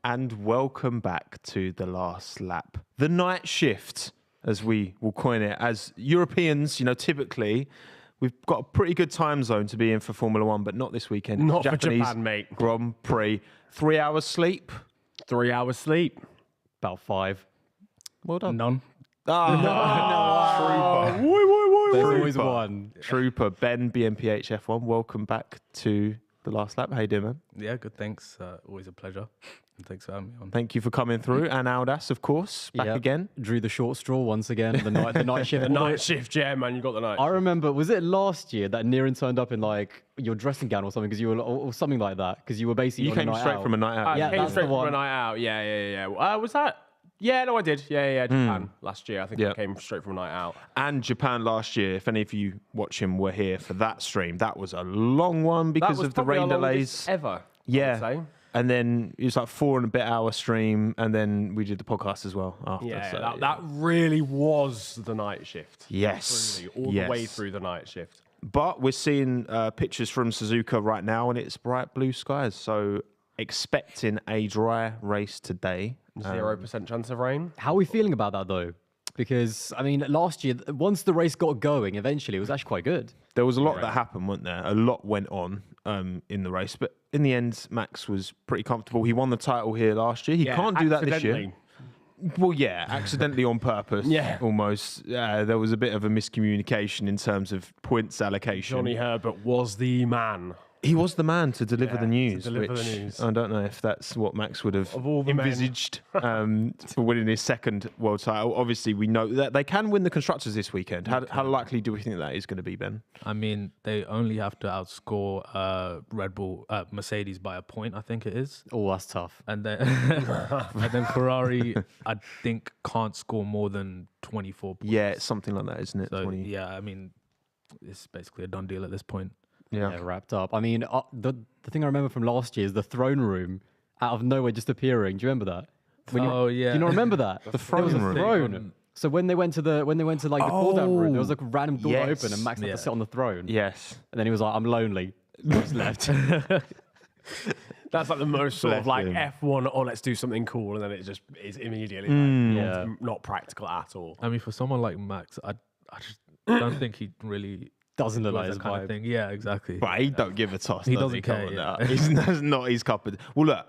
and welcome back to the last lap. The night shift, as we will coin it. As Europeans, typically we've got a pretty good time zone to be in for Formula One, but not this weekend. Not Japanese for Japan, mate. Grand Prix. 3 hours sleep. 3 hours sleep. About 5. Well done. None. Trooper. There's always one. Trooper. Ben, BMPH F1, welcome back to the last lap. How you doing, man? Yeah, good. Thanks. Always a pleasure. And thanks for having me on. Thank you for coming through. And Aldas, of course, back again. Drew the short straw once again. The night shift. The night shift, yeah, man. You got the night. I remember, was it last year that Niran turned up in like your dressing gown or something? Because you were, or something like that. Because you were basically. You came straight from a night out. Yeah, came that's straight the from one. a night out. Yeah. Was that? Yeah, no, I did. Yeah. Japan last year. I think I came straight from a night out. And Japan last year, if any of you watching were here for that stream, that was a long one because of the rain delays. Ever. Yeah. And then it was like 4 and a bit hour stream, and then we did the podcast as well after. Yeah, so, that really was the night shift. Yes. Really, all the way through the night shift. But we're seeing pictures from Suzuka right now, and it's bright blue skies. So expecting a dry race today. 0% chance of rain. How are we feeling about that though? Because, I mean, last year, once the race got going, eventually, it was actually quite good. There was a lot that happened, wasn't there? A lot went on in the race. But in the end, Max was pretty comfortable. He won the title here last year. He can't do that this year. Well, yeah, accidentally on purpose. Yeah. Almost. There was a bit of a miscommunication in terms of points allocation. Johnny Herbert was the man. He was the man to deliver the news. the news. I don't know if that's what Max would have all the envisaged for winning his second world title. Obviously, we know that they can win the constructors this weekend. How likely do we think that is going to be, Ben? I mean, they only have to outscore Mercedes by a point, I think it is. Oh, that's tough. And then, and then Ferrari, I think, can't score more than 24 points. Yeah, it's something like that, isn't it? So, yeah, I mean, it's basically a done deal at this point. Yeah, wrapped up. I mean, the thing I remember from last year is the throne room out of nowhere just appearing. Do you remember that? Yeah. Do you not remember that? The throne there was a room. throne. So when they went to the the cool down room, there was like a random door open and Max had to sit on the throne. Yes. And then he was like, "I'm lonely." Just left. That's like the most sort of like F1, let's do something cool, and then it just is immediately not practical at all. I mean, for someone like Max, I just don't think he really Doesn't look does like his that kind of vibe. thing. Yeah, exactly. But he don't give a toss. He does doesn't care, Come on yeah. now. That's not his cup of. Well, look.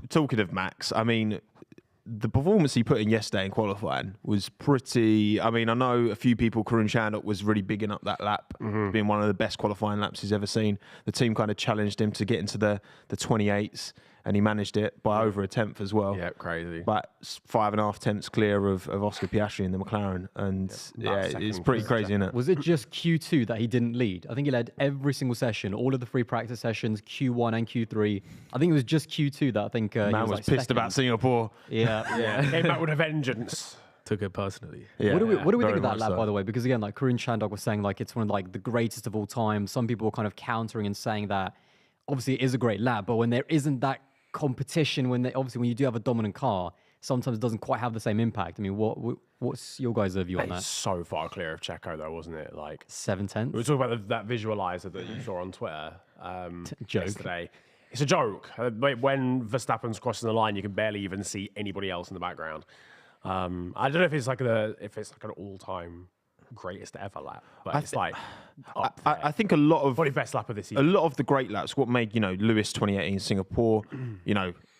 Talking of Max, I mean, the performance he put in yesterday in qualifying was pretty. I mean, I know a few people. Karun Chandok was really bigging up that lap, being one of the best qualifying laps he's ever seen. The team kind of challenged him to get into the 28s, and he managed it by over a tenth as well. Yeah, crazy. But 5.5 tenths clear of Oscar Piastri in the McLaren, and it's pretty crazy, isn't it? Was it just Q2 that he didn't lead? I think he led every single session, all of the free practice sessions, Q1 and Q3. I think it was just Q2 that I think he Man was like pissed second. about Singapore. Yeah. Came back with a vengeance. Took it personally. Yeah, What do we very think of that much lap, so. by the way? Because again, like Karun Chandok was saying, like it's one of like the greatest of all time. Some people were kind of countering and saying that obviously it is a great lap, but when there isn't that competition, when you do have a dominant car, sometimes it doesn't quite have the same impact. I mean, what's your guys' view on It's that? so far clear of Checo, though, wasn't it? Like 7/10. we were talking about that visualizer that you saw on Twitter Joke. yesterday. It's a joke. When Verstappen's crossing the line, you can barely even see anybody else in the background. I don't know if it's like an all-time greatest ever lap, but it's like up there. I think a lot of Probably best lap of this a season. lot of the great laps, what made Lewis 2018 Singapore,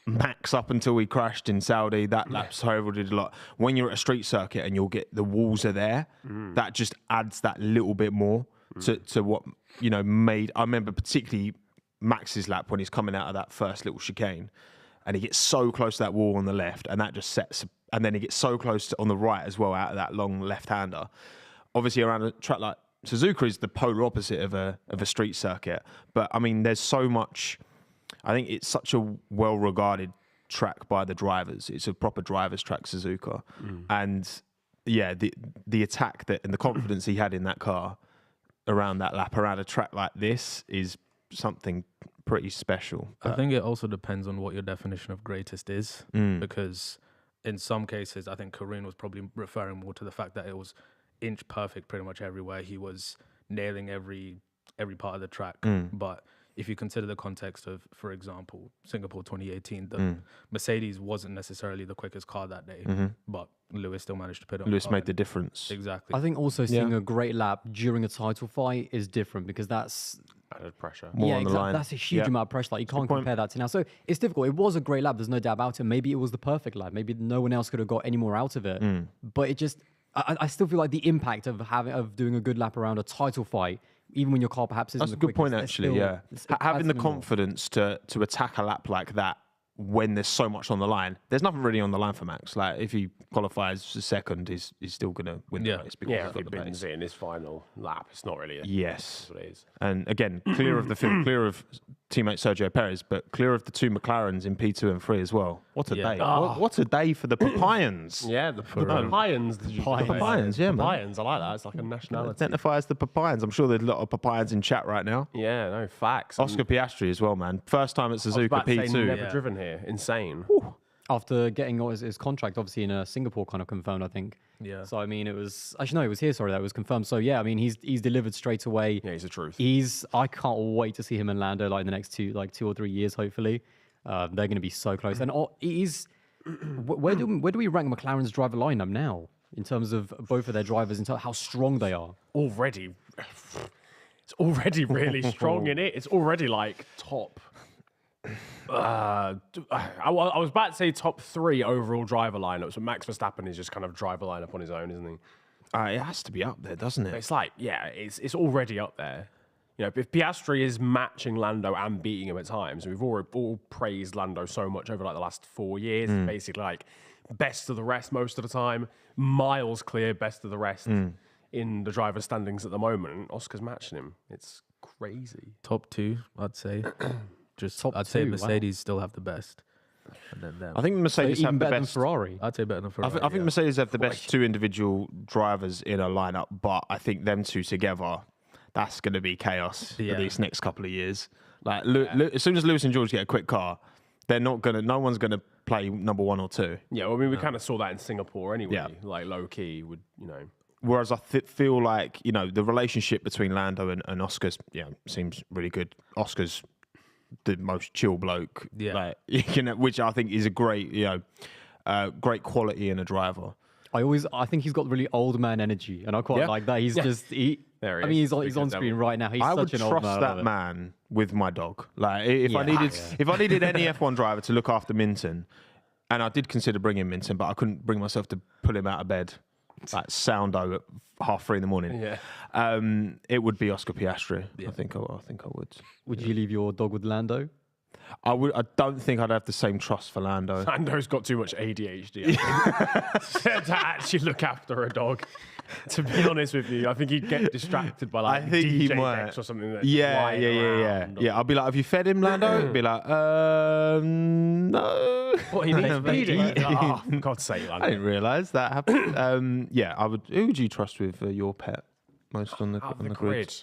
Max up until he crashed in Saudi, that lap's heralded a lot. When you're at a street circuit and you'll get the walls are there, that just adds that little bit more to what made. I remember particularly Max's lap when he's coming out of that first little chicane, and he gets so close to that wall on the left, and that just sets. And then he gets so close on the right as well out of that long left-hander. Obviously, around a track like Suzuka is the polar opposite of a street circuit. But I mean, there's so much. I think it's such a well-regarded track by the drivers. It's a proper drivers' track, Suzuka, and yeah, the attack and the confidence he had in that car around that lap, around a track like this, is something pretty special. I think it also depends on what your definition of greatest is, because in some cases, I think Karun was probably referring more to the fact that it was inch perfect pretty much everywhere. He was nailing every part of the track. But if you consider the context of, for example, Singapore 2018, the Mercedes wasn't necessarily the quickest car that day, but Lewis still managed to put it on. Lewis made the difference. Exactly. I think also seeing a great lap during a title fight is different because that's Added pressure. More on the line. That's a huge Yeah. amount of pressure. Like, you can't compare that to now. So it's difficult. It was a great lap. There's no doubt about it. Maybe it was the perfect lap. Maybe no one else could have got any more out of it. But it just, I still feel like the impact of doing a good lap around a title fight, even when your car perhaps isn't That's the a good point, quickest, actually. still- Having the adds more. confidence to attack a lap like that when there's so much on the line. There's nothing really on the line for Max. Like, if he qualifies second, he's still going to win the race because Yeah, he's if he got the bins pace. it in his final lap, it's not really. Yes. That's what it is. And again, clear of the field, clear of teammate Sergio Perez, but clear of the two McLarens in P2 and 3 as well. What a day. What a day for the Papayans. Yeah, the Papayans. The Papayans, yeah, man. Papayans, I like that. It's like a nationality. Identify as the Papayans. I'm sure there's a lot of Papayans in chat right now. Yeah, no, facts. Oscar Piastri as well, man. First time at I was Suzuka about to say, P2. never driven here. Insane. After getting his contract, obviously in Singapore, kind of confirmed, I think. Yeah. So I mean, it was actually no, it was here. Sorry, that was confirmed. So yeah, I mean, he's delivered straight away. Yeah, he's the truth. I can't wait to see him and Lando like in the next 2 or 3 years. Hopefully, they're going to be so close. And where do we rank McLaren's driver lineup now in terms of both of their drivers, in terms of how strong they are? Already, it's already really strong in it. It's already like top. I was about to say top 3 overall driver lineups, but Max Verstappen is just kind of driver lineup on his own, isn't he? It has to be up there, doesn't it? It's like, yeah, it's already up there. You know, if Piastri is matching Lando and beating him at times, and we've all praised Lando so much over like the last 4 years, basically like best of the rest most of the time, miles clear best of the rest in the driver standings at the moment. Oscar's matching him. It's crazy. Top 2, I'd say. I'd say 2, wow. Mercedes still have the best. And then them. I think Mercedes Even have the better than best. Ferrari. I'd say better than Ferrari. I think Mercedes have the best 2 individual drivers in a lineup, but I think them 2 together, that's going to be chaos for these next couple of years. Like, as soon as Lewis and George get a quick car, they're not gonna. No one's gonna play number 1 or 2. Yeah, well, I mean, we kind of saw that in Singapore anyway. Yeah. Like low key would, you know. Whereas I feel like, you know, the relationship between Lando and Oscar's, seems really good. Oscar's the most chill bloke, like, you know, which I think is a great, great quality in a driver. I think he's got really old man energy, and I quite like that. He's just There he I mean, is. he's on screen right now. He's I would such an old man. trust I love that it. man with my dog. Like, if I needed any F1 driver to look after Minton, and I did consider bringing Minton, but I couldn't bring myself to pull him out of bed like soundo at 3:30 in the morning. Yeah. It would be Oscar Piastri. I think I would. Would you leave your dog with Lando? I would. I don't think I'd have the same trust for Lando. Lando's got too much ADHD I think, to actually look after a dog. To be honest with you, I think he'd get distracted by like I think he DJ might. decks or something. That's Yeah. lying around. I'll be like, have you fed him, Lando? He'd be like, no. What, he needs feeding? Oh, for God's sake, I Lando. didn't realise that happened. I would. Who would you trust with your pet most on the Out of on the the grid? grid.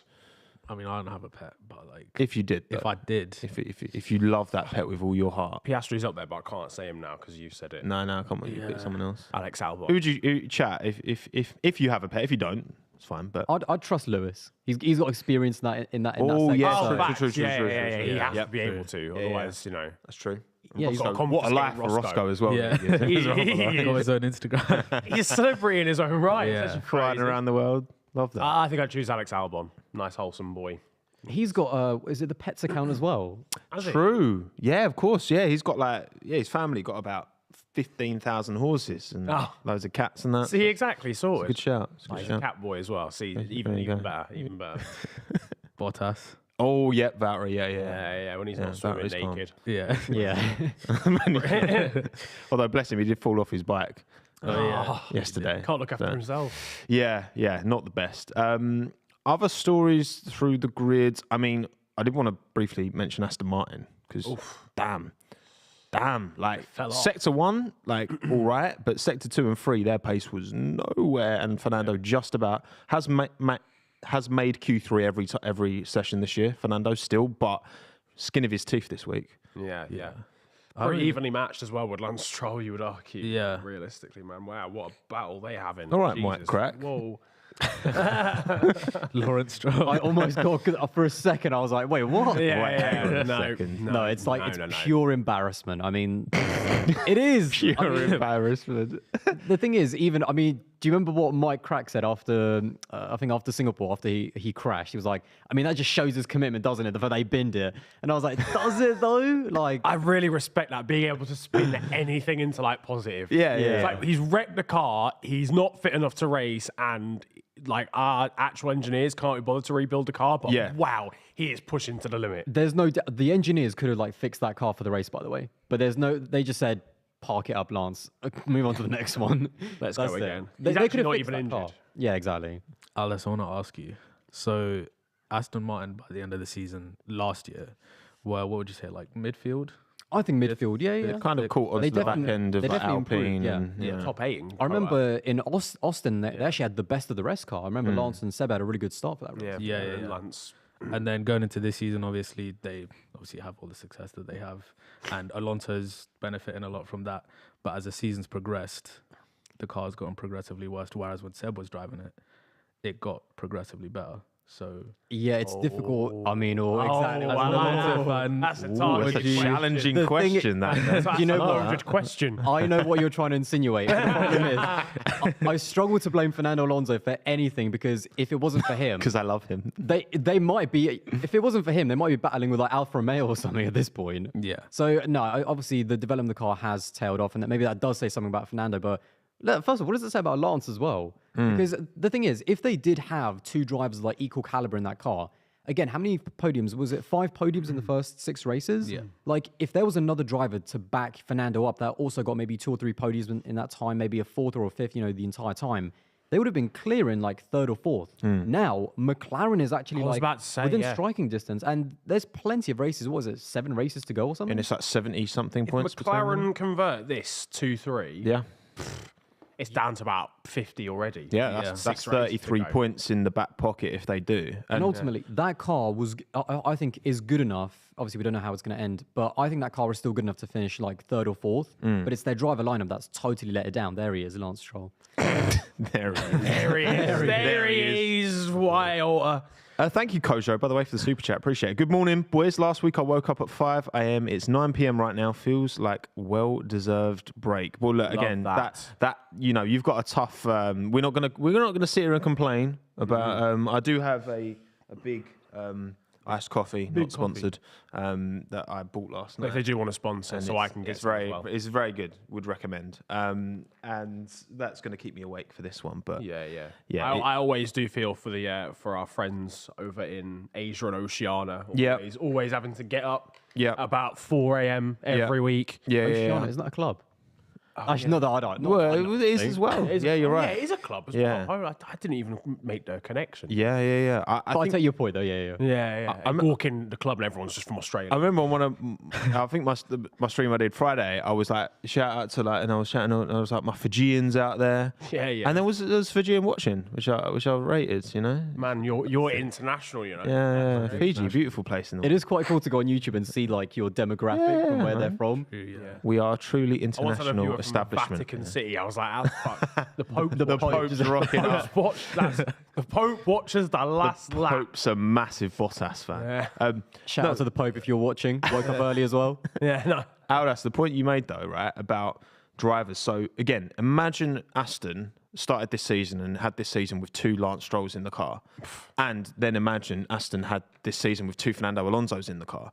I mean, I don't have a pet, but like, If you did, if though. I did, if you love that pet with all your heart. Piastri's up there, but I can't say him now because you said it. No, come on, you pick someone else. Alex Albon. Who would you chat if you have a pet? If you don't, it's fine. But I'd trust Lewis. He's got experience in that. Oh, sector, yeah, so- true. facts. Yeah. He has Yep, to be able to. Otherwise, you know. that's true. Yeah, he's got What a life confiscate for Roscoe as well. Yeah. He got his own Instagram. He's a celebrity in his own right. Yeah. It's actually Flying crazy. around the world. Love that. I think I'd choose Alex Albon. Nice, wholesome boy. He's got is it the pets account as well? True. Yeah, of course. Yeah, he's got his family got about 15,000 horses and loads of cats and that. See, exactly, sorted. Good shout. It's a good He's a shout. cat boy as well. See, There even you go. better. Even better. Bottas. Oh, yeah, Valtteri. Yeah. Yeah, when he's Yeah, not swimming Valtteri's calm. naked. Yeah. Yeah. Although, bless him, he did fall off his bike Oh, yesterday. can't look after So, himself. Yeah, not the best. Other stories through the grid. I mean, I did want to briefly mention Aston Martin because, damn, like fell off. sector 1, like all right, but sector 2 and 3, their pace was nowhere, and Fernando just about has made Q3 every session this year. Fernando still, but skin of his teeth this week. Yeah. I Very mean- evenly matched as well with Lance Stroll, you would argue. Yeah. Realistically, man. Wow, what a battle they have in. All right, Mike Crack. Whoa. Lawrence Stroll. I almost got, cause for a second, I was like, wait, what? Yeah, Wait, hang on a no, second. No, it's like, no. pure embarrassment. I mean, it is. Pure I mean, embarrassment. the thing is, even, I mean, do you remember what Mike Crack said after, I think after Singapore, after he crashed? He was like, I mean, that just shows his commitment, doesn't it? The fact they binned it. And I was like, does it though? Like, I really respect that, being able to spin anything into like positive. Yeah. It's like he's wrecked the car, he's not fit enough to race, and like our actual engineers can't be bothered to rebuild the car, but wow, he is pushing to the limit. there's no, the engineers could have like fixed that car for the race, by the way. But they just said, park it up, Lance. Move on to the next one. Let's That's go it. again. They He's could actually have not fixed even that car. injured. Yeah, exactly. Aldas, I want to ask you. So, Aston Martin by the end of the season last year, well, what would you say, like midfield? I think midfield, yeah. Kind of caught onto the back end of they like definitely improved, Alpine. yeah. And, yeah. Top 8. I remember in Austin, they actually had the best of the rest car. I remember Lance and Seb had a really good start for that race. Yeah. Lance. And then going into this season, obviously, they obviously have all the success that they have. And Alonso's benefiting a lot from that. But as the season's progressed, the car's gotten progressively worse. Whereas when Seb was driving it, it got progressively better. So Yeah, it's difficult. I mean, exactly. wow. Alonso fan, That's a Ooh, target that's a challenging The thing- question. That's you know a what? loaded question. I know what you're trying to insinuate. The problem is, I struggle to blame Fernando Alonso for anything because if it wasn't for him, Because I love him. they might be. If it wasn't for him, they might be battling with like Alfa Romeo or something at this point. Yeah. So no, obviously the development of the car has tailed off, and that maybe that does say something about Fernando. But first of all, what does it say about Lance as well? Because the thing is, if they did have two drivers of like equal caliber in that car, again, how many podiums? Was it 5 podiums in the first 6 races? Yeah. Like, if there was another driver to back Fernando up that also got maybe 2 or 3 podiums in that time, maybe a 4th or a 5th, the entire time, they would have been clearing like 3rd or 4th. Now, McLaren is actually I was like about to say, within yeah. striking distance, and there's plenty of races. What was it, 7 races to go or something? And it's like 70 something points. between them. McLaren convert this 2-3. Yeah. It's down to about 50 already. Yeah, that's 6 races to 33 go. points in the back pocket if they do. And ultimately, that car was, I think, is good enough. Obviously, we don't know how it's going to end, but I think that car is still good enough to finish like 3rd or 4th. But it's their driver lineup that's totally let it down. There he is, Lance Stroll. there it is. There he is. There he is. Why, Thank you, Kojo, by the way, for the super chat. Appreciate it. Good morning, boys. Last week I woke up at 5 a.m. It's 9 p.m. right now. Feels like well-deserved break. Well, look, again, that you've got a tough. We're not gonna sit here and complain about. I do have a big iced coffee, not sponsored, that I bought last night. If they do want to sponsor, And so I can get it's some very, as well. it's very good. Would recommend. And that's going to keep me awake for this one. But Yeah. Yeah, I always do feel for the for our friends over in Asia and Oceania. Yeah. Always having to get up. Yeah. About 4 a.m. every week. yeah, Oceania, isn't that a club? Actually, not that I don't. Well, it is as well. Yeah, you're right. Yeah, it is a club as Yeah. well. I didn't even make the connection. Yeah. But I take your point though. Yeah. Yeah. I walk in the club and everyone's just from Australia. I remember on one of, I think my stream I did Friday, I was like, shout out to and I was shouting, and I was like, my Fijians out there. Yeah. And there was Fijian watching, which I rated, Man, you're international, Yeah, Fiji, beautiful place in the It world. is quite cool to go on YouTube and see like your demographic from where they're from. We are truly I once had a viewer international from establishment. Vatican City. I was like, how the fuck? The Pope. The Pope's rocking up. The Pope watches the last lap. Pope's a massive Bottas fan. Yeah. Shout out to the Pope if you're watching. Woke up early as well. Yeah, no. Aldas, the point you made though, right, about drivers. So again, imagine Aston started this season and had this season with 2 Lance Strolls in the car, and then imagine Aston had this season with 2 Fernando Alonsos in the car.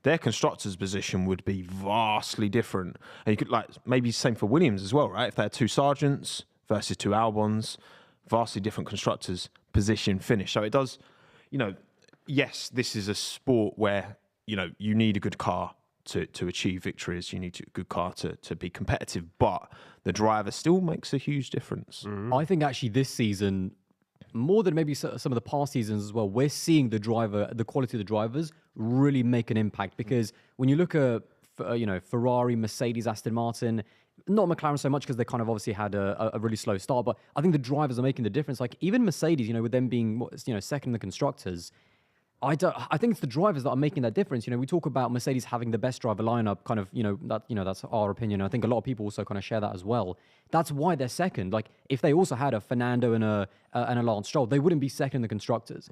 Their constructors' position would be vastly different, and you could maybe same for Williams as well, right? If they had 2 Sargents versus 2 Albons, vastly different constructors' position finish. So it does, yes, this is a sport where you need a good car to achieve victories. You need a good car to be competitive, but the driver still makes a huge difference. I think actually this season, more than maybe some of the past seasons as well, we're seeing the quality of the drivers really make an impact. Because when you look at, Ferrari, Mercedes, Aston Martin, not McLaren so much because they kind of obviously had a really slow start, but I think the drivers are making the difference. Like even Mercedes, with them being, second in the constructors, I think it's the drivers that are making that difference. We talk about Mercedes having the best driver lineup, kind of, that's our opinion. I think a lot of people also kind of share that as well. That's why they're second. Like, if they also had a Fernando and a Lance Stroll, they wouldn't be second in the constructors.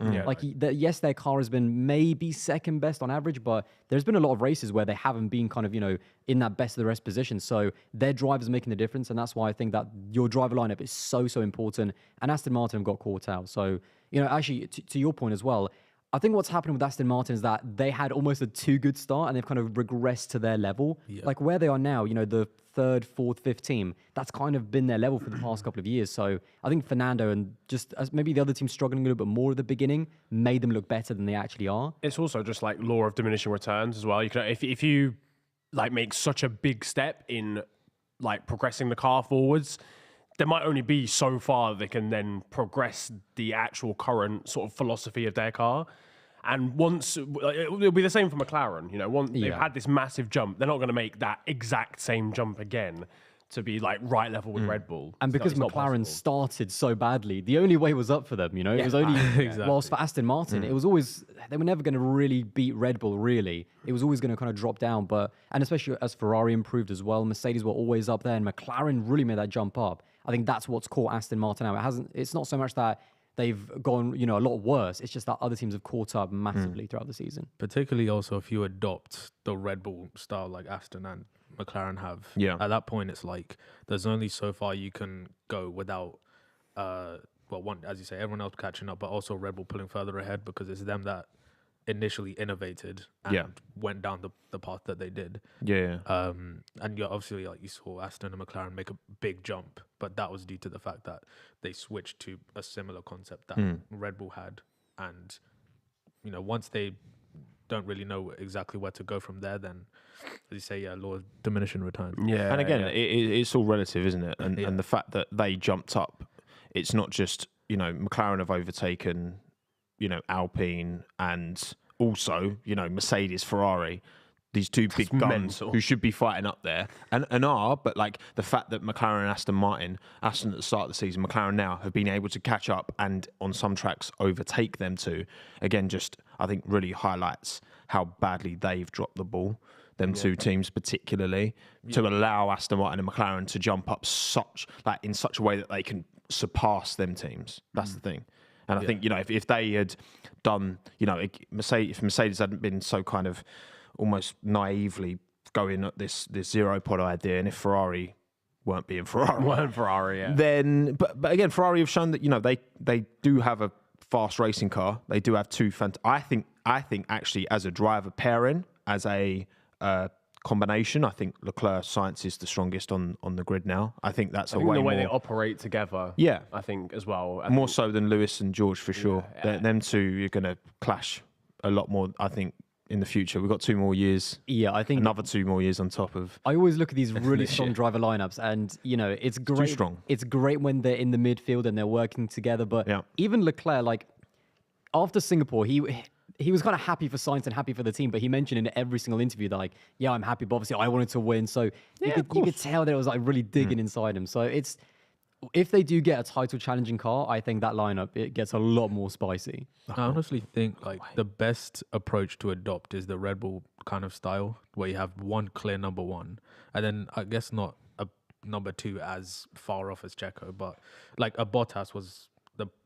Yes, their car has been maybe second best on average, but there's been a lot of races where they haven't been kind of, in that best of the rest position. So their drivers making the difference, and that's why I think that your driver lineup is so important. And Aston Martin have got caught out. So, actually, to your point as well, I think what's happening with Aston Martin is that they had almost a too good start and they've kind of regressed to their level. Yeah. Like where they are now, the third, fourth, fifth team, that's kind of been their level for the past couple of years. So I think Fernando and just as maybe the other team struggling a little bit more at the beginning made them look better than they actually are. It's also just like law of diminishing returns as well. You can, if you like make such a big step in like progressing the car forwards, there might only be so far they can then progress the actual current sort of philosophy of their car. And once, it'll be the same for McLaren. Once they've had this massive jump, they're not going to make that exact same jump again to be like right level with Red Bull. And because McLaren started so badly, the only way was up for them. It was only, whilst for Aston Martin, it was always, they were never going to really beat Red Bull, really. It was always going to kind of drop down. And especially as Ferrari improved as well, Mercedes were always up there and McLaren really made that jump up. I think that's what's caught Aston Martin out. It's not so much that they've gone, a lot worse. It's just that other teams have caught up massively throughout the season. Particularly also if you adopt the Red Bull style like Aston and McLaren have. Yeah. At that point, it's like there's only so far you can go without, as you say, everyone else catching up, but also Red Bull pulling further ahead because it's them that initially innovated and went down the path that they did. Yeah. And obviously, like you saw Aston and McLaren make a big jump, but that was due to the fact that they switched to a similar concept that Red Bull had. And, once they don't really know exactly where to go from there, then, as you say, law of diminishing returns. Yeah. And again, it's all relative, isn't it? And the fact that they jumped up, it's not just, McLaren have overtaken Alpine and also, Mercedes, Ferrari, these two big guns who should be fighting up there and are, but like the fact that McLaren and Aston Martin, Aston at the start of the season, McLaren now have been able to catch up and on some tracks overtake them too, again, just I think really highlights how badly they've dropped the ball, them two teams particularly, to allow Aston Martin and McLaren to jump up in such a way that they can surpass them teams. That's the thing. And I think, if they had done, if Mercedes hadn't been so kind of almost naively going at this zero pod idea, and if Ferrari weren't being Ferrari, then, but again, Ferrari have shown that, they do have a fast racing car. They do have two I think actually as a driver pairing, as a combination, I think Leclerc Sainz is the strongest on the grid now. I think that's the way they operate together. Yeah, I think as well. More so than Lewis and George for sure. Yeah. Them two are going to clash a lot more, I think, in the future. We've got 2 more years. Yeah, I think another 2 more years on top of. I always look at these really strong driver lineups, and it's great. Too strong. It's great when they're in the midfield and they're working together. But even Leclerc, like after Singapore, he was kind of happy for Sainz and happy for the team, but he mentioned in every single interview that like, I'm happy, but obviously I wanted to win. So you could tell that it was like really digging inside him. So if they do get a title challenging car, I think that lineup, it gets a lot more spicy. I honestly think like the best approach to adopt is the Red Bull kind of style, where you have one clear number one, and then I guess not a number 2 as far off as Checo, but like a Bottas was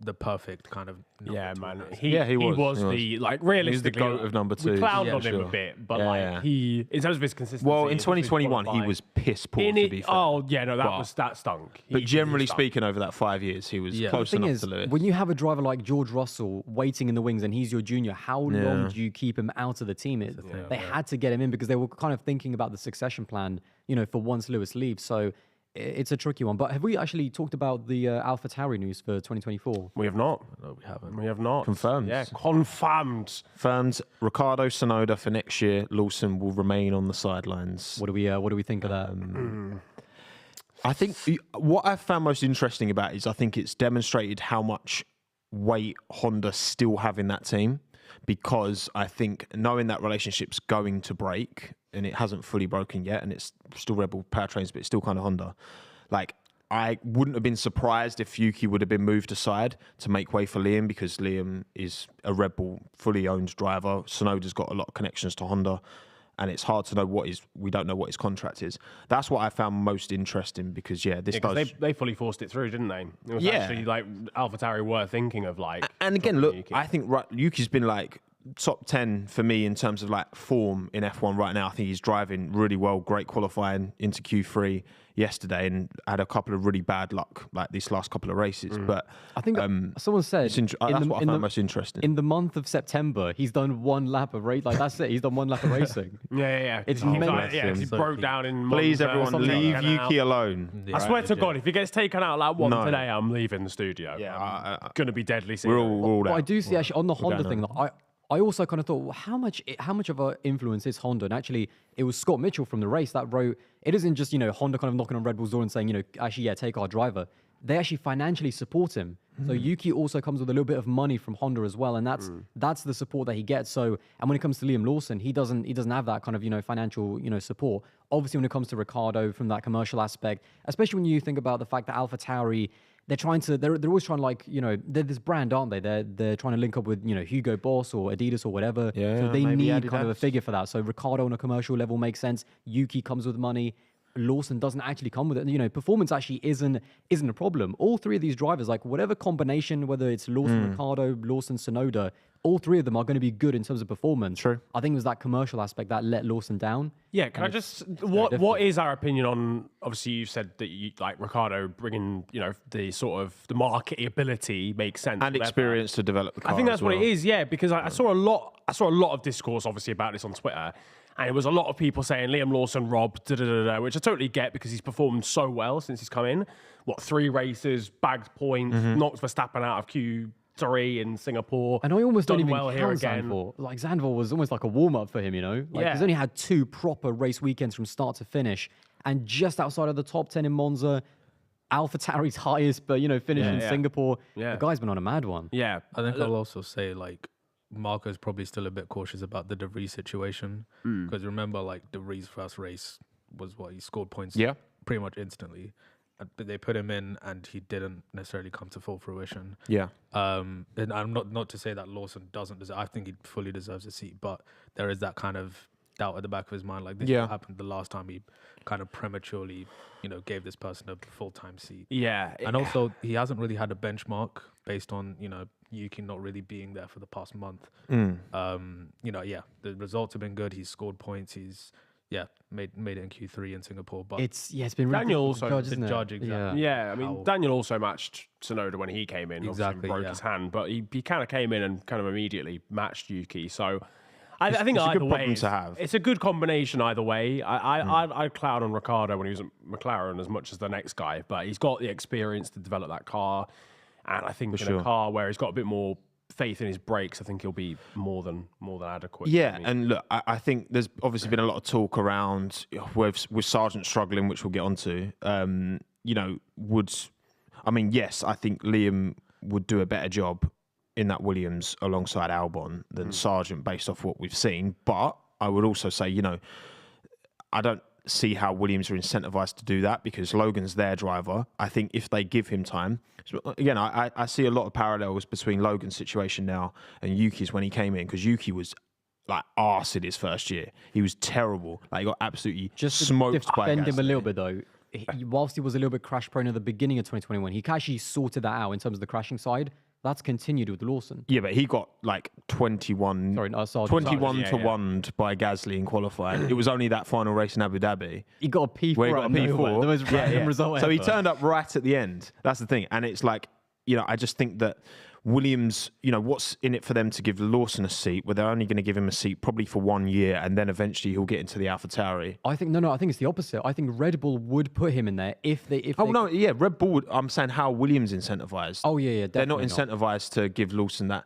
the perfect kind of number 2. He was the like realistically he's the GOAT of number 2. We clowned on him a bit, but he in terms of his consistency. Well, in 2021 he was piss poor, to be fair. That stunk. But generally speaking, over that 5 years, he was close enough to Lewis. When you have a driver like George Russell waiting in the wings and he's your junior, how long do you keep him out of the team? They had to get him in because they were kind of thinking about the succession plan, for once Lewis leaves. So it's a tricky one. But have we actually talked about the AlphaTauri news for 2024? We have not. No, we haven't. We have not. Confirmed. Yeah, confirmed. Confirmed. Ricardo Sonoda for next year. Lawson will remain on the sidelines. What do we think of that? I think what I found most interesting about it is I think it's demonstrated how much weight Honda still have in that team, because I think knowing that relationship's going to break, and it hasn't fully broken yet, and it's still Red Bull powertrains, but it's still kind of Honda. Like, I wouldn't have been surprised if Yuki would have been moved aside to make way for Liam, because Liam is a Red Bull fully owned driver. Tsunoda's got a lot of connections to Honda, and it's hard to know we don't know what his contract is. That's what I found most interesting, because they fully forced it through, didn't they? It was actually like AlphaTauri were thinking of like. And again, look, Yuki. I think Yuki's been like top 10 for me in terms of like form in F1 right now. I think he's driving really well, great qualifying into Q3 yesterday, and had a couple of really bad luck like these last couple of races. But I think someone said that's what I found most interesting. In the month of September, he's done one lap of race. Like that's it. He's done one lap of racing. Yeah. It's he so broke down in. Please, Monza, everyone, something leave like Yuki that. alone. I swear to God, if he gets taken out like one No. today, I'm leaving the studio. Yeah, I'm gonna be deadly We're serious. all But out. I do see actually on the Honda going thing. Like, I also kind of thought, well, how much of an influence is Honda? And actually, it was Scott Mitchell from the race that wrote. It isn't just Honda kind of knocking on Red Bull's door and saying actually take our driver. They actually financially support him. So Yuki also comes with a little bit of money from Honda as well, and that's the support that he gets. So, and when it comes to Liam Lawson, he doesn't have that kind of financial support. Obviously, when it comes to Ricciardo from that commercial aspect, especially when you think about the fact that AlphaTauri, they're always trying to like they're this brand, aren't they? They're trying to link up with Hugo Boss or Adidas or whatever. Yeah, so they maybe need kind of a Adidas. figure for that. So Ricciardo on a commercial level makes sense. Yuki comes with money. Lawson doesn't actually come with it. Performance actually isn't a problem. All three of these drivers, like whatever combination, whether it's Lawson, Ricciardo, Lawson, Tsunoda, all three of them are going to be good in terms of performance. True. I think it was that commercial aspect that let Lawson down. Yeah, can I just what is our opinion on? Obviously, you said that you like Ricciardo bringing the sort of the marketability makes sense And experience to develop the car. I think that's as what well. it is. Yeah, because I saw a lot of discourse obviously about this on Twitter, and it was a lot of people saying Liam Lawson robbed, which I totally get because he's performed so well since he's come in. 3 races, bagged points, knocked Verstappen out of Q3 in Singapore. And I almost done don't even well here count again. Zandvoort. Like Zandvoort was almost like a warm-up for him, Like he's only had 2 proper race weekends from start to finish. And just outside of the top 10 in Monza, AlphaTauri's highest, but finish in Singapore. Yeah. The guy's been on a mad one. Yeah, I think I'll also say like Marco's probably still a bit cautious about the De Vries situation, because remember like De Vries' first race was he scored points pretty much instantly. But they put him in and he didn't necessarily come to full fruition. Yeah. And I'm not to say that Lawson doesn't deserve. I think he fully deserves a seat, but there is that kind of doubt at the back of his mind. Like this happened the last time he kind of prematurely, gave this person a full-time seat. yeah, And also he hasn't really had a benchmark based on Yuki not really being there for the past month. The results have been good. He's scored points. He's made it in Q3 in Singapore. But It's been really Daniel difficult also to the judge, isn't it? judge exactly. Yeah, I mean, Daniel also matched Tsunoda when he came in. Exactly, Obviously broke yeah. his hand, but he kind of came in and kind of immediately matched Yuki. So I think it's a either good way, problem to have. it's a good combination either way. I'd cloud on Ricciardo when he was at McLaren as much as the next guy, but he's got the experience to develop that car. And I think in a car where he's got a bit more faith in his brakes, I think he'll be more than adequate. Yeah, and look, I think there's obviously been a lot of talk around with Sargent struggling, which we'll get onto. Yes, I think Liam would do a better job in that Williams alongside Albon than Sargent based off what we've seen. But I would also say, I don't see how Williams are incentivized to do that because Logan's their driver. I think if they give him time, again, I see a lot of parallels between Logan's situation now and Yuki's when he came in, because Yuki was like arse in his first year. He was terrible. Like he got absolutely Just to smoked by defend him a Gasly. little bit though, whilst he was a little bit crash prone at the beginning of 2021, he actually sorted that out in terms of the crashing side. That's continued with Lawson. Yeah, but he got like 21 Sargent. to Yeah, 1 by Gasly in qualifying. It was only that final race in Abu Dhabi He got a P4 where he got a out of nowhere, P4. the most random result So he ever. turned up right at the end. That's the thing. And it's like, I just think that Williams, what's in it for them to give Lawson a seat where they're only going to give him a seat probably for 1 year and then eventually he'll get into the AlphaTauri. I think I think it's the opposite. I think Red Bull would put him in there if they. Red Bull. I'm saying how Williams incentivized. Oh yeah, they're not definitely incentivized to give Lawson that.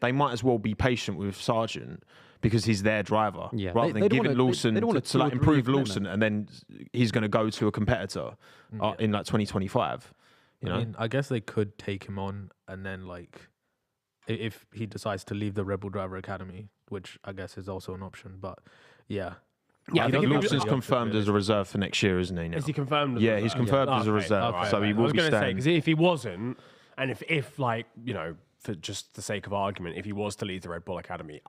They might as well be patient with Sargent because he's their driver, Yeah, rather they than don't giving wanna- Lawson they don't want a to like 2 or 3 year improve commitment. Lawson and then he's going to go to a competitor in like 2025. I mean, I guess they could take him on and then like if he decides to leave the Red Bull Driver Academy, which I guess is also an option. But yeah, Yeah, I I think think Lawson's he- confirmed as a reserve for next year, isn't he? Now? Is he confirmed? As Yeah, a he's reserve? confirmed as a Okay, reserve, alright, so he I will was be going to say staying. because if he wasn't, and if like for just the sake of argument, if he was to leave the Red Bull Academy,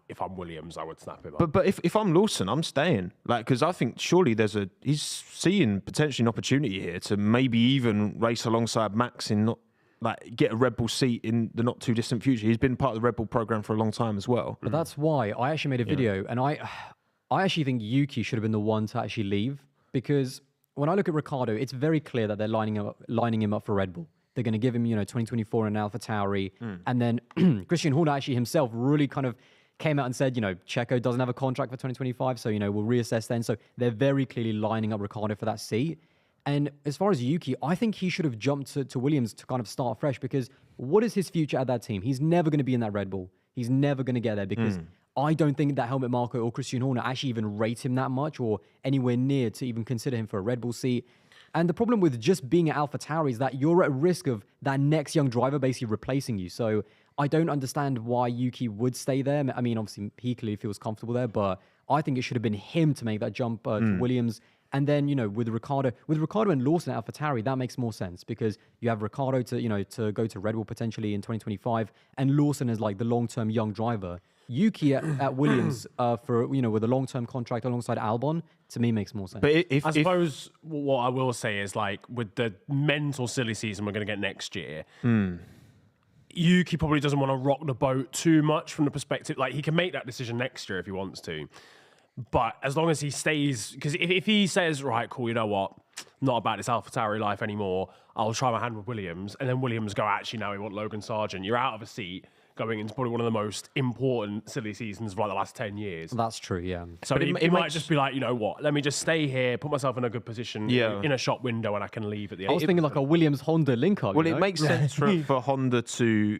if I'm Williams, I would snap him up. But if I'm Lawson, I'm staying. Like, because I think surely he's seeing potentially an opportunity here to maybe even race alongside Max in not like get a Red Bull seat in the not too distant future. He's been part of the Red Bull program for a long time as well. But that's why I actually made a video, and I actually think Yuki should have been the one to actually leave, because when I look at Ricciardo, it's very clear that they're lining him up for Red Bull. They're going to give him, 2024 in AlphaTauri, and then Christian Horner actually himself really kind of came out and said, Checo doesn't have a contract for 2025, so we'll reassess then. So they're very clearly lining up Ricciardo for that seat. And as far as Yuki, I think he should have jumped to Williams to kind of start fresh, because what is his future at that team? He's never going to be in that Red Bull. He's never going to get there, because I don't think that Helmut Marko or Christian Horner actually even rate him that much or anywhere near to even consider him for a Red Bull seat. And the problem with just being at AlphaTauri is that you're at risk of that next young driver basically replacing you. So I don't understand why Yuki would stay there. I mean, obviously, he clearly feels comfortable there, but I think it should have been him to make that jump to Williams. And then, with Ricciardo and Lawson at AlphaTauri, that makes more sense, because you have Ricciardo to go to Red Bull potentially in 2025, and Lawson is like the long-term young driver. Yuki at Williams for with a long-term contract alongside Albon, to me makes more sense. But I suppose what I will say is, like, with the mental silly season we're going to get next year, Yuki probably doesn't want to rock the boat too much from the perspective, like, he can make that decision next year if he wants to. But as long as he stays, because if he says, right, cool, you know what, not about this AlphaTauri life anymore, I'll try my hand with Williams, and then Williams go, actually, now we want Logan Sargent, you're out of a seat, going into probably one of the most important silly seasons of like the last 10 years. That's true, yeah. So it might just be like, you know what, let me just stay here, put myself in a good position in a shop window, and I can leave at the end. I was thinking like a Williams-Honda link-up. Well, it makes sense for Honda to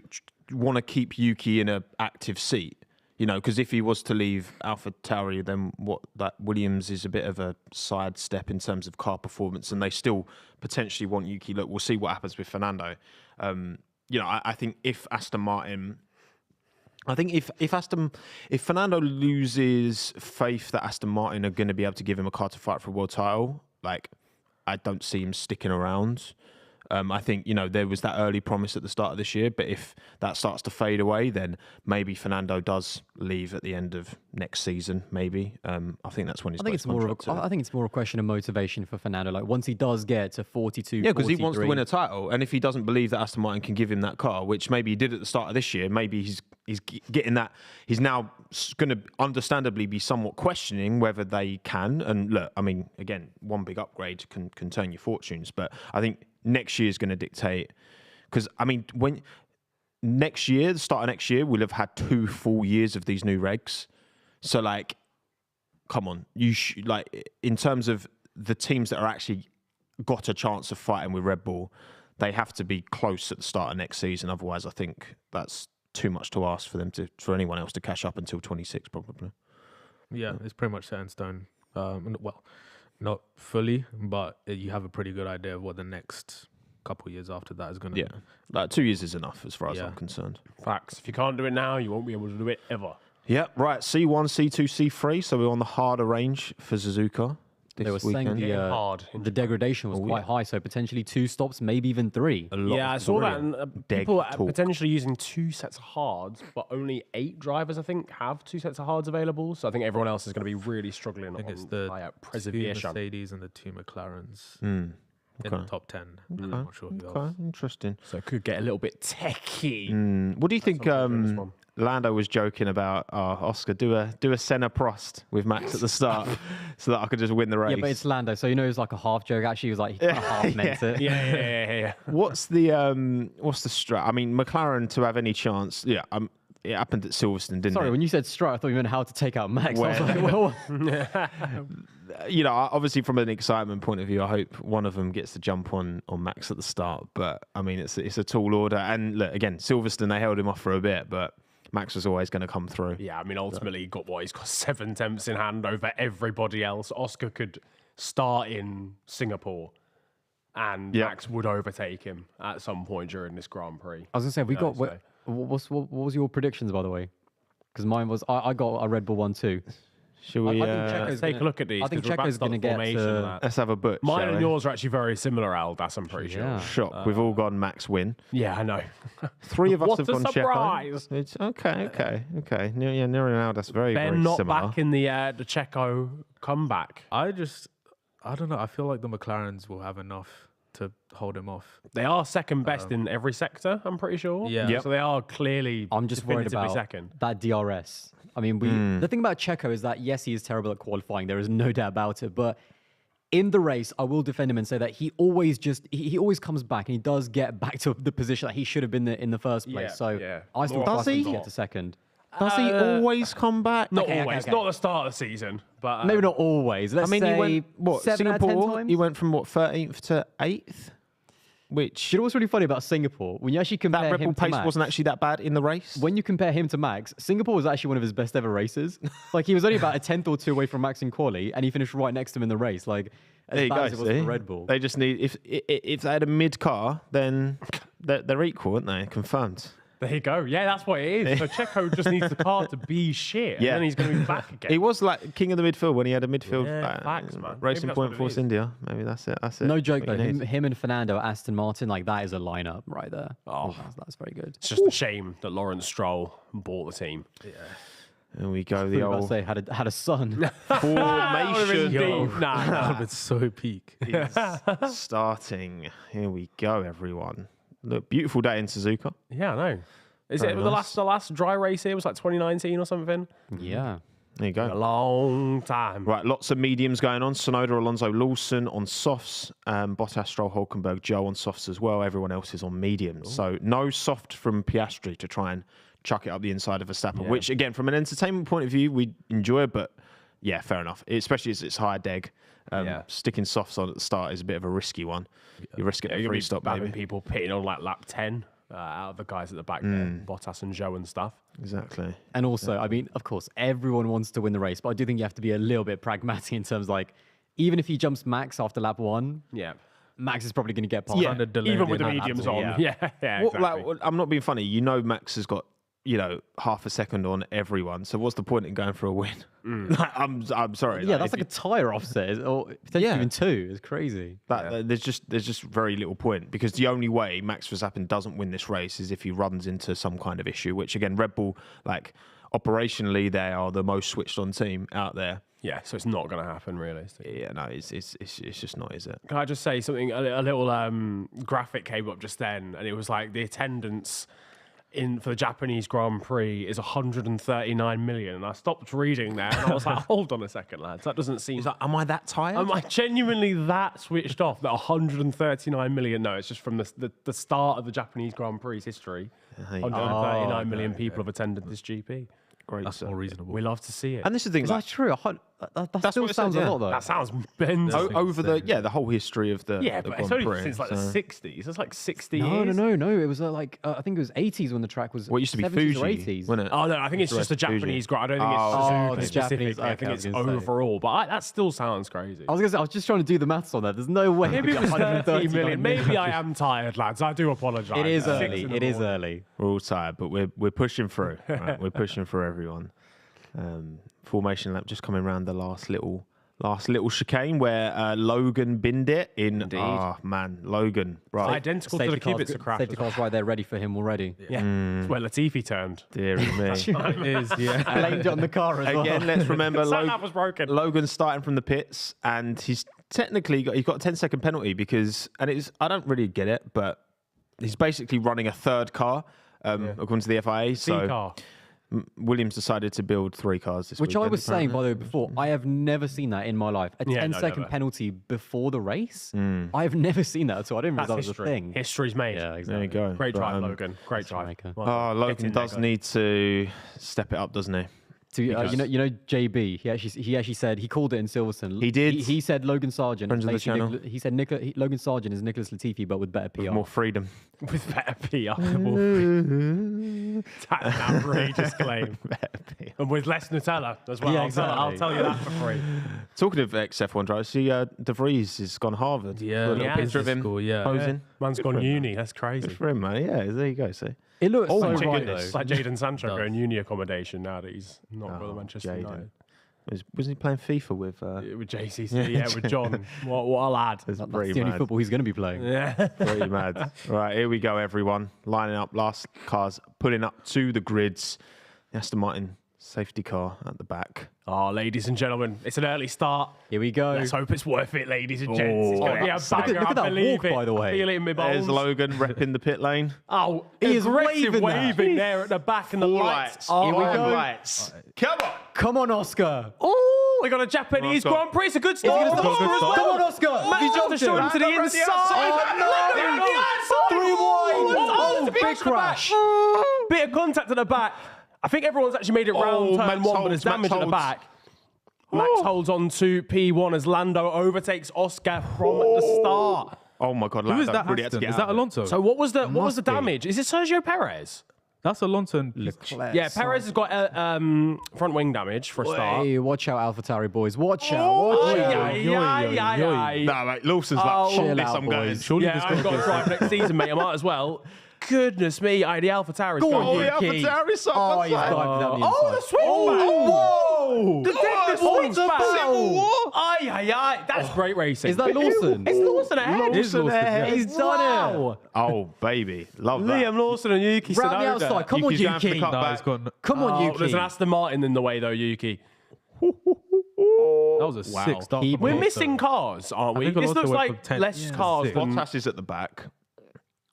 want to keep Yuki in an active seat. Because if he was to leave AlphaTauri, then that Williams is a bit of a sidestep in terms of car performance, and they still potentially want Yuki. Look, we'll see what happens with Fernando. I think if Aston Martin, if Fernando loses faith that Aston Martin are going to be able to give him a car to fight for a world title, like, I don't see him sticking around. I think, there was that early promise at the start of this year, but if that starts to fade away, then maybe Fernando does leave at the end of next season, maybe. I think that's when his I think it's more a question of motivation for Fernando. Like, once he does get to 42, yeah, because he wants to win a title, and if he doesn't believe that Aston Martin can give him that car, which maybe he did at the start of this year, maybe he's getting that. He's now going to understandably be somewhat questioning whether they can. And look, I mean, again, one big upgrade can turn your fortunes, but I think next year is going to dictate, because I mean, the start of next year, we'll have had 2 full years of these new regs. So, like, come on, in terms of the teams that are actually got a chance of fighting with Red Bull, they have to be close at the start of next season. Otherwise, I think that's too much to ask for anyone else to catch up until 26, probably. Yeah, it's pretty much set in stone. Well, not fully, but you have a pretty good idea of what the next couple of years after that is going to be. Yeah, like 2 years is enough as far as I'm concerned. Facts. If you can't do it now, you won't be able to do it ever. Yeah, right. C1, C2, C3. So we're on the harder range for Suzuka this They were weekend. saying the degradation was quite high, so potentially 2 stops, maybe even 3. Yeah, I saw that. And people are talk. potentially using 2 sets of hards, but only 8 drivers, I think, have 2 sets of hards available. So I think everyone else is going to be really struggling. I think it's on the higher 2 preservation. Mercedes and the 2 McLarens in the top 10. I'm not sure who else. Okay, interesting. So it could get a little bit techy. What do you think? Lando was joking about, Oscar, do a Senna Prost with Max at the start so that I could just win the race. Yeah, but it's Lando, so it's like a half joke. Actually, he was like, he kind of half meant it. Yeah. What's the strat? I mean, McLaren to have any chance? Yeah, it happened at Silverstone, didn't it? Sorry, when you said strat, I thought you meant how to take out Max. I was like, well, obviously from an excitement point of view, I hope one of them gets the jump on Max at the start. But I mean, it's a tall order. And look, again, Silverstone, they held him off for a bit, but Max was always going to come through. Yeah, I mean, ultimately, he's got 7 tenths in hand over everybody else. Oscar could start in Singapore, and Max would overtake him at some point during this Grand Prix. I was going to say, what was your predictions, by the way? Because mine was, I got a Red Bull 1-2. Shall we? I think Checo's Let's take a look at these. I think 'cause we're about Checo's to start going the to get formation, to. lad. Let's have a butch. Mine shall and we? yours are actually very similar, Aldas, I'm pretty Yeah. sure. Shock. We've all gone Max win. Yeah, I know. 3 of us What have a gone surprise. Checo. It's okay. Yeah, Niran and Aldas very, Ben very not similar. back in the Checo comeback. I don't know. I feel like the McLarens will have enough to hold him off. They are second best in every sector, I'm pretty sure. Yeah. Yep. So they are clearly I'm just worried definitively about second. that DRS. I mean, the thing about Checo is that yes, he is terrible at qualifying. There is no doubt about it. But in the race, I will defend him and say that he always comes back and he does get back to the position that he should have been in the first place. Yeah, so yeah. I still Does trust him he? to get to second. Does he always come back? Not Okay, always. okay. Not the start of the season, but Maybe not always. Let's I mean, say he went what 7 out of 10 Singapore? times. He went from what 13th to 8th, which You know what's really funny about Singapore? When you actually compare that Red Bull him to pace Max, wasn't actually that bad in the race. when you compare him to Max, Singapore was actually one of his best ever races. Like he was only about a 10th or 2 away from Max in quali, and he finished right next to him in the race. Like as There you bad go. as it was See? for Red Bull. They just need if they had a mid car, then they're equal, aren't they? Confirmed. there you go. Yeah, that's what it is. So Checo just needs the car to be shit, and Yeah. then he's going to be back again. He was like king of the midfield when he had a midfield Yeah, facts, man. racing Maybe that's point what it Force is. India. Maybe that's it. That's it. No joke What though, you need. him and Fernando at Aston Martin, like that is a lineup right there. Oh. That's very good. It's just a shame that Lawrence Stroll bought the team. Here we go. I The was about to old say had a son. formation Nah, That nah. would so peak. is starting. Here we go, everyone. Look, beautiful day in Suzuka. Yeah, I know. Is Very it nice. the last dry race here was like 2019 or something? yeah. There you A go. long time. Right, lots of mediums going on. Sonoda, Alonso, Lawson on softs. Bottas, Stroll, Hulkenberg, Joe on softs as well. Everyone else is on mediums. So no soft from Piastri to try and chuck it up the inside of Verstappen, which, again, from an entertainment point of view, we enjoy, but yeah, fair enough. Especially as it's higher deg. Sticking softs on at the start is a bit of a risky one. You risk it Yeah, at you're free going to stop, be having maybe. people pitting on like lap 10 out of the guys at the back there, Bottas and Joe and stuff. Exactly. And also, I mean, of course, everyone wants to win the race, but I do think you have to be a little bit pragmatic in terms like, even if he jumps Max after lap 1, Yeah. Max is probably going to get past. Yeah, him. Kinda delayed Even with the in that mediums battle. on. Yeah, yeah, Well, exactly. like, I'm not being funny. You know, Max has got half a second on everyone. So what's the point in going for a win? Like, I'm sorry. Yeah, like, that's if like a tyre offset, or potentially Yeah. even 2. It's crazy. there's just very little point, because the only way Max Verstappen doesn't win this race is if he runs into some kind of issue. Which again, Red Bull, like operationally, they are the most switched on team out there. yeah, so it's not going to happen realistically. Yeah, no, it's just not, is it? Can I just say something? A little graphic came up just then, and it was like the attendance for the Japanese Grand Prix is 139 million. And I stopped reading there, and I was like, hold on a second, lads. That doesn't seem... He's like, am I that tired? Am I genuinely that switched off? That 139 million? No, it's just from the start of the Japanese Grand Prix history. 139 million people have attended this GP. Great. That's more reasonable. We love to see it. And this is the thing. Is that true? That still what it sounds says, a yeah. lot, though. That sounds mental. over the whole history of the Yeah, the but it's Grand only Prix, since like so- the 60s. It's like 60 No, years. no. It was like I think it was 80s when the track was. What used to be 70s Fuji, or 80s. wasn't it? Oh no, I think it's just the Fuji. Japanese. I don't think it's Oh, Suzuka the specifically. Japanese, I okay, think I it's was gonna say. overall. But that still sounds crazy. I was gonna say I was just trying to do the maths on that. There's no way. Maybe it was 30 139 million. Maybe I am tired, lads. I do apologise. It is At 6 early. in the It is morning. early. We're all tired, but we're pushing through. Right? We're pushing through everyone. Formation lap just coming around the last little chicane where Logan binned it in. Indeed. Oh man, Logan, right? Identical to the Kubica crash. Safety car's right there, ready for him already. Yeah, it's where Latifi turned. Deary me. It is, yeah. Blamed it on the car as well. Again, let's remember Sat nav was broken. Logan's starting from the pits, and he's technically got a 10-second penalty because, and it's I don't really get it, but he's basically running a third car according to the FIA. So car. Williams decided to build 3 cars this Which I weekend, was saying, by apparently. the way, before, I have never seen that in my life. A Yeah, 10-second never. penalty before the race? I have never seen that at all. I didn't realize That's that was a history. thing. History's made. Yeah, There exactly. you go. Great But, drive, Logan. Great drive. Jamaica. Well, Oh, get Logan in there, does guys. need to step it up, doesn't he? You know JB. He actually said he called it in Silverstone. He did. He said Logan Sargent. Friends of the basically channel. He said Logan Sargent is Nicholas Latifi, but with better PR. More freedom. With better PR. That's an outrageous claim. And with less Nutella as well. Yeah, I'll exactly. tell you that for free. Talking of ex-F1 drivers, see, De Vries has gone Harvard. Yeah, A little yeah. picture of him School, yeah. posing. Man's Good gone for him, uni. That's crazy. Good for him, man. Yeah, there you go. See. It looks Oh so my right goodness. It's though. like Jaden Sancho Does. going uni accommodation now that he's not Oh, for the Manchester Jayden. United. Wasn't he playing FIFA with? With JCC, yeah, with John. What a lad. It's That's pretty the only mad. football he's going to be playing. Yeah. Pretty mad. Right, here we go, everyone. Lining up, last cars pulling up to the grids. The Aston Martin safety car at the back. Oh, ladies and gentlemen, it's an early start. Here we go. Let's hope it's worth it, ladies and gents. It's going to be a banger. Look at that I believe walk, it. by the way. I feel it in my bones. There's Logan repping the pit lane. Oh, He is aggressive waving that. there at the back and the lights. Here we on go. lights. Come on. Come on, Oscar. Oh, we got a Japanese Oscar. Grand Prix. It's a good start. He's gonna for start. Oscar as Come well. on, Oscar. Max He's Verstappen showing jumped to the in. inside. Oh, no. Look at the outside. 3 wide. Oh, it's a big big crash. crash. Bit of contact at the back. I think everyone's actually made it round turn Max one, but there's holds, Max damage at the holds. back. Max holds on to P1 as Lando overtakes Oscar from the start. Oh my God, Who is Lando that? really had to Aston? get Is out that of it. Alonso? So what was the be. damage? Is it Sergio Perez? That's Alonso. And Yeah, Perez has got front wing damage for a start. Hey, watch out, AlphaTauri boys. Watch out. Watch out. Nah, mate, Lawson's Oh, like, chill fuck this, out, I'm going. boys. surely Yeah, this I've got to drive next season, mate. I might as well. Goodness me, the AlphaTauri's Go going on, Oh, yeah, Yuki. AlphaTauri side Oh, by he's side. diving down the Oh, inside. the switchback! Whoa! The switchback! Civil War. Aye, aye, aye. That's great racing. Is that Lawson? It's Lawson ahead. It is Lawson, yeah. He's done it. Wow. Oh, baby. Love that. Liam Lawson and Yuki Round the Tsunoda. outside. Come on, Yuki's going for the Yuki. cut No, back. it's gone. Come on, Oh, Yuki. there's an Aston Martin in the way, though, Yuki. That was a Wow. sick start. He- from We're Alonso. missing cars, aren't we? think This Alonso looks went like from 10 less to cars six. than... Bottas is at the back.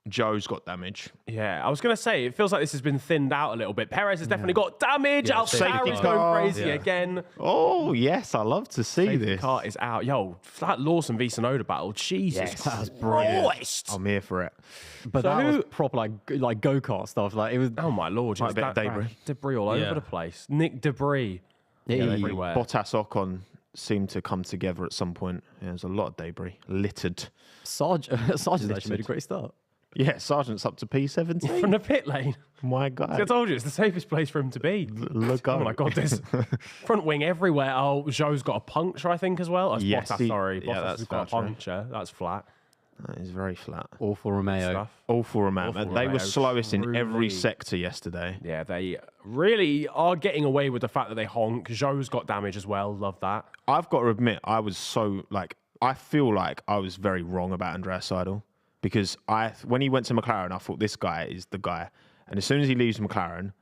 Joe's got damage. Yeah, I was going to say, it feels like this has been thinned out a little bit. Perez has definitely got damage. Yeah, AlphaTauri's safety going car. crazy Yeah. again. Oh, yes, I love to see Safety this. car is out. Yo, that Lawson v Tsunoda battle, Jesus that was brilliant. Christ. I'm here for it. But So that was who- proper like go-kart stuff. Like it was. Oh my lord, Might it's be a bit that of debris. debris all over Yeah. the place. Nick debris everywhere. Bottas Ocon seemed to come together at some point. Yeah, there's a lot of debris littered. Sarge's actually made a great start. Yeah, Sargent's up to P17. From the pit lane. My I God. told you, it's the safest place for him to be. Look Oh my god, there's front wing everywhere. Oh, Joe's got a puncture, I think, as well. That's Yes, Bottas, sorry. yeah, Bottas that's has got a flat, right? puncture. That's flat That is very flat. Awful Romeo. stuff. All for a man. Awful They were Romeo, slowest in every truly. sector yesterday. Yeah, they really are getting away with the fact that they honk. Joe's got damage as well. Love that. I've got to admit, I was so, like, I feel like I was very wrong about Andreas Seidel because when he went to McLaren, I thought this guy is the guy. And as soon as he leaves McLaren,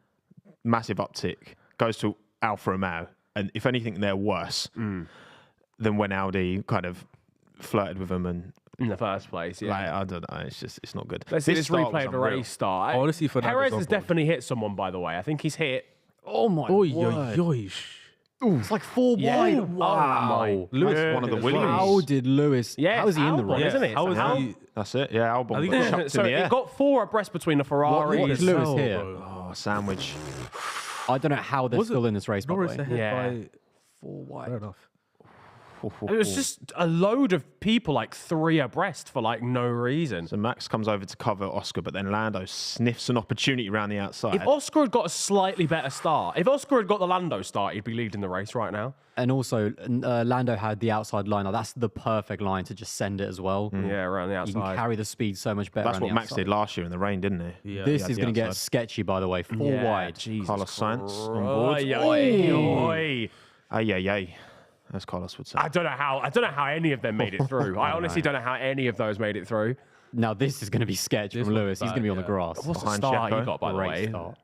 massive uptick, goes to Alfa Romeo. And if anything, they're worse than when Audi kind of flirted with him and In the first place, yeah. like, I don't know, it's not good. Let's see this start replay was of the unreal. race start. I wanna see Fernando's Perez has on board. definitely hit someone, by the way. I think he's hit. Oh my Oi, word. oi, oi. It's like 4 Yeah. wide. Oh Wow. my Lewis, one of the goodness. Williams. How did Lewis? Yeah, how is he in the Albon, race? isn't it? How was How- he? That's it. Yeah, Albon I think got so. chucked So in the it air. got 4 abreast between the Ferrari. what is Lewis So, here? bro. Oh, sandwich. I don't know how they're Was still it in this race. By the Norris way. ahead Yeah. by 4 wide. fair enough. It was just a load of people, like 3 abreast for like no reason. So Max comes over to cover Oscar, but then Lando sniffs an opportunity around the outside. If Oscar had got a slightly better start, if Oscar had got the Lando start, he'd be leading the race right now. And also, Lando had the outside line. Now, that's the perfect line to just send it as well. Yeah, around the You can outside. carry the speed so much better. That's around what the Max outside. did last year in the rain, didn't he? Yeah. This Yeah, is the going to get outside. sketchy, by the way. 4 wide. Jesus Carlos Sainz on Christ. board. Oi, oi. Ay, ay, ay, as Carlos would say. I don't know how any of them made it through. I honestly don't know how any of those made it through. Now, this is going to be sketch from was Lewis. He's bad, going to be on the yeah. grass. What's the Behind start he Checo. got, by the Great way? start.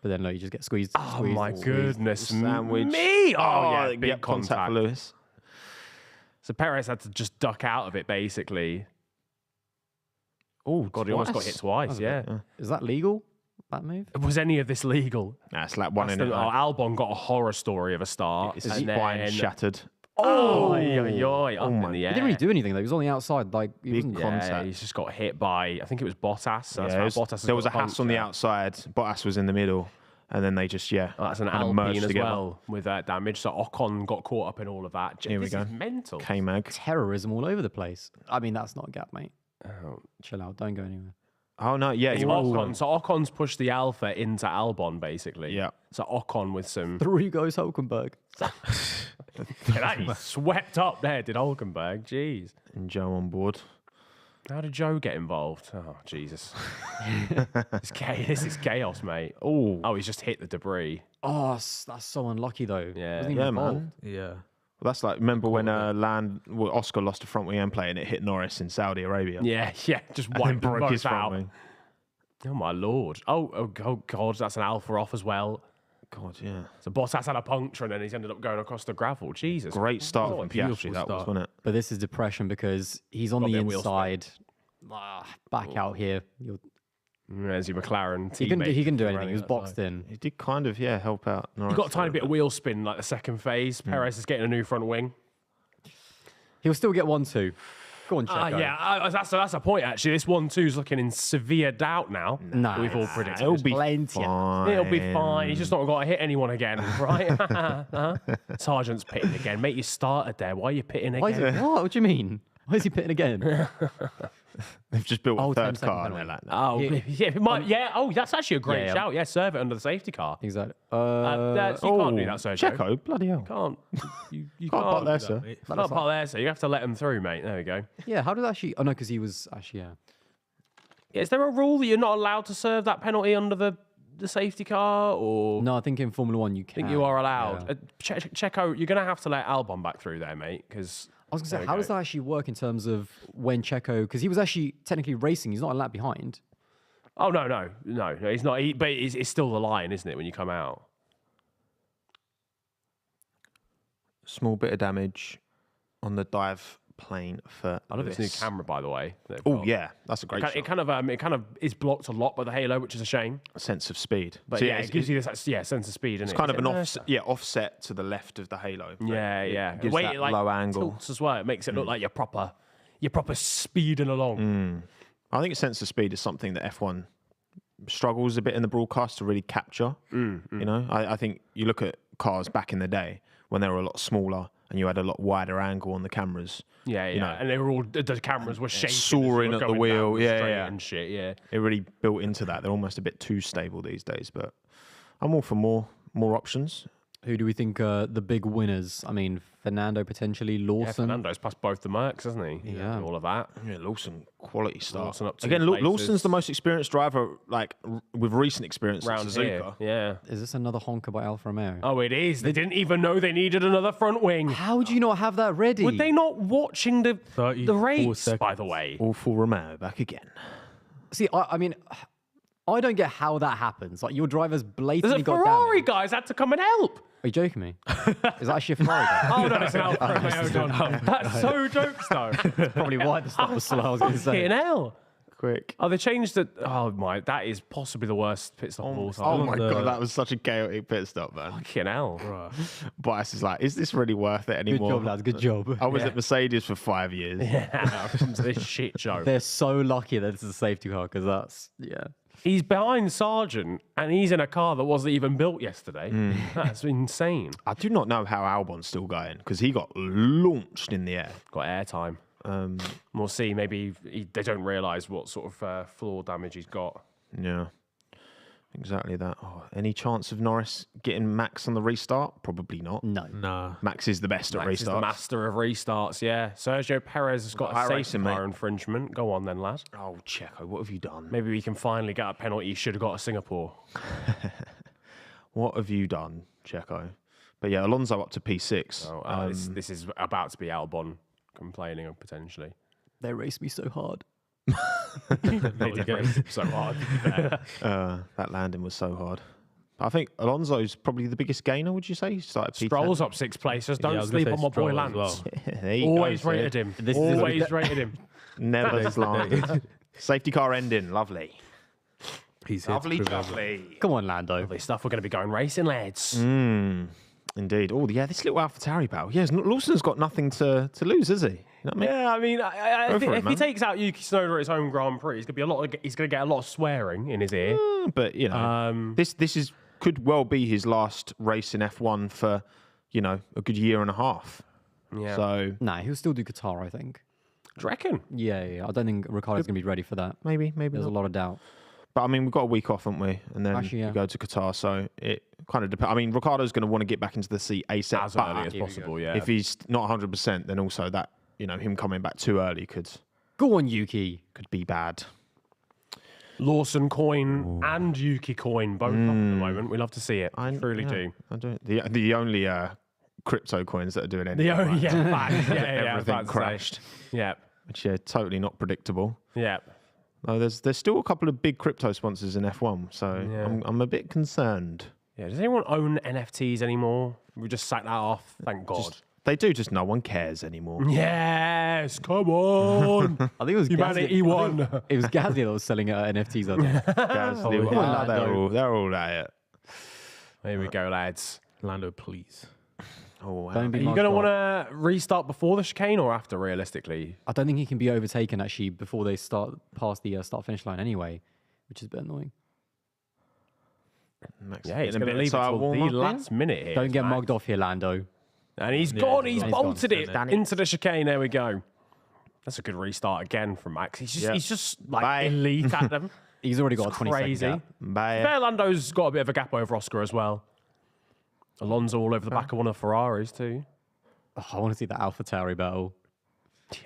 But then, no, you just get squeezed. Oh squeezed, my squeezed. goodness Sandwich. me! Oh yeah, big yep, contact. for Lewis. So Perez had to just duck out of it, basically. Oh, God, he almost got hit twice. Yeah. Is that legal, that move? Was any of this legal? Nah, it's like one in Oh, it. Albon got a horror story of a start. His and spine then, shattered. oh, up in the He air. didn't really do anything, though. He was on the outside. Like, he Big wasn't contact. He's just got hit by, I think it was Bottas. So that's Yeah, how it was- Bottas has there was a got Haas on the puncture. outside. Bottas was in the middle. And then they just, Oh, that's an kind of merged Alpine as together. well with that damage. So Ocon got caught up in all of that. Here we This go. is mental. K-Mag. terrorism all over the place. I mean, that's not a gap, mate. Oh. Chill out. Don't go anywhere. Oh, no, yeah. It's You are Ocon. So Ocon's pushed the Alpha into Albon, basically. Yeah. So Ocon with some... Through goes Hulkenberg. He swept up there, did Hulkenberg. Jeez. And Joe on board. How did Joe get involved? Oh, Jesus. This is chaos, mate. Oh, he's just hit the debris. Oh, that's so unlucky though. Yeah. Wasn't even involved. man. Yeah. Well, that's like, remember when Oscar lost a front wing end plate and it hit Norris in Saudi Arabia? Yeah, just And wiped them broke his both front out. wing. Oh, my Lord. Oh, God, that's an Alpha off as well. God, yeah. So Bottas had a puncture and then he's ended up going across the gravel. Jesus. Great start from beautiful Piastri, that was, start. wasn't it? But this is depression because he's on Got a the bit of wheel spin. inside. Back out here. There's your McLaren He teammate. can do anything. He was running boxed in. He did kind of, help out Norris. He got a tiny bit of wheel spin like the second phase. Perez is getting a new front wing. He'll still get 1-2. Go on, Checo. That's a point actually. This 1-2's looking in severe doubt now. Nah, We've all predicted. It'll be plenty. fine. It'll be fine. He's just not got to hit anyone again, right? Sargent's pitting again. Mate, you started there. Why are you pitting Why is again? it, what do you mean? Why is he pitting again? They've just built a 10 third second car and they're penalty. like, no. Oh, yeah, it might, yeah. Oh, that's actually a great Yeah. shout. Yeah, serve it under the safety car. Exactly. You can't do that, Sergio. Checo, bloody hell. Can't. You Can't park can't. there, do sir. that. Can't park there, so you have to let him through, mate. There we go. Yeah, how did that actually... Oh, no, because he was actually, yeah. Is there a rule that you're not allowed to serve that penalty under the safety car, or No, I think in Formula 1 you can. I think you are allowed? Yeah. Checo, you're going to have to let Albon back through there, mate, because... I was going to say, how does that actually work in terms of when Checo... Because he was actually technically racing. He's not a lap behind. Oh, no, he's not. But it's still the line, isn't it, when you come out? Small bit of damage on the dive plane for I love this new Lewis. camera, by the way. Oh, yeah. That's a great It shot. kind of is blocked a lot by the halo, which is a shame. Sense of speed. But So, yeah, it gives you this sense of speed, It's isn't it? kind of an Is it- offset to the left of the halo. Yeah, It yeah. gives Wait, that it, like, low angle. tilts as well. It makes it look like you're proper speeding along. I think a sense of speed is something that F1 struggles a bit in the broadcast to really capture. You know, I think you look at cars back in the day when they were a lot smaller and you had a lot wider angle on the cameras. Yeah, yeah. And they were all the cameras were shaking, as soaring you were at the going wheel. down the Yeah, straight yeah. and shit. Yeah. It really built into that. They're almost a bit too stable these days, but I'm all for more options. Who do we think are the big winners? I mean, Fernando potentially, Yeah, Lawson. Fernando's passed both the Mercs, hasn't he? Yeah. All of that. Yeah, Lawson, quality start. Lawson up 2 Again, places. Lawson's the most experienced driver, like with recent experience at Round Suzuka. here. Yeah. Is this another honker by Alfa Romeo? Oh, it is. They didn't even know they needed another front wing. How would you not have that ready? Were they not watching the 34 race, by seconds. the way? Awful Romeo back again. See, I mean, I don't get how that happens. Like, your driver's blatantly The got Ferrari damaged. guys had to come and help. Are you joking me? Is that actually a Ferrari guy? Oh, no, it's an Alfa Romeo done. That's so jokes, though. Probably why the start was slow, I was going to say. Fucking hell. Quick. Oh, they changed it. Oh, my. That is possibly the worst pit stop of all time. Oh my the- god, that was such a chaotic pit stop, man. Fucking hell. Bias is like, is this really worth it Good anymore? job, lads. Good job. I was at Mercedes for 5 years. Yeah, from this shit show. They're so lucky that this is a safety car because that's, yeah. He's behind Sargent, and he's in a car that wasn't even built yesterday. That's insane. I do not know how Albon's still going because he got launched in the air. Got airtime. We'll see. Maybe they don't realise what sort of floor damage he's got. Yeah, exactly that. Oh, any chance of Norris getting Max on the restart? Probably not. No. Nah. Max is the best at Max is the restarts. master of restarts, yeah. Sergio Perez has got a safety racing, car mate. infringement. Go on then, lad. Oh, Checo, what have you done? Maybe we can finally get a penalty he should have got at Singapore. What have you done, Checo? But yeah, Alonso up to P6. Oh, this is about to be Albon complaining potentially. They raced me so hard. They did race him so hard. to be fair. That landing was so hard. I think Alonso's probably the biggest gainer, would you say? He started P10. Stroll's up 6 places. Yeah, I Don't was gonna sleep say on my boy Stroll as Lance. well. There you Always go, rated sir. him. This is- Always rated him. Never slandered. Safety car ending. Lovely. He's here to Lovely, prove it. lovely. Come on, Lando. Lovely stuff. We're going to be going racing, lads. Indeed. Oh, yeah, this little AlphaTauri battle. Yeah, Lawson's got nothing to lose, has he? You know what I mean? Yeah, I mean, I Go think for it, if he man. takes out Yuki Tsunoda at his home Grand Prix, he's going to get a lot of swearing in his ear. But, you know, this could well be his last race in F1 for, you know, a good year and a half. Yeah. So Nah, he'll still do Qatar, I think. Do you reckon? Yeah. I don't think Ricciardo's going to be ready for that. maybe There's a not. lot of doubt. But I mean, we've got a week off, haven't we? And then Actually, yeah. we go to Qatar. So it kind of depends. I mean, Ricciardo's going to want to get back into the seat ASAP. As but early as possible, yeah. if he's not 100%, then also that, you know, him coming back too early could Go on, Yuki. Could be bad. Lawson coin and Yuki coin, both up at the moment. We love to see it. I truly do. I don't. The only crypto coins that are doing anything. Everything crashed. Yeah. Which totally not predictable. Yeah. No, there's still a couple of big crypto sponsors in F1, so I'm a bit concerned. Yeah. Does anyone own NFTs anymore? We just sacked that off. Thank God. They do, just no one cares anymore. Yes, come on. I think it was Humanity won. It was Gasly that was selling NFTs. I think. They're all at it. Here we go, lads. Lando, please. Oh, wow. Don't Are be you mugged going to off. want to restart before the chicane or after, realistically? I don't think he can be overtaken actually before they start past the start-finish line anyway, which is a bit annoying. Yeah, he's going to leave it till the last minute here. Don't get mugged off here, Lando. And he's gone. He's bolted it Done it. into the chicane. There we go. That's a good restart again from Max. He's just like elite at them. He's already got a 20 crazy. second gap. Bye. Lando's got a bit of a gap over Oscar as well. Alonso all over the back of one of the Ferraris too. Oh, I want to see the AlphaTauri battle.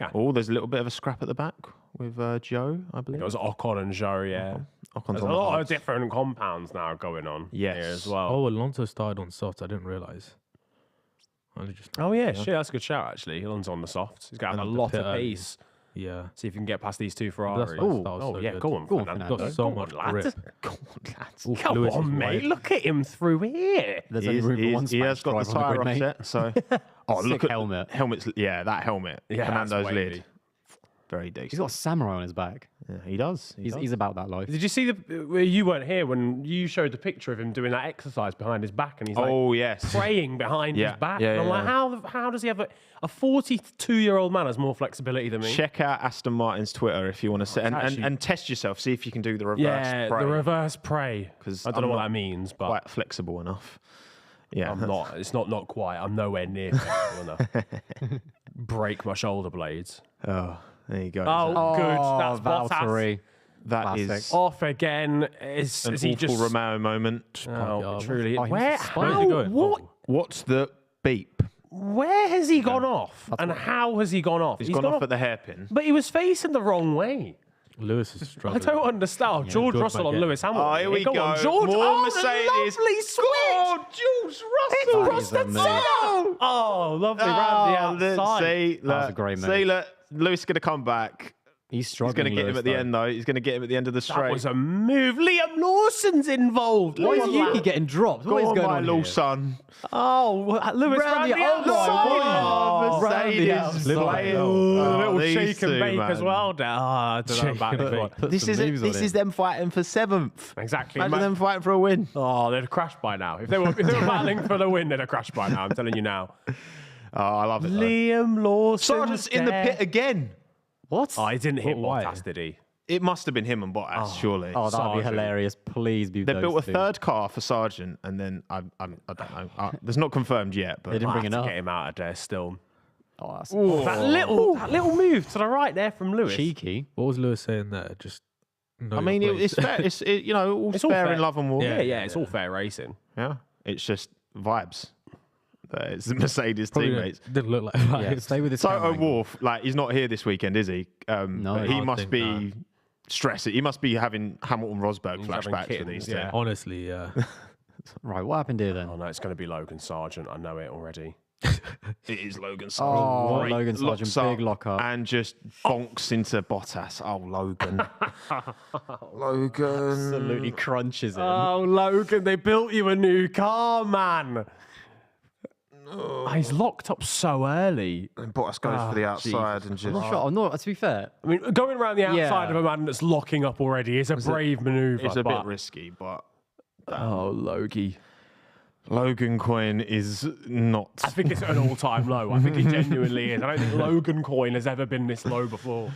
Yeah. Oh, there's a little bit of a scrap at the back with Joe, I believe. It was Ocon and Zhou, yeah. Ocon's There's on a the lot of hards. different compounds now going on Yes. here as well. Oh, Alonso started on softs. I didn't realise. Oh yeah, shit, that's a good shout actually. Alonso on the softs. He's got a lot pit of early. pace. Yeah. See if you can get past these two Ferraris. That's why that was Oh so yeah, good. go on, Go on, Fernando. Fernando. Got so Go much on, lad. Go grip. on, lads. Ooh, Come Lewis on, is mate. wide. Look at him through here. There's only room for one He has Spanish got the driver on the tyre grid, mate. offset, so... Oh, Sick look at helmet. Helmet's, that helmet. Yeah, Fernando's that's lid. wavy. Very decent. He's got a samurai on his back. Yeah, he does. He's about that life. Did you see you weren't here when you showed the picture of him doing that exercise behind his back and he's like yes. praying behind Yeah, his back? yeah, and I'm yeah, like, how does he have a 42-year-old man has more flexibility than me? Check out Aston Martin's Twitter if you want to see, actually- and test yourself. See if you can do the reverse Yeah, pray. the reverse pray. 'Cause I don't know I'm what not that means, but Quite flexible enough. Yeah. I'm not. It's not quite. I'm nowhere near flexible enough. Break my shoulder blades. Oh, there you go. Oh, good. That's Bottas. Valtteri. That classic. is Off again. Is an he awful just Romeo moment. Oh, truly. Oh, he Where? must have How? Where's he going? What? What's the beep? Where has he gone off? And how has he gone off? He's gone off at the hairpin. But he was facing the wrong way. Lewis is I struggling. don't understand. George good Russell on back end. Lewis Hamilton. Oh, here we Go go. on, George. More oh, Mercedes. The lovely switch. George It's That crossed is the amazing. top. Oh, lovely round the outside. See, That was a great move. See, look, Lewis is going to come back. He's He's struggling. going to get him Lewis, at the though. end, though. He's going to get him at the end of the That straight. was a move. Liam Lawson's involved. Why is Look at Yuki that. getting dropped? What Go is on, going my on little here? son. Oh, Lewis Round round the the outside. outside. Oh, Mercedes Round the playing. outside. A little these shake and two, bake man. as well. I don't know about Shake and this one. bake. Put This some is moves on him. them fighting for 7th. Exactly. Imagine them fighting for a win. Oh, they'd have crashed by now. If they were battling for the win, they'd have crashed by now. I'm telling you now. Oh, I love it. though. Liam Lawson. Sargent's in the pit again. What? Oh, he didn't hit But why? Bottas, did he? It must have been him and Bottas, surely. Oh, that would be Sargent. hilarious. Please be They those built a two. third car for Sargent, and then I don't know. There's not confirmed yet, but They didn't Might bring have to enough. get him out of there still. Oh, that's That little move to the right there from Lewis. cheeky. What was Lewis saying there? Just. Know I mean, your it's place. fair. It's all It's all fair fair. in love and war. Yeah, it's all fair racing. Yeah. It's just vibes. It's the Mercedes Probably teammates. didn't look like Yeah, vibes. stay with his Toto camera angle. Wolff, like he's not here this weekend, is he? No. But he I must think be stressing. He must be having Hamilton Rosberg He's having flashbacks for kittens, these yeah. two. Honestly, yeah. Right, what happened here then? Oh no, it's going to be Logan Sargent. I know it already. It is Logan Sargent. Oh, Right, Logan Sargent, locks big lock up. and just bonks into Bottas. Oh, Logan. Logan. Absolutely crunches him. Oh, Logan, they built you a new car, man. Oh, he's locked up so early. And Bottas goes for the outside and I'm just. not sure. I'm not. To be fair, I mean, going around the outside Yeah. of a man that's locking up already is a brave manoeuvre. It's a bit but- risky, but Oh, Logie. Logan Coin is not. I think it's an all-time low. I think it genuinely is. I don't think Logan coin has ever been this low before.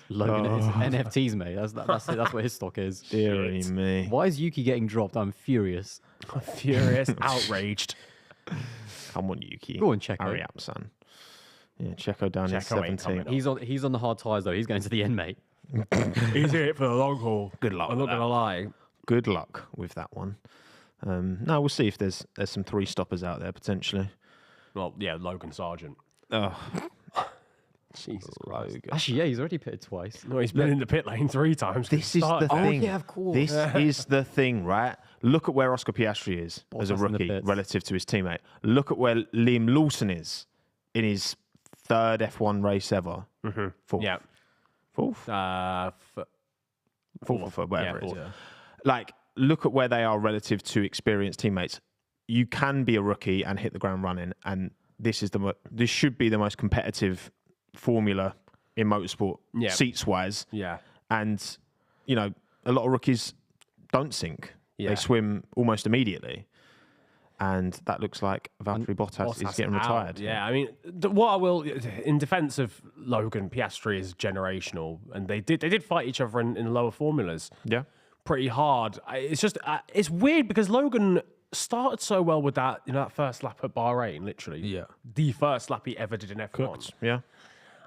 Logan is NFTs, mate. That's it. That's what his stock is. Deary me. Why is Yuki getting dropped? I'm furious. I'm furious, outraged. Come on, Yuki. Go on, Checo. Hurry up, son. Yeah, Checo down in Checo ain't 17th. coming He's on the hard tires though. He's going to the end, mate. He's in it for the long haul. Good luck I'm with not going to lie. Good luck with that one. No, we'll see if there's some 3 stoppers out there potentially. Well, yeah, Logan Sargent. Oh, Jesus Christ. Actually, yeah, he's already pitted twice. No, he's been in the pit lane 3 times. This is the Oh, thing. yeah, of course. This is the thing, right? Look at where Oscar Piastri is as a Bottas in the rookie pits. relative to his teammate. Look at where Liam Lawson is in his 3rd F1 race ever. Fourth. Yeah. Fourth? Fourth or third, whatever it is. fourth. Like, look at where they are relative to experienced teammates. You can be a rookie and hit the ground running, and this should be the most competitive formula in motorsport, seats wise. Yeah. And you know, a lot of rookies don't sink; they swim almost immediately, and that looks like Valtteri Bottas is getting retired. Yeah, I mean, what I will, in defence of Logan, Piastri is generational, and they did fight each other in lower formulas. Yeah. Pretty hard. It's just it's weird because Logan started so well with that, that first lap at Bahrain, literally. Yeah. The first lap he ever did in F1. Cooked. Yeah.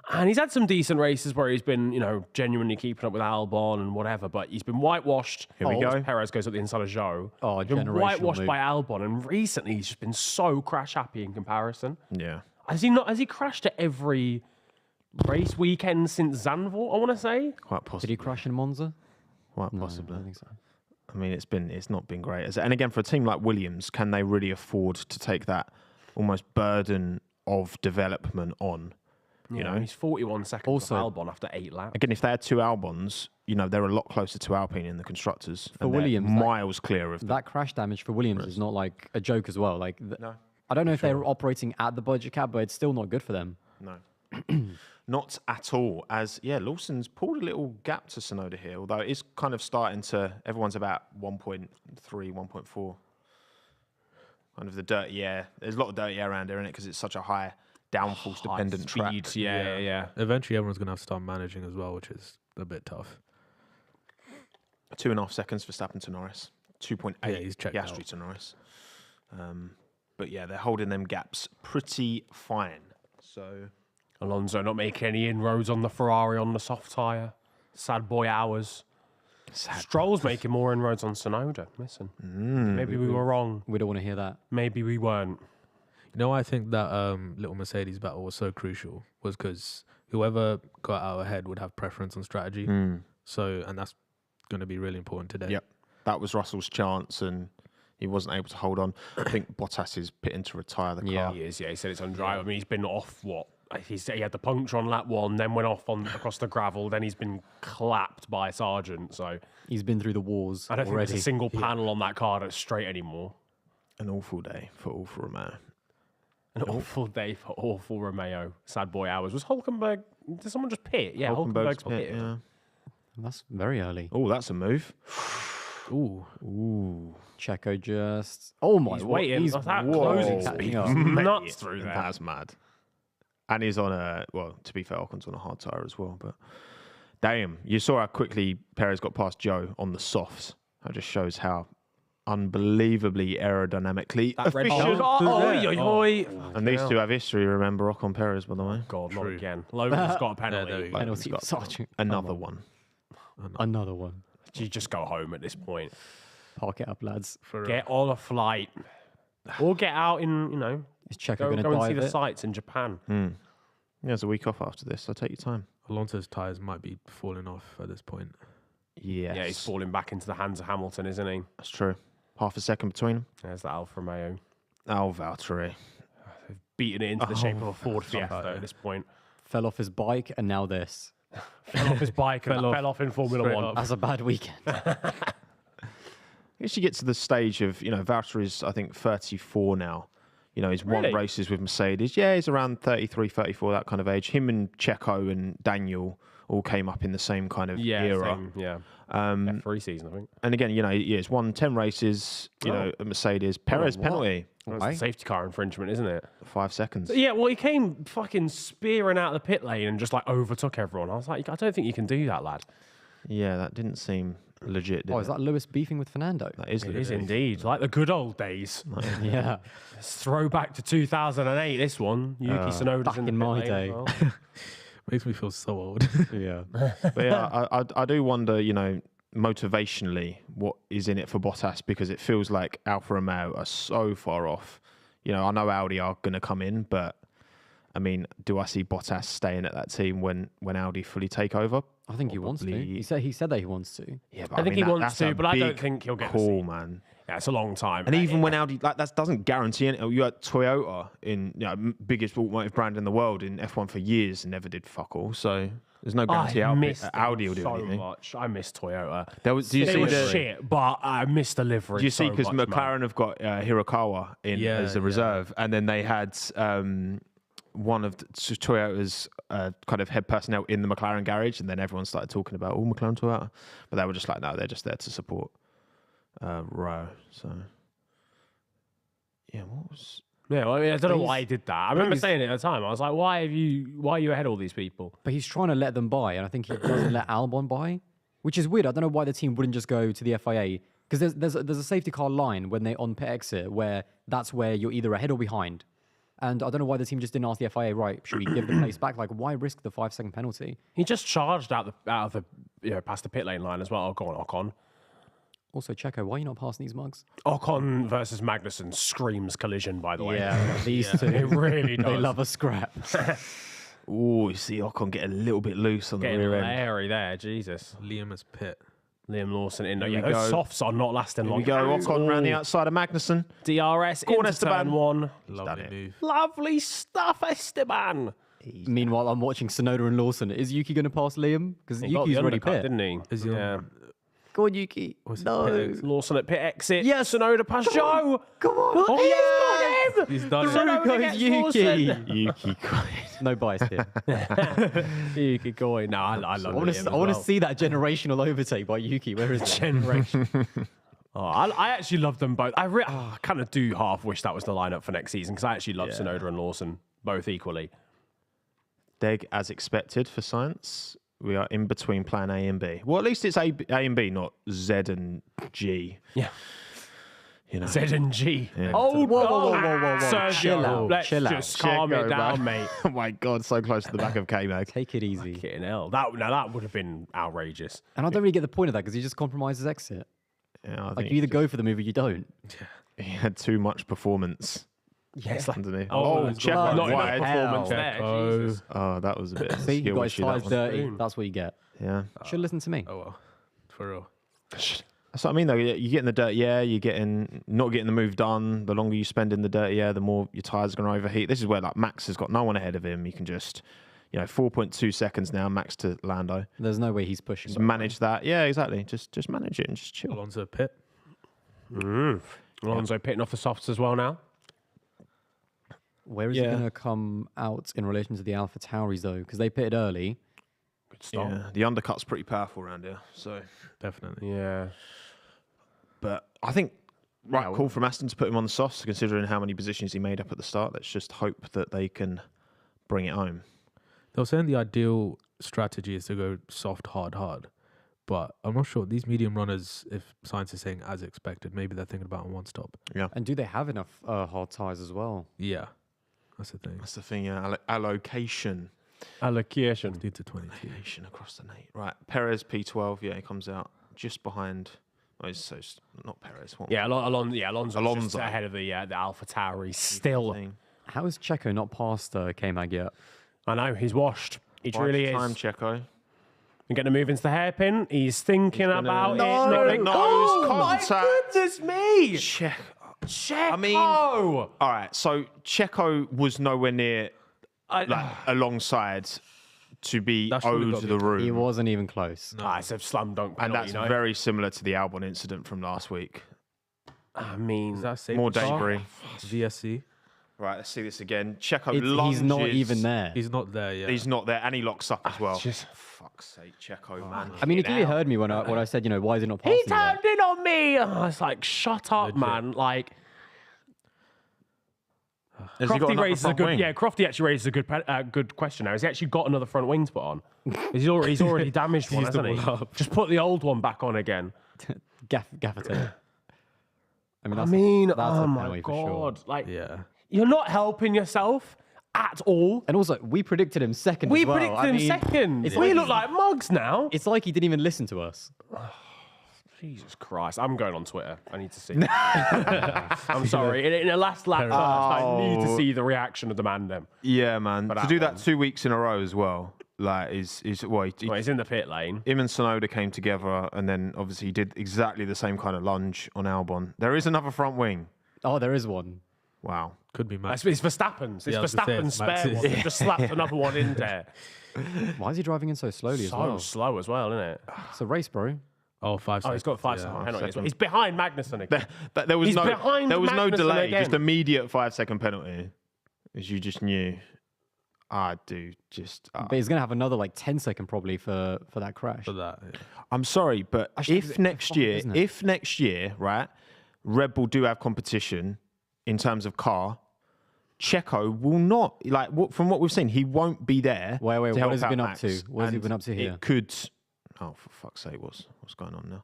And he's had some decent races where he's been, genuinely keeping up with Albon and whatever, but he's been whitewashed. Here we go. Perez goes up the inside of Zhou. Oh, He's been generational whitewashed move. by Albon, and recently he's just been so crash happy in comparison. Yeah. Has he crashed at every race weekend since Zandvoort, I want to say? Quite Did possibly. he crash in Monza? Quite No, possibly. I don't think so. I mean, it's not been great. And again, for a team like Williams, can they really afford to take that almost burden of development on? You know, he's 41 seconds Also- off Albon after 8 laps. again, if they had 2 Albons, they're a lot closer to Alpine in the constructors. For and they're Williams, miles clear of them. That crash damage for Williams is not like a joke as well. Like, No. I don't know if they're operating at the budget cap, but it's still not good for them. No. Not at all. Lawson's pulled a little gap to Tsunoda here, although it is kind of starting to, everyone's about 1.3, 1.4. Kind of the dirty air. There's a lot of dirty air around here, isn't it? Because it's such a high downforce dependent track. Speed, yeah. Eventually, everyone's going to have to start managing as well, which is a bit tough. 2.5 seconds for Verstappen to Norris. 2.8 Yeah, he's checked Piastri out. to Norris. But yeah, they're holding them gaps pretty fine. So Alonso not making any inroads on the Ferrari on the soft tyre. Sad boy hours. Stroll's making more inroads on Tsunoda. Listen, maybe we were wrong. We don't want to hear that. Maybe we weren't. I think that little Mercedes battle was so crucial was because whoever got out ahead would have preference on strategy. So, and that's going to be really important today. Yep. That was Russell's chance, and he wasn't able to hold on. I think Bottas is pitting to retire the car. He is, he said it's undrive. I mean, he's been off, he had the puncture on lap 1, then went off across the gravel, then he's been clapped by Sargent, so He's been through the wars I don't think already. there's a single panel on that car that's straight anymore. An awful day for Alfa Romeo. An awful day for awful Romeo. Sad boy hours. Was Hulkenberg, did someone just pit? Yeah, Hulkenberg's pit. yeah. That's very early. Oh, that's a move. Ooh. Checo just... Oh my... He's waiting. He's That whoa. closing Catching speed up. was nuts through there. That's mad. And he's on to be fair, Ocon's on a hard tyre as well. But damn, you saw how quickly Perez got past Joe on the softs. That just shows how unbelievably aerodynamically That red efficient. And these Yeah. two have history, remember, Ocon Perez, by the way. God, not True. again. Logan's got a there penalty. we go. penalty got for Sargent. Another one. Another one. You just go home at this point. Park it up, lads. For Get on a flight. Or get out in, Is Checo go going to and see dive the it? sights in Japan. Yeah, there's a week off after this, so take your time. Alonso's tyres might be falling off at this point. Yes. Yeah, he's falling back into the hands of Hamilton, isn't he? That's true. Half a second between them. There's that Alfa Romeo. Oh, Valtteri. Beating it into the shape of a Ford Fiesta yeah. at this point. Fell off his bike and now this. Fell off his bike and Fell off. fell off in Formula Straight 1. up. That's a bad weekend. I guess you get to the stage of, Valtteri's, I think, 34 now. He's won Really? races with Mercedes. Yeah, he's around 33, 34, that kind of age. Him and Checo and Daniel all came up in the same kind of era. Same, yeah. F3 season, I think. And again, he's won 10 races, at Mercedes. Perez what? penalty, That's Why? a safety car infringement, isn't it? 5 seconds. Yeah, well, he came fucking spearing out of the pit lane and just overtook everyone. I was like, I don't think you can do that, lad. Yeah, that didn't seem legit, did Oh, it? is that Lewis beefing with Fernando? That is It legit. is indeed. Like the good old days. Yeah. It's throwback to 2008, this one. Yuki Tsunoda's back in the in pit my lane as day. well. Makes me feel so old. Yeah. But yeah, I do wonder, motivationally, what is in it for Bottas, because it feels like Alfa Romeo are so far off. I know Audi are going to come in, but I mean, do I see Bottas staying at that team when Audi fully take over? I think he wants to. Probably. He said that he wants to. Yeah, but I think mean, he wants that's to, a but I don't big think he'll get the call, seat. man. Yeah, it's a long time. And even when Audi, like, that doesn't guarantee anything. You had Toyota in, biggest automotive brand in the world in F1 for years and never did fuck all. So there's no guarantee Audi will do anything. Much. I miss Toyota. Do you They see were the shit, but I miss the livery. Do you see so because much, McLaren man. have got Hirakawa in as a reserve, and then they had one of Toyota's kind of head personnel in the McLaren garage, and then everyone started talking about McLaren Toyota, but they were just like, no, they're just there to support Rowe. So yeah, what was? Yeah, well, I mean, I don't know why he did that. I remember saying it at the time. I was like, why are you ahead of all these people? But he's trying to let them buy, and I think he doesn't let Albon buy, which is weird. I don't know why the team wouldn't just go to the FIA, because there's a safety car line when they're on pit exit where that's where you're either ahead or behind. And I don't know why the team just didn't ask the FIA, right, should we give the place back? Like, why risk the 5-second penalty? He just charged out of the past the pit lane line as well. Oh, go on, Ocon. Also, Checo, why are you not passing these mugs? Ocon versus Magnussen screams collision, by the way. Yeah, these two. It really does. They love a scrap. Oh, you see Ocon get a little bit loose on Getting the rear end. Larry there, Jesus. Liam is pit. Liam Lawson in. Here Yeah, we those go. softs are not lasting Here long. we go, Ocon round the outside of Magnussen. DRS Go on, into Esteban. turn one. done Lovely it. move. Lovely stuff, Esteban. Meanwhile, I'm watching Sonoda and Lawson. Is Yuki going to pass Liam? Because He got Yuki's the already undercut, pit. didn't he? Is he Yeah. on? Go on, Yuki. Was it No. pit exit? Lawson at pit exit. Yes. Sonoda past Joe. Come on. Oh, yeah. Got him. He's done it. Sonoda Through gets goes Yuki. Lawson. Yuki. No bias here. Yuki going. No, I love I want to see that generational overtake by Yuki. Where is it? generation. I actually love them both. I kind of do half wish that was the lineup for next season because I actually love Sonoda and Lawson both equally. Deg, as expected for science, we are in between plan A and B. Well, at least it's A and B, not Z and G. Yeah. You know. Z and G. Yeah. Oh, Whoa. Chill Sergio, out, let's chill out. just calm it Checo, down, man. mate. Oh my God, so close to the back of K-Mag. Take it easy. Fucking hell. That would have been outrageous. And I don't really get the point of that because he just compromises exit. Yeah, I Like, think you either go for the move or you don't. he had too much performance Yes. underneath. Oh, Checo not enough wide. performance Hell. there. Jesus. Oh, that was a bit of a See, you skill got his issue, that thighs one. dirty. That's what you get. Yeah. Should listen to me. Oh well, for real. That's what I mean, though. You get in the dirty air, not getting the move done. The longer you spend in the dirty air, the more your tyres are going to overheat. This is where, like, Max has got no one ahead of him. You can just, 4.2 seconds now, Max to Lando. There's no way he's pushing. Just manage that. Yeah, exactly. Just manage it and just chill. Alonso pit. Alonso pitting off the softs as well now. Where is it going to come out in relation to the Alpha Tauris, though? Because they pitted early. Good start. Yeah, the undercut's pretty powerful around here. So, Definitely. Yeah. but I think call from Aston to put him on the softs, considering how many positions he made up at the start. Let's just hope that they can bring it home. They were saying the ideal strategy is to go soft, hard. But I'm not sure. These medium runners, if science is saying as expected, maybe they're thinking about a one stop. Yeah, And do they have enough hard tyres as well? Yeah. That's the thing. that's the thing. Yeah, allocation. Allocation. 15 to 22. Allocation across the night. Right, Perez P12. Yeah, he comes out just behind. Oh, so not Perez. What Yeah, Alonso's Alonso. just ahead of the Alpha Tauri still. thing? How is Checo not past K-Mag yet? I know, he's washed. He truly Time, is. Checo. And getting a move into the hairpin. He's thinking about it. No, Not like, nose oh, my contact. goodness me. Check. Checo. I mean- All right, so Checo was nowhere near alongside to be That should've owed got the me. room. He wasn't even close. It's a slam dunk And penalty, that's very similar to the Albon incident from last week. I mean, Is that safe? More debris. VSC. Right, let's see this again. Checo He's lunges. not even there. He's not there yet. He's not there, and he locks up as well. just- Fuck's sake, Checo, man. I mean, he clearly heard me when I said, why is he not passing he yet? turned in on me. Oh, it's like, shut up, man. Like, Has he got Crofty another raises a front good. wing? Yeah, Crofty actually raises a good question now. Has he actually got another front wing to put on? He's already damaged one, hasn't he? Just put the old one back on again. Gaffer tape. I mean, I mean, that's a oh my penalty for sure. god! Like, Yeah. you're not helping yourself at all. And also, we predicted him second We as well. predicted I him mean, second. it's We like look like mugs now. It's like he didn't even listen to us. Jesus Christ. I'm going on Twitter. I need to see. I'm sorry. In the last lap, I need to see the reaction of the man then. Yeah, man. To that do that one. 2 weeks in a row as well, like, Well, he's in the pit lane. him and Tsunoda came together, and then obviously he did exactly the same kind of lunge on Albon. There is another front wing. Oh, there is one. Wow. Could be Max. It's Verstappen's. It's Yeah, I was gonna say, Verstappen's it's spare Max's. one. They just slapped another one in there. Why is he driving in so slowly as So well? slow as well, isn't it? It's a race, bro. Oh, 5 Oh, seconds. he's got 5 yeah. second penalty. as well. second. He's behind Magnussen again. There was He's behind no Magnussen delay, again. just immediate 5-second penalty, as you just knew. I do just. But he's going to have another like 10-second probably for that crash. For that. Yeah. I'm sorry, but Actually, if it's next fucking, year, isn't it? right, Red Bull do have competition in terms of car, Checo will not, like, from what we've seen, he won't be there. Wait, to what help has he out been up Max, to? What has he and been up to here? It could. Oh, for fuck's sake, what's going on now?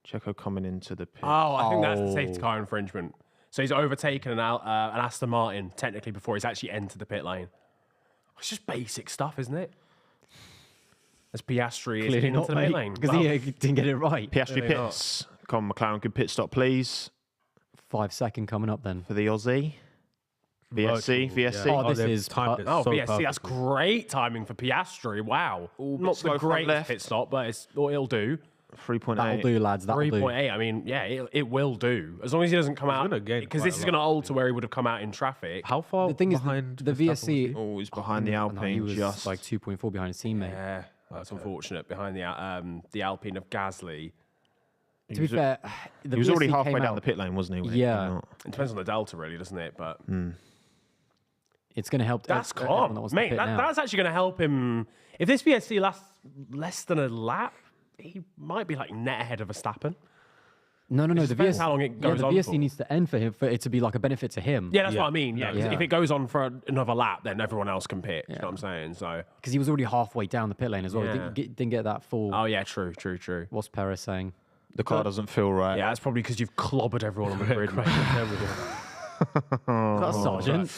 Checo coming into the pit. Oh, I think that's the safety car infringement. So he's overtaken an Aston Martin technically before he's actually entered the pit lane. It's just basic stuff, isn't it? As Piastri is Clearly into not, the pit mate, lane. because Well, he didn't get it right. Piastri clearly not. pits. Come on, McLaren, good pit stop, please, 5-second coming up then. for the Aussie. VSC, Virtual, VSC. yeah. Oh, this they've is timed it Oh, so VSC, that's perfectly. great timing for Piastri. Wow. Not slow the front greatest left. pit stop, but it'll do. 3.8. That'll do, lads. That'll do. 3.8, I mean, yeah, it will do. As long as he doesn't come out. gonna gain Because quite this a is lot, going to alter where he would have come out in traffic. How far The thing is, behind the Verstappen was he? VSC. Oh, he's behind the No, Alpine, he was just like 2.4 behind his teammate. Yeah, that's unfortunate. Behind the Alpine of Gasly. To be fair, the He was already VSC halfway came down out- the pit lane, wasn't he? when it Yeah. came out? It depends on the delta, really, doesn't it? But It's going to help. that's everyone calm, that wants to mate. pit now. That's actually going to help him. If this VSC lasts less than a lap, he might be like net ahead of Verstappen. No. The depends VSC, how long it goes the on VSC for. needs to end for him for it to be like a benefit to him. Yeah, that's Yeah. what I mean. Yeah, 'cause Yeah. if it goes on for another lap, then everyone else can pit. You know what I'm saying? So, Because he was already halfway down the pit lane as well. Yeah. Didn't get that full. oh yeah, true. What's Perez saying? The car doesn't feel right. Yeah, that's probably because you've clobbered everyone on the grid, mate. That's Sergeant.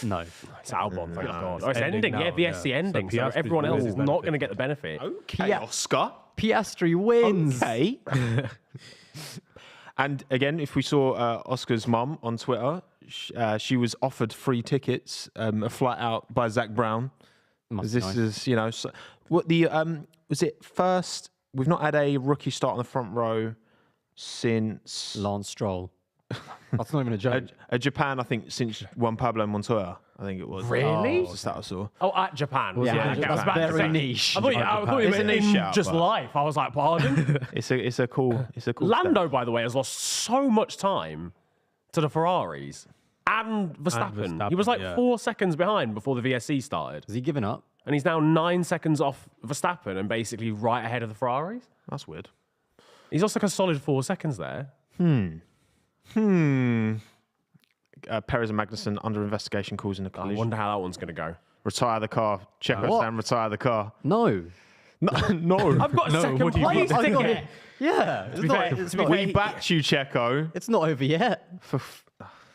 No. It's Albon, thank God. it's Oh, it's ending ending. now, Yeah, VSC yeah. ending. So So Piastri's everyone else losing is not benefit. going to get the benefit. Okay, Oscar. Piastri wins. Okay. And again, if we saw Oscar's mum on Twitter, she was offered free tickets, a flight out by Zach Brown. Must This be nice. is, so, what the was it first? We've not had a rookie start on the front row since Lance Stroll. That's not even a joke. Japan. I think since Juan Pablo Montoya. I think it was. Really? That's the stat I saw. Oh, at Japan. Yeah, okay, that's I was about to very say- niche. I thought you It's meant a niche in shout, just but- life. I was like, pardon? It's a cool stat. Lando, by the way, has lost so much time to the Ferraris and Verstappen. He was like yeah. 4 seconds behind before the VSC started. Has he given up? And he's now 9 seconds off Verstappen and basically right ahead of the Ferraris. That's weird. He's lost like a solid 4 seconds there. Perez and Magnussen under investigation, causing a I collision. wonder how that one's going to go. Retire the car. Checo What? Sam, retire the car. No. No. I've got a second place I've got ticket. it. Yeah. It's be not, fair- it's, to be not, We backed you, Checo. it's not over yet.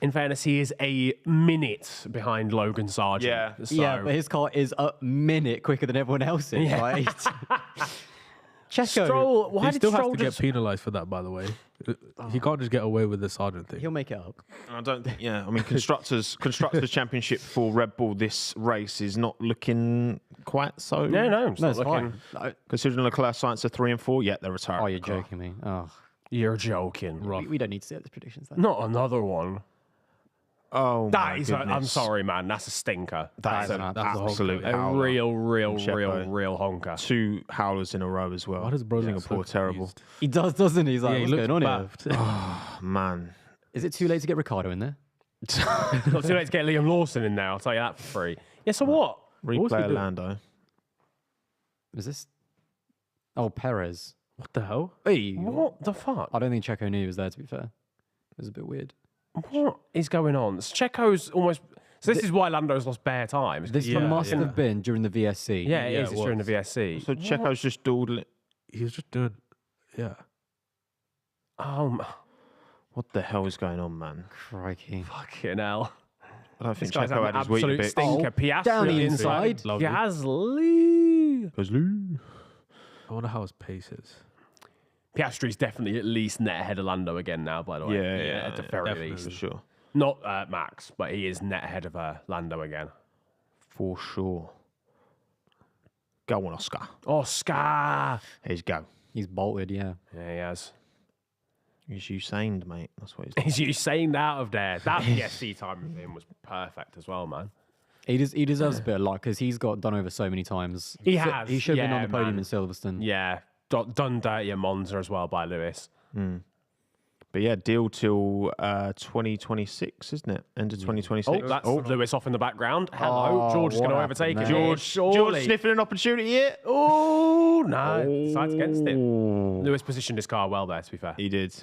In fairness, he is a minute behind Logan Sargent. Yeah. So, Yeah, but his car is a minute quicker than everyone else's, Yeah. right? Checo, Stroll, why He did still has Stroll to get just... penalised for that, by the way. He can't just get away with the sergeant thing. he'll make it up. I don't think. Yeah, I mean, constructors championship for Red Bull this race is not looking quite so. No, it's No, not it's looking... fine. No. Considering Leclerc science are 3 and 4, yeah, they're retiring. Oh, you're the car. joking me. Oh, You're joking. we don't need to say those predictions then. Not another one. Oh, That my is, goodness. I'm sorry, man. That's a stinker. That's an an absolute absolute A howler. real Checo. honker. 2 howlers in a row as well. Why does Brody look Singapore so terrible? confused? He does, doesn't he? He's like, Yeah, he what's looks going on here? baffed. Man, Is it too late to get Ricardo in there? Not too late to get Liam Lawson in there. I'll tell you that for free. Yeah, so what? What's he replay doing? Orlando. Is this? Oh, Perez. What the hell? Hey, What the fuck? I don't think Checo knew he was there, to be fair. It was a bit weird. What is going on? Checo's almost... So this is why Lando's lost bare time. This Yeah, must yeah. have been during the VSC. Yeah, it Yeah, is. it It's during the was. VSC. So Checo's just dawdling. He was just doing, yeah. What the hell is going on, man? Crikey. Fucking hell. I don't This think guy's Checo having had an his week a absolute bit. stinker. Piastri down the inside. inside. Lovely. Gasly. Goes Lou. I wonder how his pace is. Piastri's definitely at least net ahead of Lando again now, by the way. Yeah, At the very definitely. least. For sure. Not Max, but he is net ahead of Lando again. For sure. Go on, Oscar. Oscar! Here you go. He's bolted, yeah. Yeah, he has. He's Usained, mate. That's what he's He's Usained out of there. That PSC time with him was perfect as well, man. He deserves a bit of luck because he's got done over so many times. He has. He should have been on yeah, the podium man. in Silverstone. Yeah, done dirty at Monza as well by Lewis. But yeah, deal till 2026, isn't it? End of 2026. Oh, that's Lewis off in the background. Hello, Oh, George is what going to happened overtake him. there? George, surely. sniffing an opportunity here. Oh, no. Sides against it. Lewis positioned his car well there, to be fair. He did.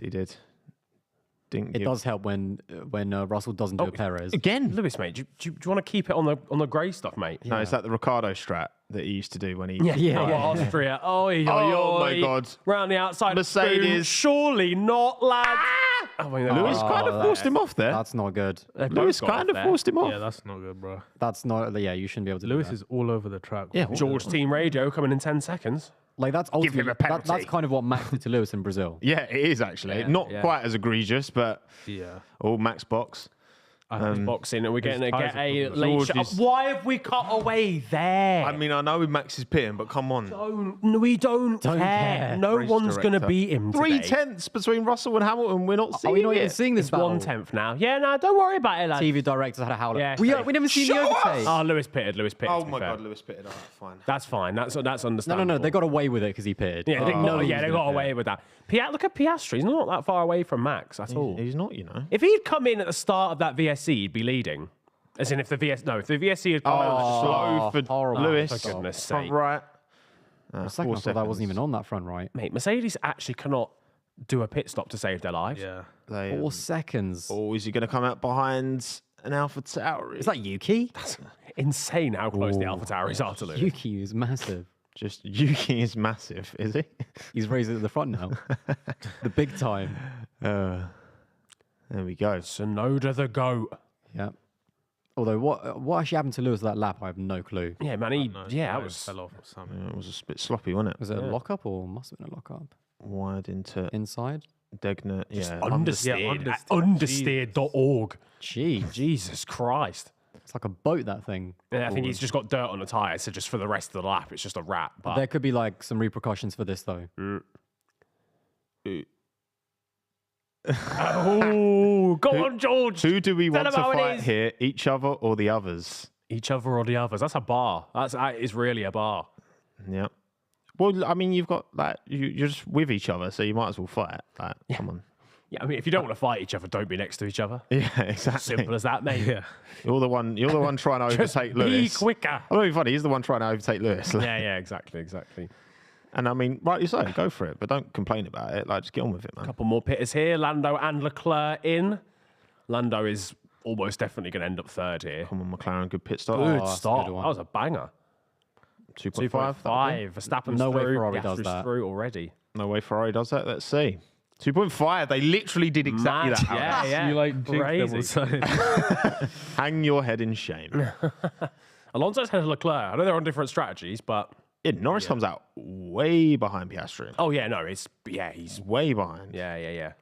Didn't It give... does help when Russell doesn't do a Perez. Again. Lewis, mate, do you want to keep it on the grey stuff, mate? No, is that the Ricardo strat that he used to do when he... Yeah. What, Austria. Oh, my God. Round the outside. Mercedes. Boom. Surely not, lads. Oh, I mean, Lewis kind of forced him off there. That's not good. Lewis kind of forced him off. Yeah, that's not good, bro. That's not. Yeah, you shouldn't be able to. Lewis do that. is all over the track. Yeah, George team radio coming in 10 seconds. Like that's him a ultimately penalty. that's kind of what Max did to Lewis in Brazil. Yeah, it is actually. Not yeah. quite as egregious, but Yeah. all Max box. Boxing, and we're going to ties get are a probably- late George shot. is- Why have we cut away there? I mean, I know Max is pitting, but come on. we don't Don't care. care. No Race one's going to director. beat him today. 3/10 between Russell and Hamilton. We're not Are seeing we not even it. seeing this It's battle? 1/10 now. Yeah, no, don't worry about it, lad. TV directors had a howler. Yeah, we safe. never seen the Show us! overtake. Oh, Lewis pitted. Oh to be my fair. God, Lewis pitted. All right, fine. That's fine. That's No, understandable. they got away with it because he pitted. Yeah, they, No, he they was got gonna away with that. Look at Piastri. He's not that far away from Max at all. He's not, you know. If he'd come in at the start of that VSC, he'd be leading. As in, if the VSC had come out Slow for horrible. Lewis. for goodness Front sake. right. For a second, I thought that wasn't even on that front right. Mate, Mercedes actually cannot do a pit stop to save their lives. Yeah. 4 seconds. Or is he going to come out behind an Alpha Tauri? Is that Yuki? Insane how close the Alpha Tauris are to Lewis. Yuki is massive. Just Yuki is massive, is he? He's raised it at the front now. The big time. There we go. Sonoda the GOAT. Yeah. Although what actually happened to Lewis that lap, I have no clue. Yeah, man, that Tires was... fell off or something. It was a bit sloppy, wasn't it? Was it a lockup or must have been a lockup? Wide into Inside? Degner. Yeah. Understeered. understeered. Understeered.org. Gee, Jesus Christ. it's like a boat, that thing. Yeah, I think he's just got dirt on the tyres, so just for the rest of the lap, it's just a wrap. But There could be like some repercussions for this though. oh, go on, George. Who do we Tell want to them how it fight is. here? Each other or the others? Each other or the others. That's a bar. That is really a bar. Yeah. Well, I mean, you've got like you're just with each other, so you might as well fight. Like, come on. Yeah, I mean, if you don't want to fight each other, don't be next to each other. Yeah, exactly. Simple as that, mate. Yeah. You're the one trying to Just overtake be Lewis. quicker. I'm not being funny. He's the one trying to overtake Lewis. Yeah, exactly. And I mean, rightly so, go for it, but don't complain about it. Like, just get on with it, man. Couple more pitters here. Lando and Leclerc in. Lando is almost definitely going to end up third here. Come on, McLaren, good pit stop. Good that's a start. good one. That was a banger. 2.5. 2.5. Verstappen's No way through. Ferrari does Piastri's that. through already. No way Ferrari does that. Let's see. 2.5. They literally did exactly Mad. that. Yeah. You like jinxed them Crazy. or something. Hang your head in shame. Alonso's ahead of Leclerc. I know they're on different strategies, but Yeah, Norris comes out way behind Piastri. oh yeah, no, he's Way behind. yeah.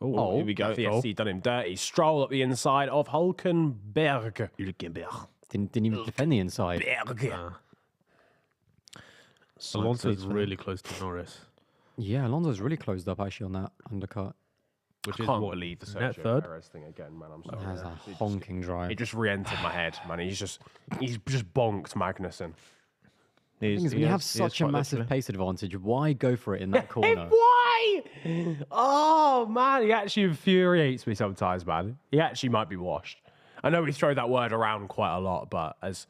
Oh, here we go. VSC done him dirty. Stroll up the inside of Hulkenberg. Didn't even defend the inside. Alonso's really close to Norris, Yeah, Alonso's really closed up actually on that undercut. which I is can't what, believe the net Sergio third? Perez thing again, man. I'm sorry. Has a honking drive. It just re-entered my head, man. He's just bonked Magnussen. The thing is, when you have such a massive pace advantage, why go for it in that corner? Why? Oh man, he actually infuriates me sometimes, man. He actually might be washed. I know we throw that word around quite a lot, but as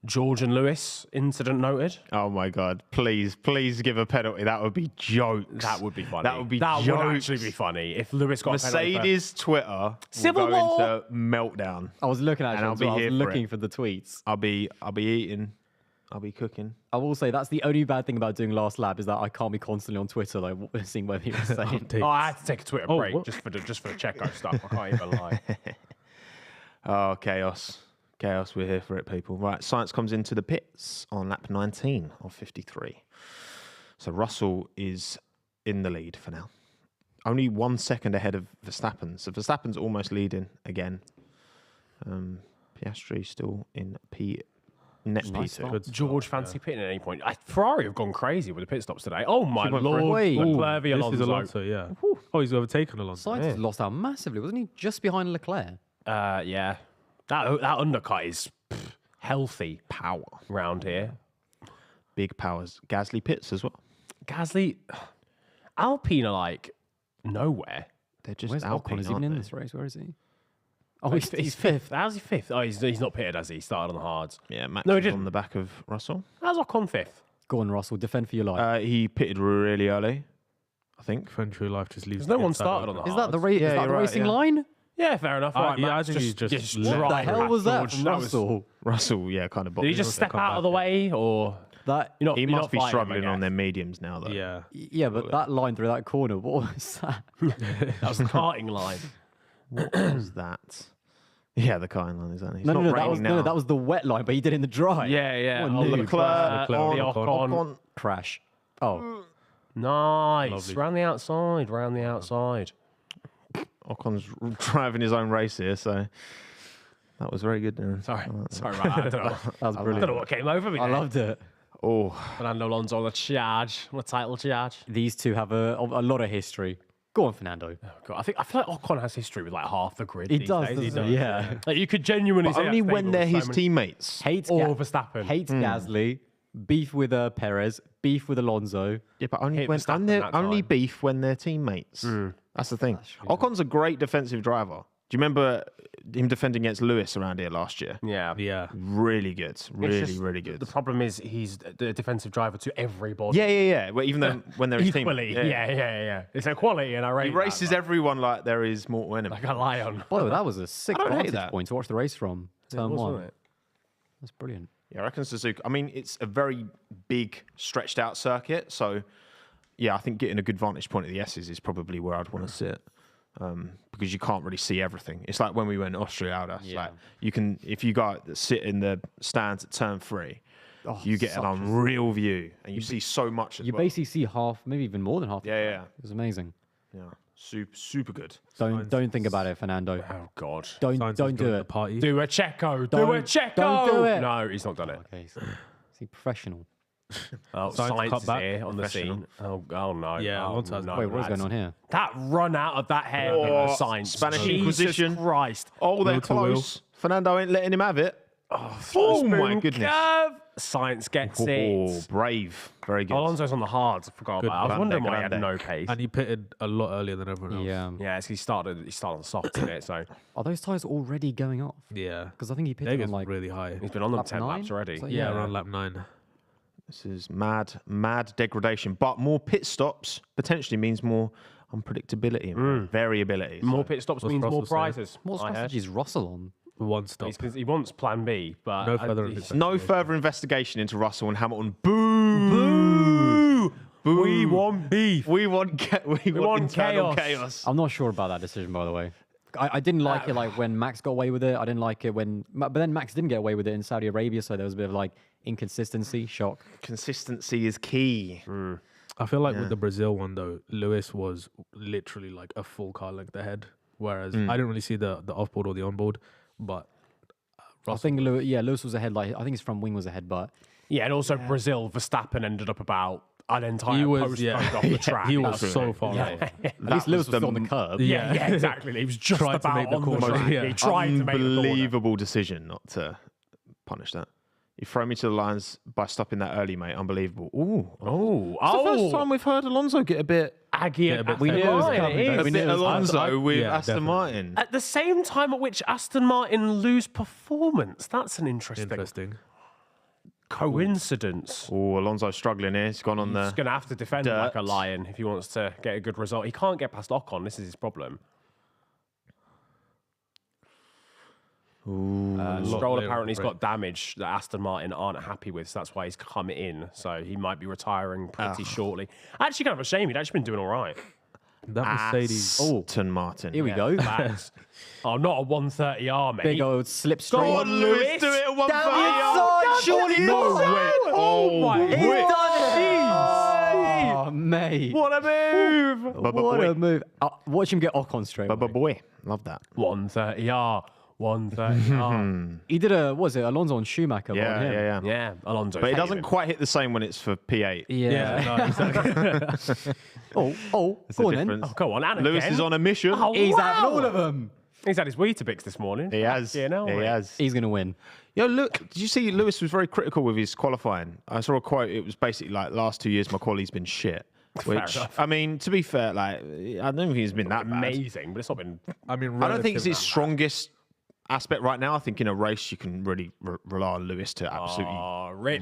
George and Lewis incident noted, Oh my God! Please give a penalty. That would be jokes. that would be funny. That would be That would jokes. actually be funny if Lewis got a penalty for- Mercedes Twitter Civil will go war. into meltdown. I was looking at it, And I'll as well. be I here was for looking it. for the tweets. I'll be eating. I'll be cooking. I will say that's the only bad thing about doing last lap is that I can't be constantly on Twitter like seeing what people are saying. Oh, I had to take a Twitter Oh, break what? just for the Checo stuff. I can't even lie. Oh, chaos. Chaos. We're here for it, people. Right. Science comes into the pits on lap 19 of 53. So Russell is in the lead for now. Only 1 second ahead of Verstappen. So Verstappen's almost leading again. Piastri still in net Nice P2. start. George fancy pitting at any point. Ferrari have gone crazy with the pit stops today. Oh my went for lord! it. Wait. Leclerc v This Alonso. is Alonso, yeah. Oh, he's overtaken Alonso. Sainz has lost out massively, wasn't he? Just behind Leclerc. Yeah, that undercut is healthy Power. round here. Big powers. Gasly pits as well. Gasly, Alpine are like nowhere. They're just Where's Alpine, Ocon? Is he even aren't in they? this race? Where is he? Oh, He's fifth. How's he fifth? Oh, he's not pitted, has he? He started on the hards. Yeah, Max No, he is didn't. on the back of Russell. How's Ocon fifth? Go on, Russell. Defend for your life. He pitted really early, I think. Fentree life just leaves. Because no the one inside started on open. the is that the hards. is that you're the right, racing yeah. line? Yeah, fair enough. All right, yeah, Max, I think he's just What the drive hell past was that George. from That was- Russell? Russell, yeah, kind of. Did he just step come out of the back way, or That you're not? He you're must not be fighting him, I struggling on guess? their mediums now, though. Yeah. yeah, but that line through that corner, what was that? That was the karting line. What was that? Yeah, the kind line, exactly. It's No, not that raining was now. that was the wet line, but he did it in the dry. Yeah. What a Oh, noob. Leclerc, the on, Ocon. Crash. Oh, Nice. Lovely. Round the outside. Round the outside. Ocon's driving his own race here, so that was very good. Sorry about that. I don't know. that was I don't brilliant. know what came over me. I there. loved it. Oh, Fernando Alonso on the charge, on the title charge. These two have a lot of history. Go on, Fernando. God, I feel like Ocon has history with like half the grid. He these does, days. doesn't he? Yeah. Like you could genuinely but say only that when stable they're with his so many- teammates. Hates Or Ga- Verstappen. hates Gasly. Beef with Perez. Beef with Alonso. Yeah, but only Hit when Verstappen only, that only time. beef when they're teammates. That's the thing. Ocon's a great defensive driver. Do you remember him defending against Lewis around here last year? Yeah. Yeah. Really good. Really, It's just- really good. The problem is he's the defensive driver to everybody. Yeah. Well, even though when they're his team. Equally. Yeah. It's equality, and I rate He races that, everyone like there is mortal enemy. like a lion. By the way, that was a sick don't hate vantage that. point to watch the race from. Turn was, one. wasn't it? That's brilliant. Yeah, I reckon Suzuka. I mean, it's a very big, stretched out circuit. So, yeah, I think getting a good vantage point at the S's is probably where I'd want to sit. Because you can't really see everything. It's like when we went Austria Aldas. Yeah. Like you can, if you go sit in the stands at turn 3, you get an unreal view, and you see so much. As You well. basically see half, maybe even more than half. the Yeah, track. yeah. It was amazing. Yeah, super good. Don't think about it, Fernando. Oh God. Don't Sainz is do doing the it. party. Do a Checo. Do Don't- a Checo. don't do it. No, he's not done it. Okay, so, see, professional. Oh, Sainz Science cut is back. here on the scene. Oh no. Yeah, oh, Alonso's- no. Wait, what's lads. going on here? That run out of that hair, Oh, Science. Spanish Jesus Inquisition. Christ. Oh, they're Wheel to wheel. close. Fernando ain't letting him have it. Oh my goodness. Curve. Science gets Oh, it. brave. Very good. Alonso's on the hards. I forgot Good about it. I was Grande, wondering why he had grande. no pace. And he pitted a lot earlier than everyone else. Yeah. Yeah, he started on the soft in it, so Are those tires already going off? Yeah. Because I think he pitted Vegas on like really high. he's been on them lap 10 laps 9? already. So, Yeah, around lap 9. This is mad degradation. But more pit stops potentially means more unpredictability and variability. More So- pit stops What's means more Russell say? prizes. What I heard. strategy is Russell on? One stop. He's 'cause he wants plan B, but No further he's- investigation. No further investigation into Russell and Hamilton. Boo! Boo! We want beef. We want want internal chaos. chaos. I'm not sure about that decision, by the way. I didn't like it like when Max got away with it. I didn't like it when, but then Max didn't get away with it in Saudi Arabia, so there was a bit of like inconsistency, shock. Consistency is key. I feel like with the Brazil one though, Lewis was literally like a full car length ahead. Whereas I didn't really see the offboard or the onboard, but I think Lewis was ahead. Like I think his front wing was ahead, but Yeah, and also Brazil, Verstappen ended up about an entire he was postcode off the track. he was That's so right. far off. at least Lewis was still on the curb. yeah, exactly. He was just Tried to about make the on the corner. track. Yeah. He tried to make the corner. Unbelievable decision not to punish that. You throw me to the lines by stopping that early, mate. Unbelievable. Ooh. It's the first time we've heard Alonso get a bit Aggie Get a bit Aston fed. We knew it was Martin, coming, it though. is. a We knew bit it was- Alonso with yeah, Aston definitely. Martin. At the same time at which Aston Martin lose performance. That's an interesting coincidence. Oh, Alonso's struggling here. He's gone on He's the. going to have to defend dirt. like a lion if he wants to get a good result. He can't get past Ocon. This is his problem. Stroll later apparently has on, got damage that Aston Martin aren't happy with, so that's why he's come in. So he might be retiring pretty shortly. Actually, kind of a shame. He'd actually been doing all right. That Mercedes. Aston Martin. Here we go. Facts. Oh, not a 130R, mate. Big old slipstream. Go on, Lewis. Do it at 130. Surely No way. Oh, my wait. He's done it. Oh, mate. What a move! What a move. Watch him get Ocon straight away. Boy, love that. 130R. 130R. He did Alonso and Schumacher. Yeah, on him. yeah. Yeah, Alonso. But it doesn't quite hit the same when it's for P8. Yeah. no, exactly. Oh, It's go the on then. difference. Oh, go on, and Lewis again. is on a mission. Oh, He's wow. having all of them. He's had his Weetabix this morning. He has. Yeah, no he way. has. He's going to win. Yo, look, did you see Lewis was very critical with his qualifying? I saw a quote. It was basically like, last 2 years, my quality's been shit. Which, enough. I mean, to be fair, like, I don't think he's been that bad. Amazing, but it's not been. I mean, I don't think it's relative- his strongest aspect right now. I think in a race, you can really rely on Lewis to absolutely Oh, Rip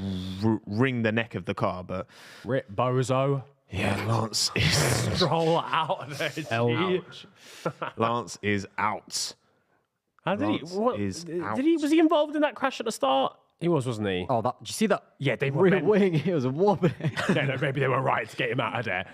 wring the neck of the car. But Bozo. yeah, Lance is, Roll out of there. Lance is out. How did Lance he? What, is did out. he? Was he involved in that crash at the start? He was, wasn't he? Oh, did you see that? Yeah, they were rear bent. wing. It was a wobbly. Yeah, no, maybe they were right to get him out of there.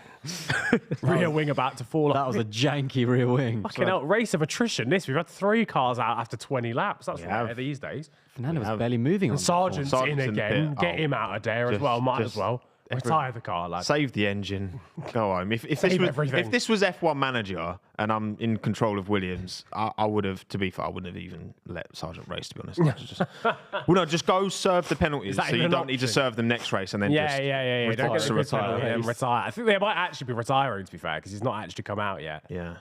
Rear wing about to fall That off. was a janky rear wing. Fucking hell, race of attrition. We've had 3 cars out after 20 laps. That's have. rare these days. Fernando was barely moving on. Sargent's Sargent's in in the again. pit. Get Oh. him out of there as Just- well. Might just as well. Retire the car, lad. Save the engine. Go home. If this Save was everything. if this was F1 manager and I'm in control of Williams, I would have. To be fair, I wouldn't have even let Sargent race. To be honest, just go serve the penalties, that so you even don't an need to option? serve them next race and then Yeah, just yeah. Don't get to the retire. retire. Retire. I think they might actually be retiring, to be fair, because he's not actually come out yet. Yeah.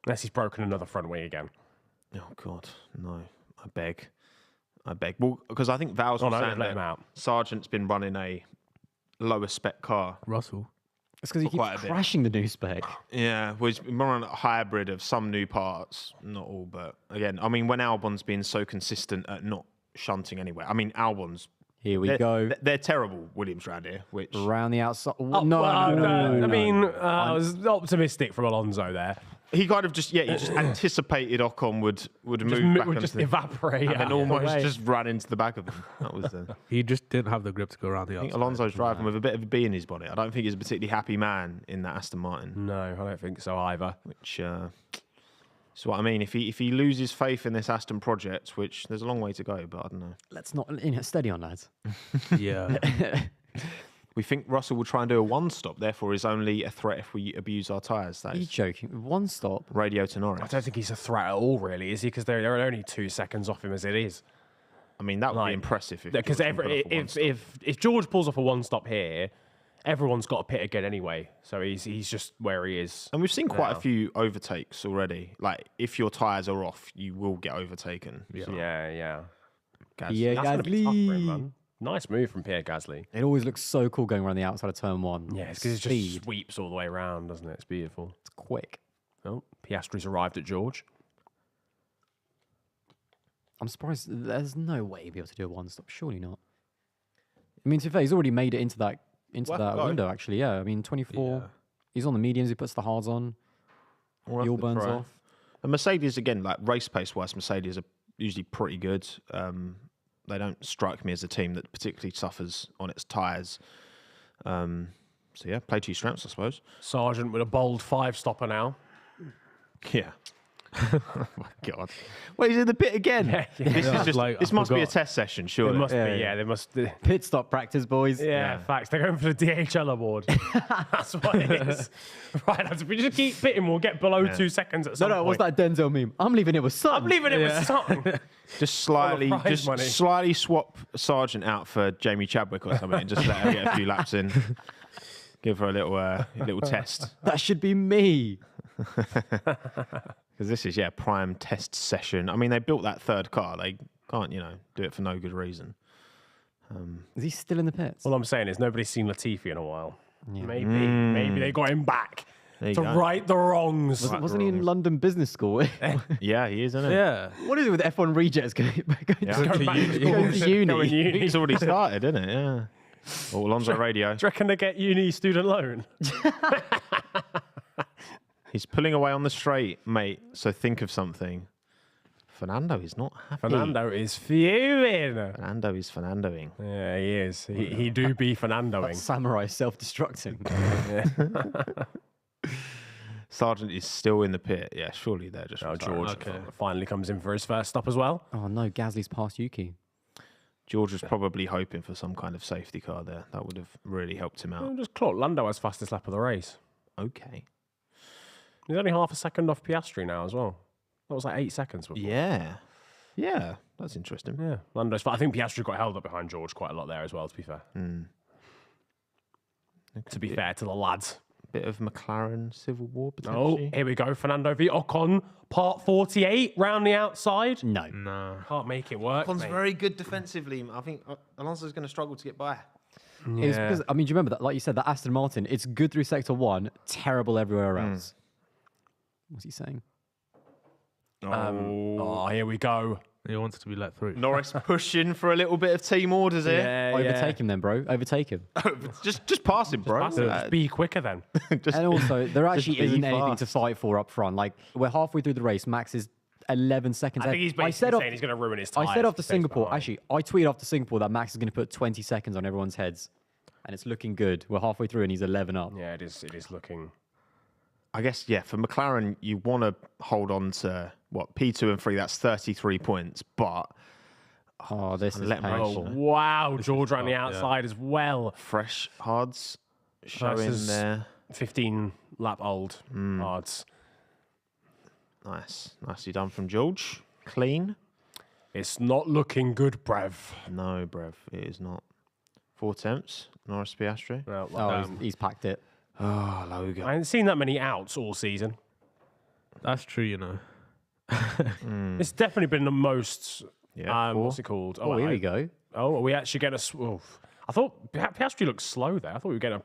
Unless he's broken another front wing again. Oh God, no! I beg. Well, because I think Val's Oh, was no, saying let him that out. Sargent's been running a lower spec car. Russell. It's because he quite a keeps bit. crashing the new spec. Yeah, well, he's been running a hybrid of some new parts, not all, but again, I mean, when Albon's been so consistent at not shunting anywhere, I mean, Albon's. Here we go. They're terrible Williams round here, which Around the outside. Oh, no, well, no. I mean, I was optimistic from Alonso there. he kind of just anticipated Ocon would move back Would onto just the, evaporate. and out of the almost way. just ran into the back of them. That was He just didn't have the grip to go around the I think outside. Alonso's driving with a bit of a bee in his bonnet. I don't think he's a particularly happy man in that Aston Martin, No, I don't think so either. which is what I mean. If he loses faith in this Aston project, which there's a long way to go, but I don't know. Let's not steady on, lads. Yeah. We think Russell will try and do a one-stop, therefore is only a threat if we abuse our tyres. That Are you is joking? One stop. radio to I Norris. don't think he's a threat at all, really, is he? Because they're only 2 seconds off him as it is. I mean, that would Like, be impressive. Because George can pull off a one-stop. if George pulls off a one stop here, everyone's got to pit again anyway. So he's just where he is. And we've seen quite now. a few overtakes already. Like, if your tyres are off, you will get overtaken. Yeah. So, Yeah. Gaz, Yeah, That's going to be tough for him, Gasly. man. Nice move from Pierre Gasly. It always looks so cool going around the outside of turn 1. Yeah, it's because it just Speed. sweeps all the way around, doesn't it? It's beautiful. It's quick. Oh, Piastri's arrived at George. I'm surprised. There's no way he'd be able to do a one stop. Surely not. I mean, to be fair, he's already made it into that Well, window. Actually, yeah. I mean, 24. Yeah. He's on the mediums. He puts the hards on. We'll have Fuel to burns try. off. And Mercedes, again, like race pace wise, Mercedes are usually pretty good. They don't strike me as a team that particularly suffers on its tyres. So yeah, play to your strengths, I suppose. Sargent with a bold 5-stopper now. Yeah. Oh my God. Well, he's in the pit again. This Yeah, is just. like, this I must be a forgot. test session, They surely. must Yeah, be, yeah. they must. Pit stop practice, boys. Yeah, facts. They're going for the DHL award. That's what it is. Right, if we just keep pitting, we'll get below 2 seconds at No, some no, what's point. that Denzel meme? I'm leaving it with Son. I'm leaving it with something. Just slightly, prize just money. slightly swap Sargent out for Jamie Chadwick or something, and just let her get a few laps in. Give her a little test, That should be me. because this is prime test session. I mean, they built that third car. They can't do it for no good reason. Is he still in the pits? All I'm saying is nobody's seen Latifi in a while. Yeah. Maybe they got him back There you to go. right the wrongs. Wasn't he in London Business School? Yeah, he is, isn't he? Yeah. What is it with F1 rejects going Yeah. to uni? Going uni. It's already started, isn't it? Yeah. Oh, Alonso Radio. Do you reckon they get uni student loan? He's pulling away on the straight, mate. So think of something. Fernando is not happy. Fernando is fuming. Fernando is Fernandoing. Yeah, he is. He do be Fernandoing. Samurai self-destructing. Sargent is still in the pit. Yeah, surely they're just. Now retiring. George finally comes in for his first stop as well. Oh no, Gasly's past Yuki. George was probably hoping for some kind of safety car there. That would have really helped him out. Just clocked Lando as fastest lap of the race. Okay. He's only half a second off Piastri now as well. That was like 8 seconds before. Yeah. Yeah, that's interesting. Yeah, Lando's. I think Piastri got held up behind George quite a lot there as well. To be fair. To be fair to the lads. Bit of McLaren civil war Oh, potentially. here we go. Fernando v Ocon, part 48, round the outside. No. No. Can't make it work. Ocon's mate. very good defensively. I think Alonso's going to struggle to get by. It's because, I mean, do you remember that? Like you said, that Aston Martin, it's good through sector 1, terrible everywhere else. What's he saying? Oh, here we go. He wants to be let through. Norris pushing for a little bit of team orders here. Overtake him then, bro. Overtake him. Just pass him, bro. Just be quicker then. And also, there actually be isn't anything fast. to fight for up front. Like, we're halfway through the race. Max is 11 seconds I ahead. think he's basically saying he's going to ruin his tyres. I said after if he stays Singapore, behind. actually, I tweeted after Singapore that Max is going to put 20 seconds on everyone's heads. And it's looking good. We're halfway through and he's 11 up. Yeah, it is looking. I guess, yeah, for McLaren, you want to hold on to, P2 and 3, that's 33 points. But Oh, this is let him painful. race. Wow, George on the outside as well. fresh hards showing Versus- there. 15 lap old odds. Nice. Nicely done from George. Clean. It's not looking good, Brev. No, Brev, it is not. 4 attempts. Norris Piastri. Well, Oh, he's packed it. Oh, Logan. I haven't seen that many outs all season. That's true, you know. It's definitely been the most. Yeah, 4. What's it called? Oh, here we go. Oh, are we actually getting a? I thought Piastri looked slow there. I thought we were getting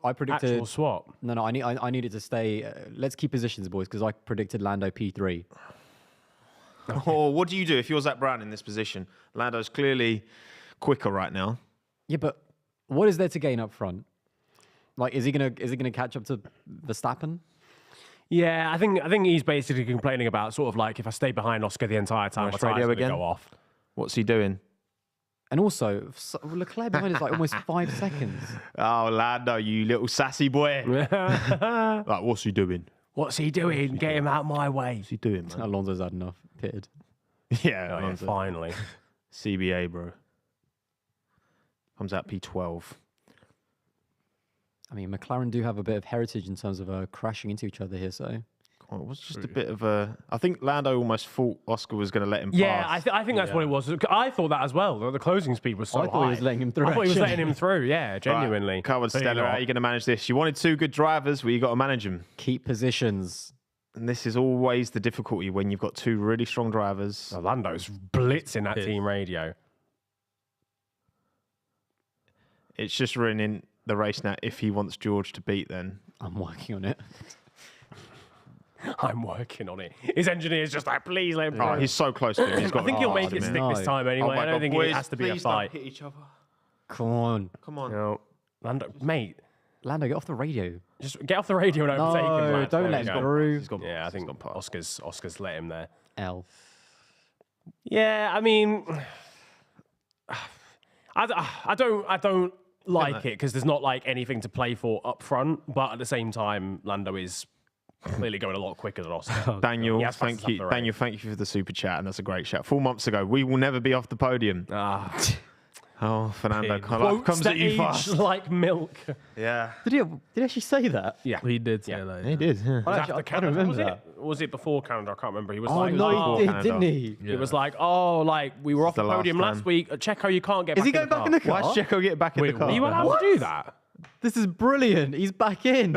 I an predicted... actual swap. No, I needed to stay... let's keep positions, boys, because I predicted Lando P3. Oh, what do you do if you're Zach Brown in this position? Lando's clearly quicker right now. Yeah, but what is there to gain up front? Like, is he gonna catch up to Verstappen? Yeah, I think he's basically complaining about sort of like if I stay behind Oscar the entire time, my Nice tyres radio are going to again. go off. What's he doing? And also, Leclerc behind is like almost 5 seconds. Oh, Lando, you little sassy boy. Like, what's he doing? What's he doing? Get him out my way. What's he doing, man? Alonso's had enough. Pitted. Yeah, Oh, yeah, Alonso. finally. CBA, bro. Comes out P12. I mean, McLaren do have a bit of heritage in terms of crashing into each other here, so... Oh, it was just a bit of a... I think Lando almost thought Oscar was going to let him Yeah, pass. I think that's what it was. I thought that as well. The closing speed was so I thought he high. was letting him through, I thought he was actually. letting him through, yeah, genuinely. Right. Come on, But you Stella, know how are you going to manage this? You wanted 2 good drivers, well, you got to manage them. Keep positions. And this is always the difficulty when you've got 2 really strong drivers. Orlando's blitzing that team radio. It's just ruining the race now if he wants George to beat then. I'm working on it. I'm working on it. His engineer's just like, please let him Oh, through. he's so close to him. He's got I think he'll make to it him. stick this No. time anyway. I don't think it has to be a please don't fight. hit each other. Come on. Come on. No. Lando, mate, Lando, get off the radio. just get off the radio and overtake him. No, lads. don't There let we him go. through. He's gone Yeah, I past, think he's gone past. Oscar's let him there. L. Yeah, I mean, I don't like it because there's not like anything to play for up front, but at the same time, Lando is clearly going a lot quicker than Oscar. Daniel, He has thank fastest you. lap of the Daniel, thank you for the super chat, and that's a great shout. 4 months ago, we will never be off the podium. Oh, Fernando, Pain. life comes the at you age fast. like milk. Yeah, Did he actually say that? Yeah. He did say Yeah. that. he did. Yeah. I, After I Canada, don't remember was that. it? Or was it before Canada? I can't remember. He was Oh, like, no, before he did, Canada. didn't he? It was like, oh, like we were off the the last podium time. last week. Checo, you can't get Is back he going back in the car? Why does Checo get back in Wait, the car? Are you allowed to do that? This is brilliant. He's back in.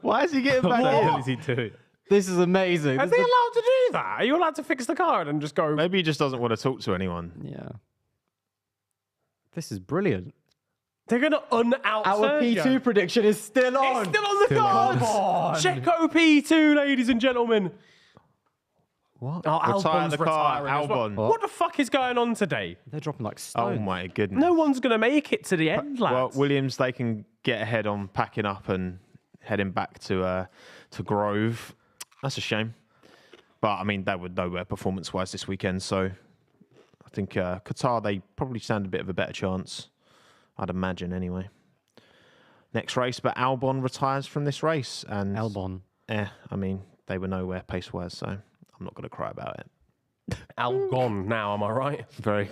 Why is he getting What back the hell in? is he doing? This is amazing. Are This they is allowed to do that? Are you allowed to fix the car and just go? Maybe he just doesn't want to talk to anyone. yeah. This is brilliant. They're gonna un-out Our P2 prediction is still on. It's still on the Still card. on. Come on. Checo P2, ladies and gentlemen. What? Oh, Retire Albon's the car, retiring as well. Albon. What the fuck is going on today? They're dropping like Oh stones. my goodness. No one's gonna make it to the end, Well, lads. Williams, they can get ahead on packing up and heading back to Grove. That's a shame. But I mean, they were nowhere performance-wise this weekend, so I think Qatar, they probably stand a bit of a better chance. I'd imagine, anyway. Next race, but Albon retires from this race, and Albon. I mean, they were nowhere pace-wise, so I'm not going to cry about it. Al gone now, am I right? Very,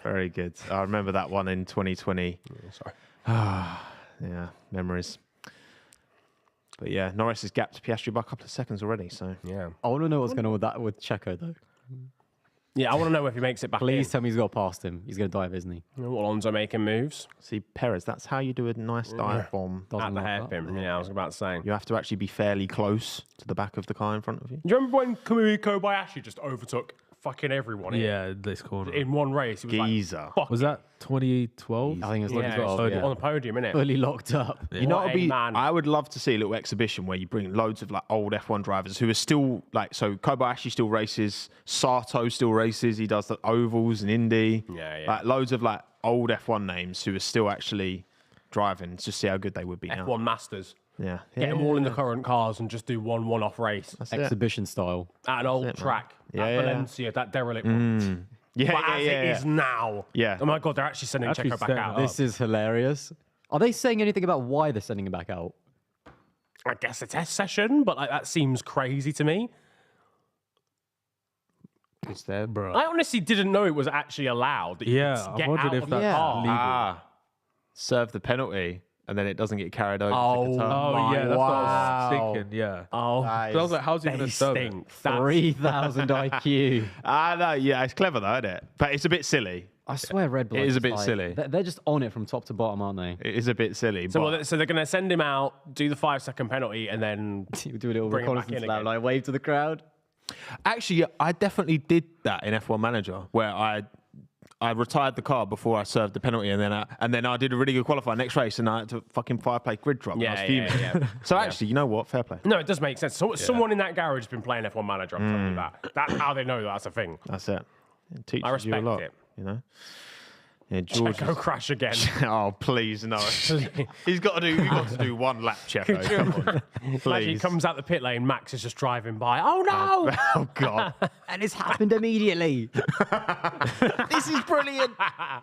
very good. I remember that one in 2020. Sorry. Yeah, memories. But yeah, Norris has gapped Piastri by a couple of seconds already. So Yeah. I want to know what's going on with that with Checo though. Yeah, I want to know if he makes it back Please in. tell me he's got past him. He's going to dive, isn't he? Alonso making moves see Perez. That's how you do a nice dive bomb. Doesn't at the lock up. hairpin. Yeah, I was about to say. You have to actually be fairly close to the back of the car in front of you. Do you remember when Kamui Kobayashi just overtook fucking everyone Yeah, this corner. in one race? He was Geezer. like, fuck. Was that 2012? I think it's Yeah, like it's on the podium, innit? fully locked up. You know, What it'd a be, man. I would love to see a little exhibition where you bring loads of like old F1 drivers who are still like, so Kobayashi still races, Sato still races, he does the ovals and Indy. Yeah. Like loads of like old F1 names who are still actually driving. Just see how good they would be now. F1 Masters. Yeah. Get them all in the current cars and just do one-off race That's it. Exhibition style. at an old track. Yeah, at yeah. Valencia, that derelict one. Yeah, But yeah, as yeah, it yeah. is now. Yeah. Oh my God, they're actually sending Actually Checo back setting out. it This is hilarious. Are they saying anything about why they're sending him back out? I guess a test session, but like that seems crazy to me. It's there, bro. I honestly didn't know it was actually allowed. That you Yeah, could I get wondered out if of the that's car. legal. Serve the penalty and then it doesn't get carried over Oh, to Qatar. Oh, yeah, that's what I Wow. was thinking. Yeah. Oh, So I was like, how's he going they to serve it? stink. That's- 3,000 IQ. No, yeah, it's clever though, isn't it? But it's a bit silly. I swear Red Bull It are is a just bit like- silly. They're just on it from top to bottom, aren't they? It is a bit silly. So, but so they're going to send him out, do the 5-second penalty, and then You do a little Bring him back reconnaissance in lap, again. like wave to the crowd. actually, I definitely did that in F1 Manager, where I retired the car before I served the penalty, and then I did a really good qualifier next race, and I had to fucking fireplay grid drop. and I was fuming. yeah. So actually, you know what? Fair play. No, it does make sense. So, someone in that garage has been playing F1 Manager. I'm telling you that. That's how they know that's a thing. That's it. It teaches I you a respect lot. it. You know. Yeah, George. Checo crash again. Oh please no! He's got to do one lap, Checo. Come on, Imagine he please. comes out the pit lane, Max is just driving by. Oh no! Oh god, And it's happened immediately. this is brilliant.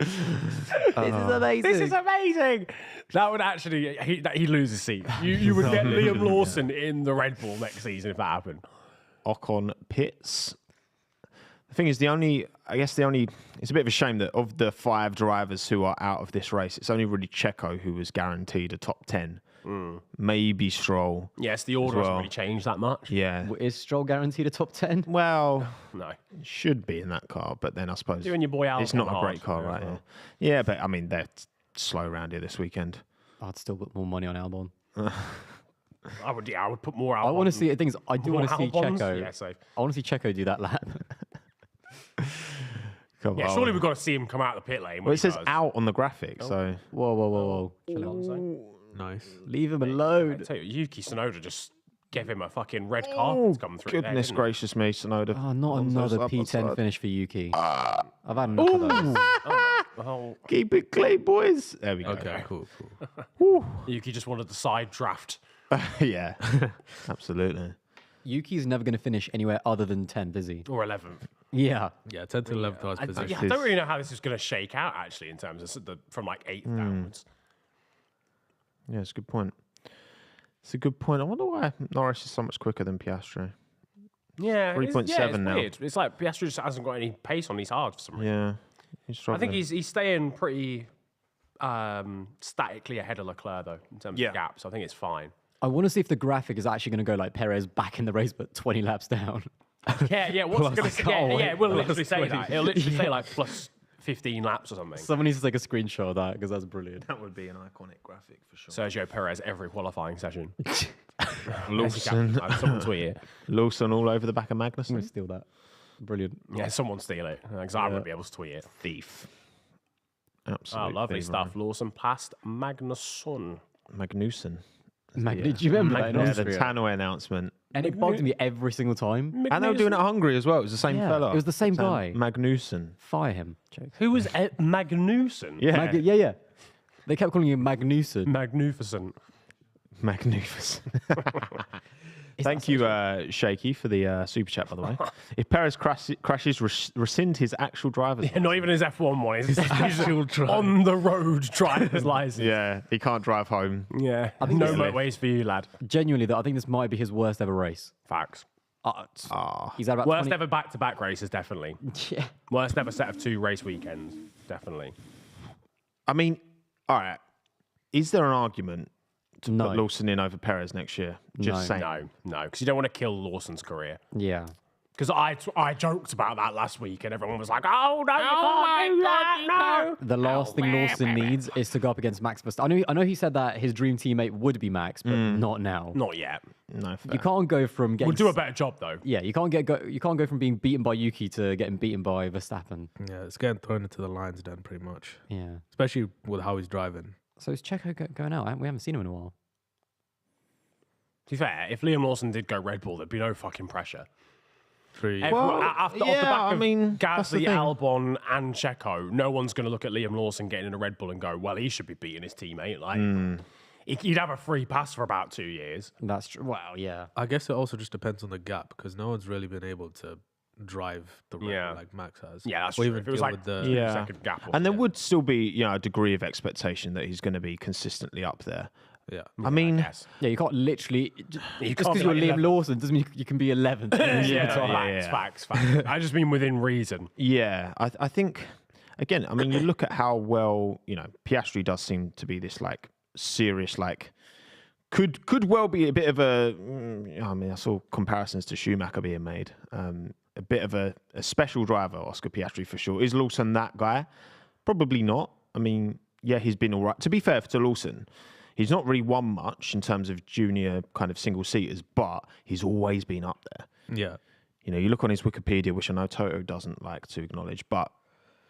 This is amazing. This is amazing. That would actually, he'd lose his seat. You would get Liam Lawson in the Red Bull next season if that happened. Ocon pits. The thing is, it's a bit of a shame that of the 5 drivers who are out of this race, it's only really Checo who was guaranteed a top 10. Maybe Stroll. Yes, the order well. hasn't really changed that much. Yeah. Is Stroll guaranteed a top 10? Well, No. should be in that car, but then I suppose You and your boy Albon it's not a hard. great car, Yeah, right? well. Yeah, but I mean, they're slow around here this weekend. I'd still put more money on Albon. I would put more out. I want to see things. I do want to see Albons? Checo. Yeah, safe. I want to see Checo do that lap. Come Yeah, on. surely we've got to see him come out of the pit lane. when Well, it he says does. out on the graphic, so Whoa, whoa, whoa, whoa. Chill out. Nice. Leave him I alone. tell you, Yuki Tsunoda just gave him a fucking red carpet to come through. goodness there, gracious me, Sonoda. Oh, not Alonso's another up P10 outside. finish for Yuki. I've had enough of those. didn't he? Oh, Keep it clean, boys. There we go. Okay, cool. Yuki just wanted the side draft. Yeah, absolutely. Yuki's never going to finish anywhere other than 10th, is he? Or 11th. Yeah. Yeah, 10 to 11th class position. I don't really know how this is going to shake out, actually, in terms of from like 8th downwards. Yeah, it's a good point. It's a good point. I wonder why Norris is so much quicker than Piastri. Yeah, 3.7 it's now. weird. It's like Piastri just hasn't got any pace on these hards for some reason. Yeah, he's I struggling. think he's staying pretty statically ahead of Leclerc, though, in terms Yeah. of gaps. I think it's fine. I want to see if the graphic is actually going to go like Perez back in the race, but 20 laps down. Yeah, what's it going to say? Yeah, it will literally say that. It'll literally say like plus 15 laps or something. Someone needs to take a screenshot of that because that's brilliant. that would be an iconic graphic for sure. Sergio Perez every qualifying session. Lawson, Someone tweet it. Lawson all over the back of I'm going Magnussen. to steal that. Brilliant. Yeah, someone steal it. Because I wouldn't be able to tweet it. Thief. Oh, Absolutely. lovely stuff. Lawson past Magnusson. Magnussen. Did you remember that in Yeah, the Austria? Tannoy announcement. And it bugged me every single time. And they were doing it at Hungary as well. It was the same Yeah, fella. it was the same guy. Magnussen. Fire him. Jokes. Who was Magnussen? Yeah. Yeah. They kept calling him Magnussen. Magnificent. Magnificent. Thank you, Shaky, for the super chat, by the way. If Perez crashes, rescind his actual driver's license. Not even his F1 one. He's on the road driver's license. Yeah, he can't drive home. Yeah. think No it's- motorways for you, lad. Genuinely, though, I think this might be his worst ever race. Facts. He's at about Worst 20. ever back-to-back races, definitely. Yeah. Worst ever set of 2 race weekends, definitely. I mean, all right. Is there an argument to No. put Lawson in over Perez next year? Just saying. No, because you don't want to kill Lawson's career. Yeah. Because I joked about that last week, and everyone was like, "Oh no, you can't do that, no." The last thing Lawson needs is to go up against Max Verstappen. I know he said that his dream teammate would be Max, but not now. Not yet. No, fair. You can't go from getting. We'll do a better job though. Yeah, you can't go from being beaten by Yuki to getting beaten by Verstappen. Yeah, it's getting thrown into the lines then, pretty much. Yeah. Especially with how he's driving. So is Checo going out? We haven't seen him in a while. To be fair, if Liam Lawson did go Red Bull, there'd be no fucking pressure. Off the back of that's the Gasly, thing. Albon, and Checo, no one's going to look at Liam Lawson getting in a Red Bull and go, "Well, he should be beating his teammate." Like, he'd have a free pass for about 2 years. That's true. Wow. Yeah. I guess it also just depends on the gap because no one's really been able to drive the Red Bull like Max has. Yeah, that's or true. even If it was deal like with the Yeah. second gap, And there would still be, a degree of expectation that he's going to be consistently up there. yeah. I mean, yes. Yeah, you can't literally just can't because be you're like Liam 11. Lawson doesn't mean you can be 11th. Facts. I just mean within reason. yeah, I think, again, I mean, you look at how well, Piastri does seem to be this, like, serious, like, could well be a bit of a, I mean, I saw comparisons to Schumacher being made. A bit of a special driver, Oscar Piastri, for sure. Is Lawson that guy? Probably not. I mean, yeah, he's been all right. To be fair to Lawson, he's not really won much in terms of junior kind of single-seaters, but he's always been up there. Yeah. You look on his Wikipedia, which I know Toto doesn't like to acknowledge, but,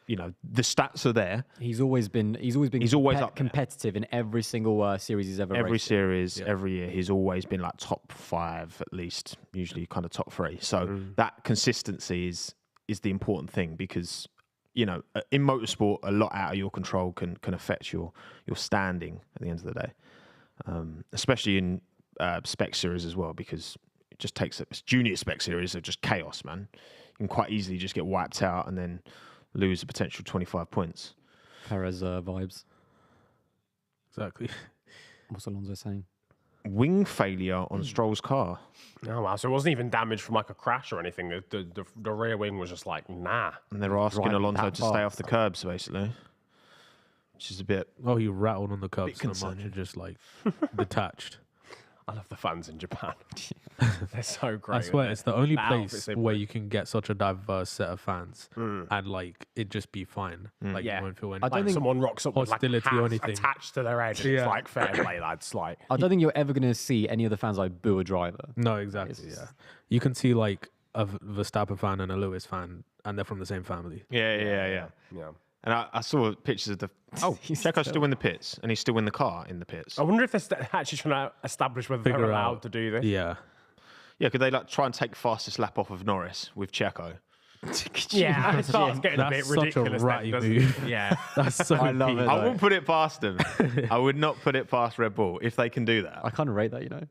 the stats are there. He's always been He's always up there. competitive in every single series he's ever Every raced. series, every year, he's always been like top 5 at least, usually kind of top 3. So that consistency is the important thing because, in motorsport, a lot out of your control can affect your standing at the end of the day, especially in spec series as well because it just takes junior spec series are just chaos, man. You can quite easily just get wiped out and then lose a potential 25 points. Perez vibes. Exactly. What's Alonso saying? Wing failure on Stroll's car. Oh wow! So it wasn't even damaged from like a crash or anything. The rear wing was just like nah. And they're asking Driving Alonso that to stay fast. off the curbs, basically. Which is a bit... Oh, he rattled on the curb Bit so much concerning. and just like detached. I love the fans in Japan. They're so great. I swear, it's the only The outfits place they where wear. you can get such a diverse set of fans and like it just be fine. Like Yeah. you won't feel any. I don't Like think- someone rocks up with like hostility or hats anything. attached to their head. And It's like fair play, lads. Like I don't think you're ever going to see any of the fans like boo a driver. No, exactly. Yeah, you can see like a Verstappen fan and a Lewis fan, and they're from the same family. Yeah. yeah. And I saw pictures of the... Oh, He's Checo's still in the pits. And he's still in the car in the pits. I wonder if they're actually trying to establish whether they're Figure allowed out. to do this. Yeah, Yeah, could they like try and take fastest lap off of Norris with Checo? Yeah, it starts getting a bit That's such a ridiculous. then, ratty doesn't move. it? Yeah. that's so I love peak. it. I wouldn't put it past them. I would not put it past Red Bull if they can do that. I kind of rate that,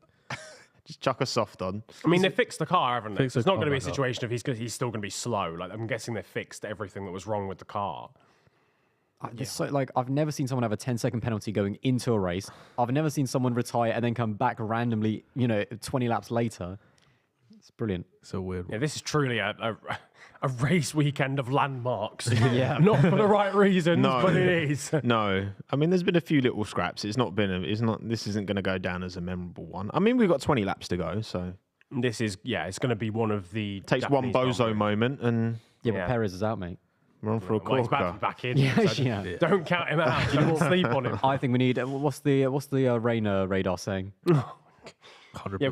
Just chuck a soft on. I mean, they fixed the car, haven't they? Fixed So it's the not going to car be a back up. situation of he's still going to be slow. Like I'm guessing they fixed everything that was wrong with the car. It's so, like I've never seen someone have a 10-second penalty going into a race. I've never seen someone retire and then come back randomly, 20 laps later. It's brilliant. So weird. Yeah, this is truly a race weekend of landmarks. Yeah. Not for the right reasons, No. but it is. No, I mean, there's been a few little scraps. This isn't going to go down as a memorable one. I mean, we've got 20 laps to go, so This is, it's going to be one of the... takes one Japanese bozo Grand Prix. moment and Yeah, Yeah. but Perez is out, mate. we're on for a Well, he's about to corker. be back in. Yeah, so yeah. Don't count him out. Don't sleep on him. I think we need. What's the rain radar saying? 100%. Yeah,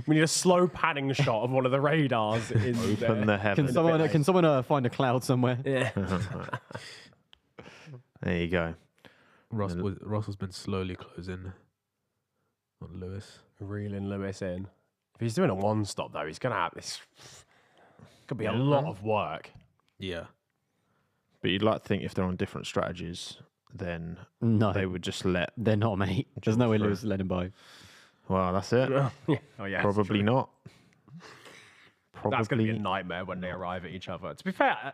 we need a slow panning shot of one of the radars. In Open the Can heavens. someone find a cloud somewhere? Yeah. There you go. Russell's been slowly closing on Lewis. Reeling Lewis in. If he's doing a one stop though, he's gonna have this. Could be a lot of work. Yeah. But you'd like to think if they're on different strategies, then No, they would just let... they're not, mate. There's no way through. Lewis let him by. Well, that's it. Oh yeah, Probably not. That's going to be a Probably nightmare when they arrive at each other. To be fair,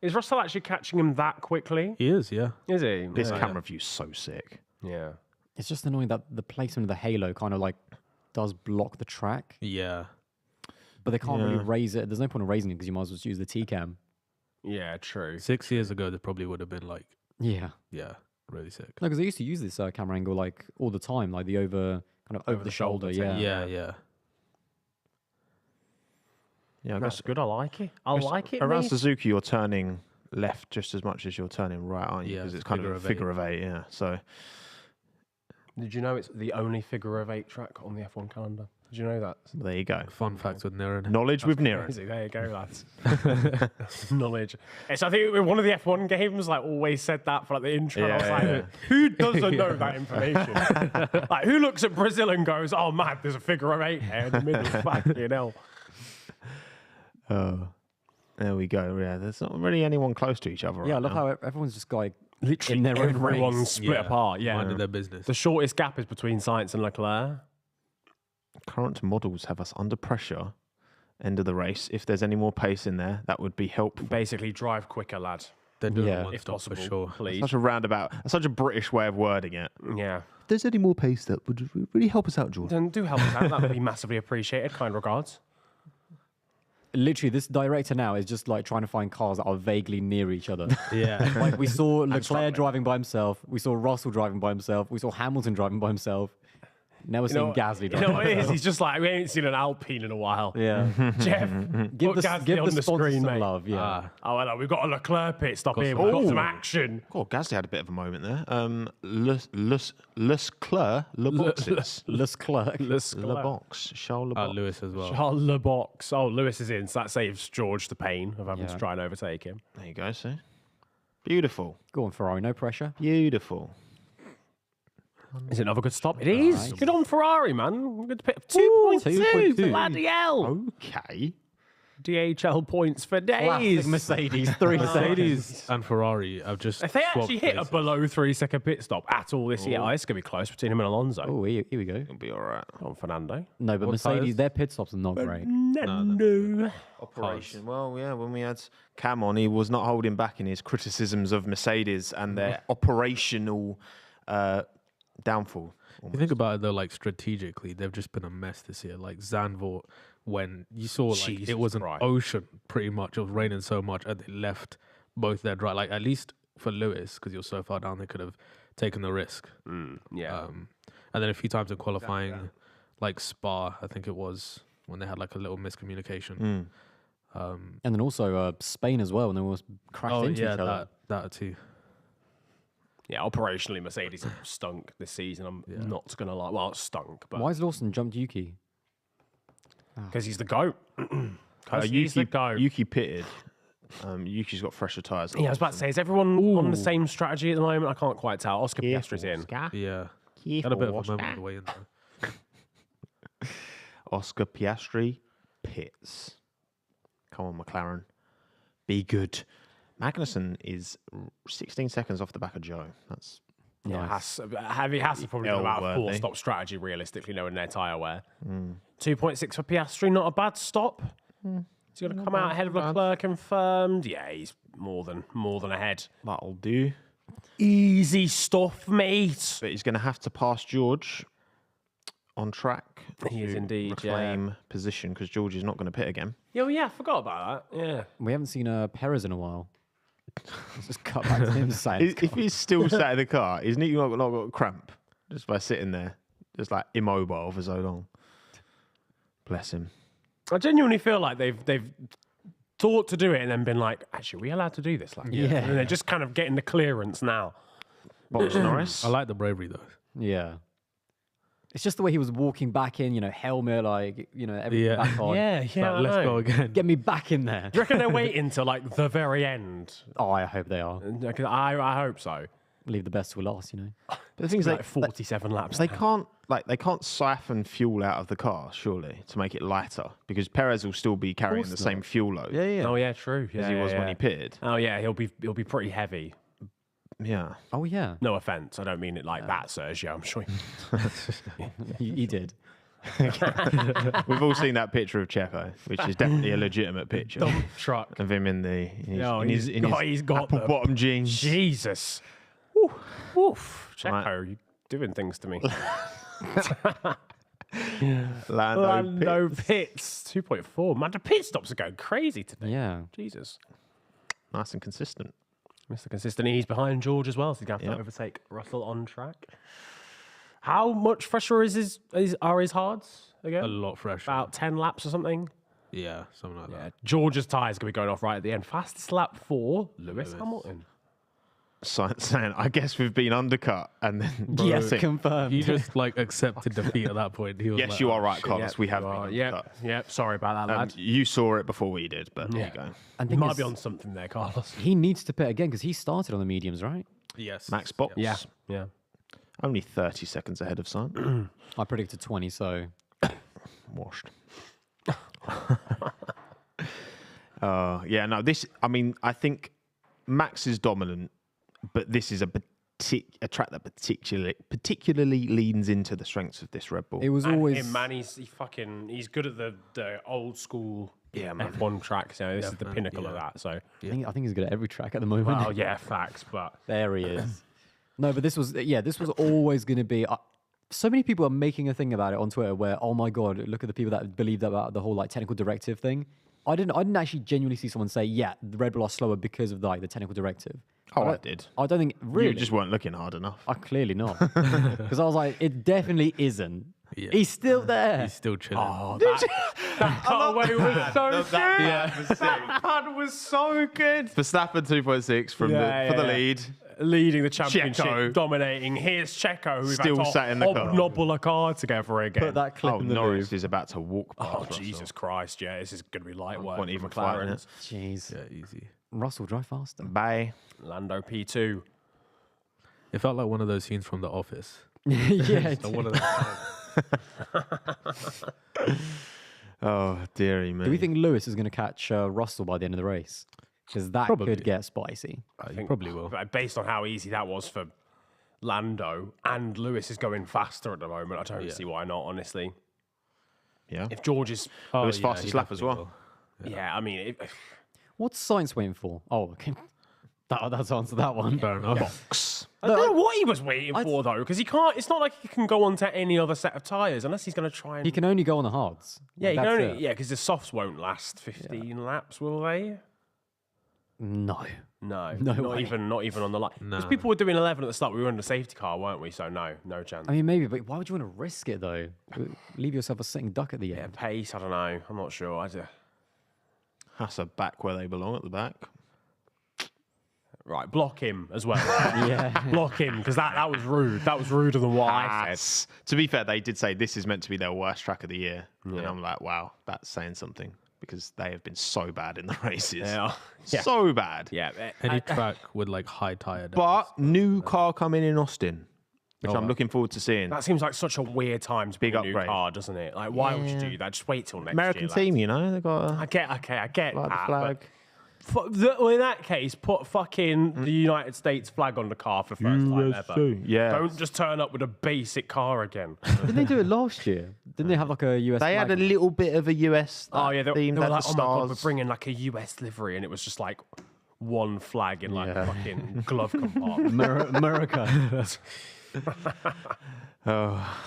is Russell actually catching him that quickly? He is, yeah. Is he? This Yeah. camera view's so sick. Yeah. It's just annoying that the placement of the halo kind of like does block the track. Yeah. But they can't really raise it. There's no point in raising it because you might as well just use the T-cam. Yeah, true. 6 years ago, they probably would have been like, Yeah. yeah, really sick. No, because they used to use this camera angle like all the time, like the over the shoulder. thing, Yeah. Yeah. Yeah, I That's guess good. I like it. I like it. around mate. Suzuki, you're turning left just as much as you're turning right, aren't you? Yeah, Because it's it's kind of figure a of eight. figure of 8, yeah. So Did you know it's the only figure of 8 track on the F1 calendar? Did you know that? there you go. Fun fact with Niran. Knowledge with Niran. Crazy. There you go, lads. Knowledge. It's, I think one of the F1 games like always said that for like the intro. I was like, who doesn't know that information? Like, who looks at Brazil and goes, "Oh man, there's a figure of 8 here in the middle." Fucking hell. Oh, there we go. Yeah, there's not really anyone close to each other. Yeah, I right love now. how everyone's just like Literally in their own everyone's race. split apart. Yeah. Minding their business. The shortest gap is between Sainz and Leclerc. Current models have us under pressure. End of the race. If there's any more pace in there, that would be helpful. Basically, drive quicker, lad. They're doing Yeah. one If stop possible, for sure. please. Such a roundabout, such a British way of wording it. Yeah. If there's any more pace, that would really help us out, George. Then do help us out. That would be massively appreciated. Kind regards. Literally, this director now is just like trying to find cars that are vaguely near each other. Yeah. Like we saw Leclerc struggling. driving by himself, we saw Russell driving by himself, we saw Hamilton driving by himself. Now we're seeing Gasly You driving. know what it is? He's just like, we ain't seen an Alpine in a while. Yeah, Jeff, give put the Gasly on the sponsors screen, some mate. love. Yeah, Oh, well, we've got a Leclerc pit stop here. some We've got action. some action. God, Gasly had a bit of a moment there. Leclerc, Leclerc. Lebox, Charles Lebox. Lewis as well. Charles Lebox. Oh, Lewis is in, so that saves George the pain of having to try and overtake him. There you go, see? Beautiful. Go on, Ferrari, no pressure. Beautiful. Is it another good stop? It is. Nice. Good on Ferrari, man. We're going to pick 2.2. 2.2. Bloody hell. Okay. DHL points for Classic days. Mercedes, 3 seconds. Mercedes and Ferrari have just If they actually swapped hit a places. below 3-second pit stop at all this year, it's going to be close between him and Alonso. Oh, here we go. It'll be all right. Come on, Fernando. No, but What Mercedes, tyres? their pit stops are not great. No. Operation. Well, yeah, when we had Cam on, he was not holding back in his criticisms of Mercedes and their operational downfall. You think about it though, like strategically, they've just been a mess this year. Like Zandvoort, when you saw like Jesus it was an Christ. ocean pretty much. It was raining so much, and they left both their drive. Like at least for Lewis, because you're so far down, they could have taken the risk. Yeah. And then a few times in qualifying, like Spa, I think it was when they had like a little miscommunication. And then also Spain as well, and they almost crashed into each other. that too. Yeah, operationally, Mercedes have stunk this season. I'm not going to lie. Well, it's stunk, but Why has Lawson jumped Yuki? because he's the GOAT. Because he's the Yuki, GOAT. Yuki pitted. Yuki's got fresher tyres. Yeah, I was about to say, is everyone on the same strategy at the moment? I can't quite tell. Oscar Piastri's in. Yeah, had a bit of a moment on the way in there. Oscar Piastri pits. Come on, McLaren. Be good. Magnussen is 16 seconds off the back of Joe. That's Yeah, has to probably do about a L-worthy. 4-stop strategy, realistically, knowing their tyre wear. 2.6 for Piastri, not a bad stop. He's going to come out ahead of Leclerc confirmed. Yeah, he's more than ahead. that'll do. Easy stuff, mate. But he's going to have to pass George on track. He is to indeed, reclaim position because George is not going to pit again. Yeah, I forgot about that. Yeah. We haven't seen Perez in a while. Let's just cut back to him saying, If he's still sat in the car, isn't he not got a cramp just by sitting there, just like immobile for so long? Bless him. I genuinely feel like they've thought to do it and then been like, actually, are we allowed to do this? Like, Yeah. And they're just kind of getting the clearance now. Box Norris. I like the bravery though. yeah. It's just the way he was walking back in, helmet, everything Yeah. back on. Like, let's go again. Get me back in there. Do you reckon they're waiting till like the very end? Oh, I hope they are. I hope so. Leave the best to last, But the thing is, Like 47 laps. they can't siphon fuel out of the car, surely, to make it lighter, because Perez will still be carrying the same fuel load yeah. Oh yeah, true. as he was when he pitted. Oh yeah, he'll be pretty heavy. Yeah. Oh, yeah. No offense, I don't mean it like that, Sergio. I'm sure. He did. We've all seen that picture of Checo, which is definitely a legitimate picture Dump truck. of him in his he's got apple them. bottom jeans. Jesus. Woof. Checo, Right. you doing things to me. Lando Pitts 2.4. Man, the pit stops are going crazy today. Yeah. Jesus. Nice and consistent. Mr. Consistent. He's behind George as well, so he's going to have to overtake Russell on track. How much fresher are his hards again? A lot fresher. About 10 laps or something. Yeah, something like that. George's tyres going to be going off right at the end. Fastest lap for Lewis Hamilton. Saying, I guess we've been undercut, and then Yes, confirmed. He just like accepted defeat at that point. He was yes, like, you are "Oh, right, shit." Carlos. We have been undercut. Yep. Sorry about that, lad. You saw it before we did, but there you go. And You thing might is, be on something there, Carlos. he needs to pit again because he started on the mediums, right? Yes. Max Box, Yeah. only 30 seconds ahead of Sainz. I predicted 20, so Washed. This. I mean, I think Max is dominant, but this is a track that particularly leans into the strengths of this Red Bull. it was And always. him, man, he's good at the old school Yeah, man. F1 tracks. You know, this is the Definitely, pinnacle of that. So, I think he's good at every track at the moment. well, yeah, facts. But There he is. No, but this was always going to be. So many people are making a thing about it on Twitter where, oh my god, look at the people that believed about the whole like technical directive thing. I didn't actually genuinely see someone say, yeah, the Red Bull are slower because of like the technical directive. I did. I don't think really. You just weren't looking hard enough. Clearly not, because I was like, it definitely isn't. Yeah. He's still there. He's still chilling. oh, that cutaway was so good. That cut was so good. Verstappen 2.6 for the lead. Leading the championship, Checo. dominating. Here's Checo, who's Still about to sat in the car. hobnobble a car together again. Put that clip Oh, in the Norris move. is about to walk past Oh, Russell. Jesus Christ, yeah, this is going to be light work. Won't for even fight in McLaren's. it. Jeez, Yeah, easy. Russell, drive faster. Bye. Lando P2. It felt like one of those scenes from The Office. Yeah, So one of those. Oh, dearie me. do we think Lewis is going to catch Russell by the end of the race? Because that Probably. could get spicy. You probably will. Based on how easy that was for Lando, and Lewis is going faster at the moment, I don't see why not, honestly. Yeah. If George is... It was yeah, fastest he lap as definitely well. will. Yeah, I mean... What's science waiting for? Oh, okay. That's answered that one. Fair enough. I don't know what he was waiting for, though, because he can't... It's not like he can go on to any other set of tyres, unless he's going to try and... He can only go on the hards. Yeah, he can That's only... it. Yeah, because the softs won't last 15 laps, will they? No. No, No not way. even on the line. Because No. people were doing 11 at the start. We were in the safety car, weren't we? So no chance. I mean, maybe, but why would you want to risk it though? Leave yourself a sitting duck at the Yeah, end. pace. I don't know. I'm not sure. Hasser back where they belong at the back. Right, block him as well. Yeah. Block him because that was rude. That was ruder than what I said. To be fair, they did say this is meant to be their worst track of the year. And I'm like, wow, that's saying something because they have been so bad in the races. Yeah. So bad. Yeah. Any track with like high tire depth. But new car coming in Austin, which I'm looking forward to seeing. That seems like such a weird time to Big pick a new upgrade. car, doesn't it? Like, why would you do that? Just wait till next American year. team, you know, they got I get like that. the flag. Well, in that case, put fucking the United States flag on the car for the first time ever. Yeah. Don't just turn up with a basic car again. Didn't they do it last year? Didn't they have like a US? They had a flag? little bit of a US Oh yeah, they theme. were They had like, the oh my god, we're stars. bringing like a US livery, and it was just like one flag in like Yeah. fucking glove compartment. America. Oh,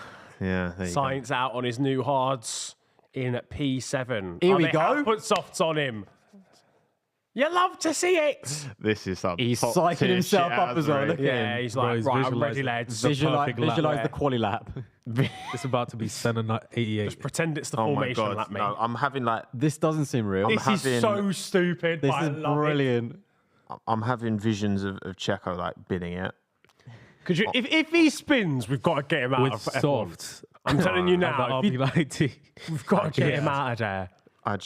yeah. There you go. Science out on his new hards in P7. Here we they go. have put softs on him. You love to see it. This is some He's top psyching tier himself shit up out as of well. the Look ring. at Yeah, him. he's Bro, like, he's right, I'm ready, visualising lads. the Visualize, perfect lap. visualize Yeah. the quali lap. It's about to be Senna 88. Just pretend it's the Oh my formation god! lap, mate. No, I'm having like This doesn't seem real. This is having- so stupid. This but I is love brilliant. I'm having visions of Checo like bidding it. Could you, if he spins, we've got to get him out With of F1. softs. I'm telling you And the now, if he- RB90. we've got to get him out of there. I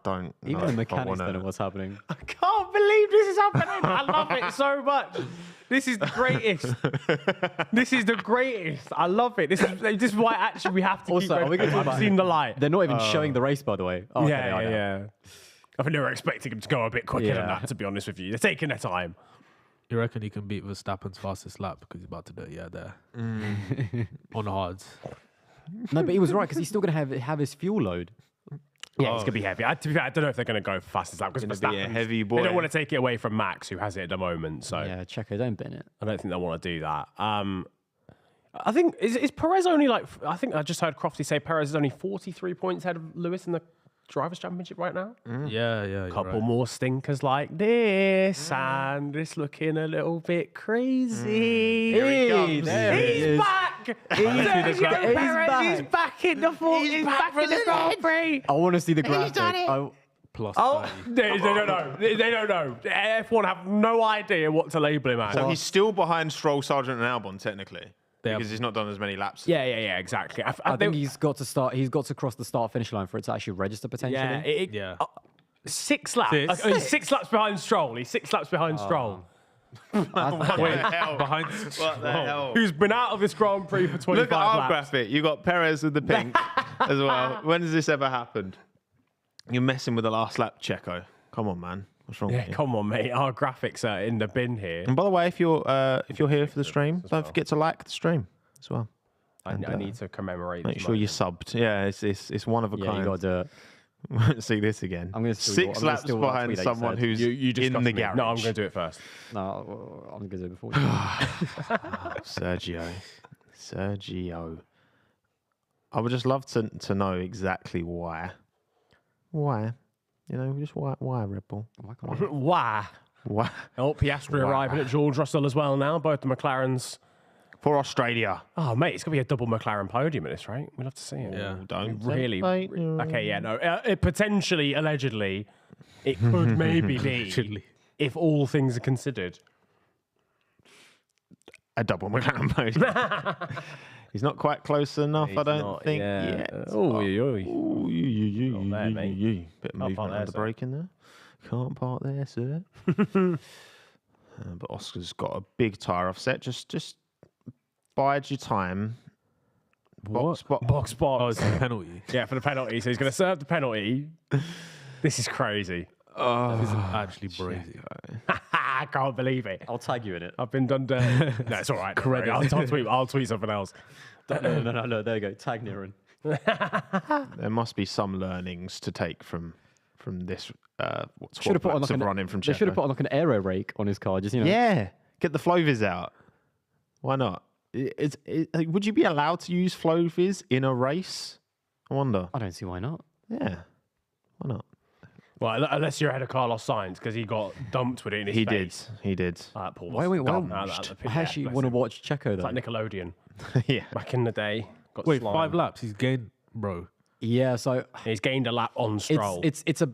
don't. Even know the if I mechanics wanna- don't know what's happening. I can't believe this is happening. I love it so much. This is the greatest. This is the greatest. I love it. This is why actually we have to Also, keep are we going. gonna talk I've about seen the light. They're not even showing the race, by the way. Oh, okay, yeah, I know. yeah. I think they were expecting him to go a bit quicker than Yeah. that, to be honest with you. They're taking their time. You reckon he can beat Verstappen's fastest lap because he's about to do it? Yeah, there. On the hards. No, but he was right because he's still going to have his fuel load. Yeah, it's going to be heavy. To be fair, I don't know if they're going to go fastest lap because Gonna be a heavy They boy. don't want to take it away from Max, who has it at the moment. So Yeah, Checo, don't bin it. I don't think they want to do that. I think is Perez only like? I think I just heard Crofty say Perez is only 43 points ahead of Lewis in the Drivers' Championship right now. Yeah. Couple more stinkers like this, and it's looking a little bit crazy. He's back. He's back in the He's back in the Grand Prix. I want to see the graphic. Plus Oh, 30. they don't know. They don't know. F1 have no idea what to label him as. So he's still behind Stroll, Sargent, and Albon technically because he's not done as many laps. yeah, exactly. I think he's got to start. He's got to cross the start-finish line for it to actually register potentially. Yeah. 6 laps. I mean, 6 laps behind Stroll. He's 6 laps behind Stroll. What the hell? Behind What the hell? Who's been out of this Grand Prix for 25 Look at our laps. graphic. You got Perez with the pink as well. When has this ever happened? You're messing with the last lap, Checo. Come on, man. What's wrong with you? Come on, mate. Our graphics are in the bin here. And by the way, if you're here for the stream, don't forget to like the stream as well. I need to commemorate. Make this sure you moment. subbed. Yeah, it's one of a Yeah, kind. you got to do it. Won't see this again. I'm gonna steal 6 your- I'm gonna laps steal that behind tweet that you someone said. who's You discussed in the me. garage. No, I'm going to do it first. No, I'm gonna do it before you. Sergio. I would just love to know exactly why. Why? You know, just why Red Bull? Why? Why? Oh, Piastri arriving at George Russell as well now. Both the McLarens. For Australia. Oh, mate, it's going to be a double McLaren podium at this, right? We'd love to see it. Yeah. Don't Really? tempt fate. Okay, yeah, no. It potentially, allegedly, it could maybe be, Allegedly. if all things are considered. A double McLaren podium. He's not quite close enough, I don't not think. yet. Yet. Oh, Ooh, there, mate. Bit of Can't movement park on there, the sir. brake in there. Can't park there, sir. But Oscar's got a big tyre offset. Just bide your time. Box. Box. Oh, it's a penalty. Yeah, for the penalty. So he's going to serve the penalty. This is crazy. This is actually crazy. I can't believe it. I'll tag you in it. I've been done dirty. No, it's all right. don't worry. I'll tweet something else. No. There you go. Tag Niran. There must be some learnings to take from this. What's Should have put on like running from They should have Checo. put on like an aero rake on his car. Just you know. Yeah, get the flow viz out. Why not? Would you be allowed to use flow viz in a race? I wonder. I don't see why not. Yeah, why not? Well, unless you're ahead of Carlos Sainz because he got dumped with it in his face. He did. Paul Why? was I actually want to watch Checo It's though. like Nickelodeon. Yeah. Back in the day. Got Wait, slimed. 5 laps. He's gained, bro. Yeah. So He's gained a lap on Stroll. it's the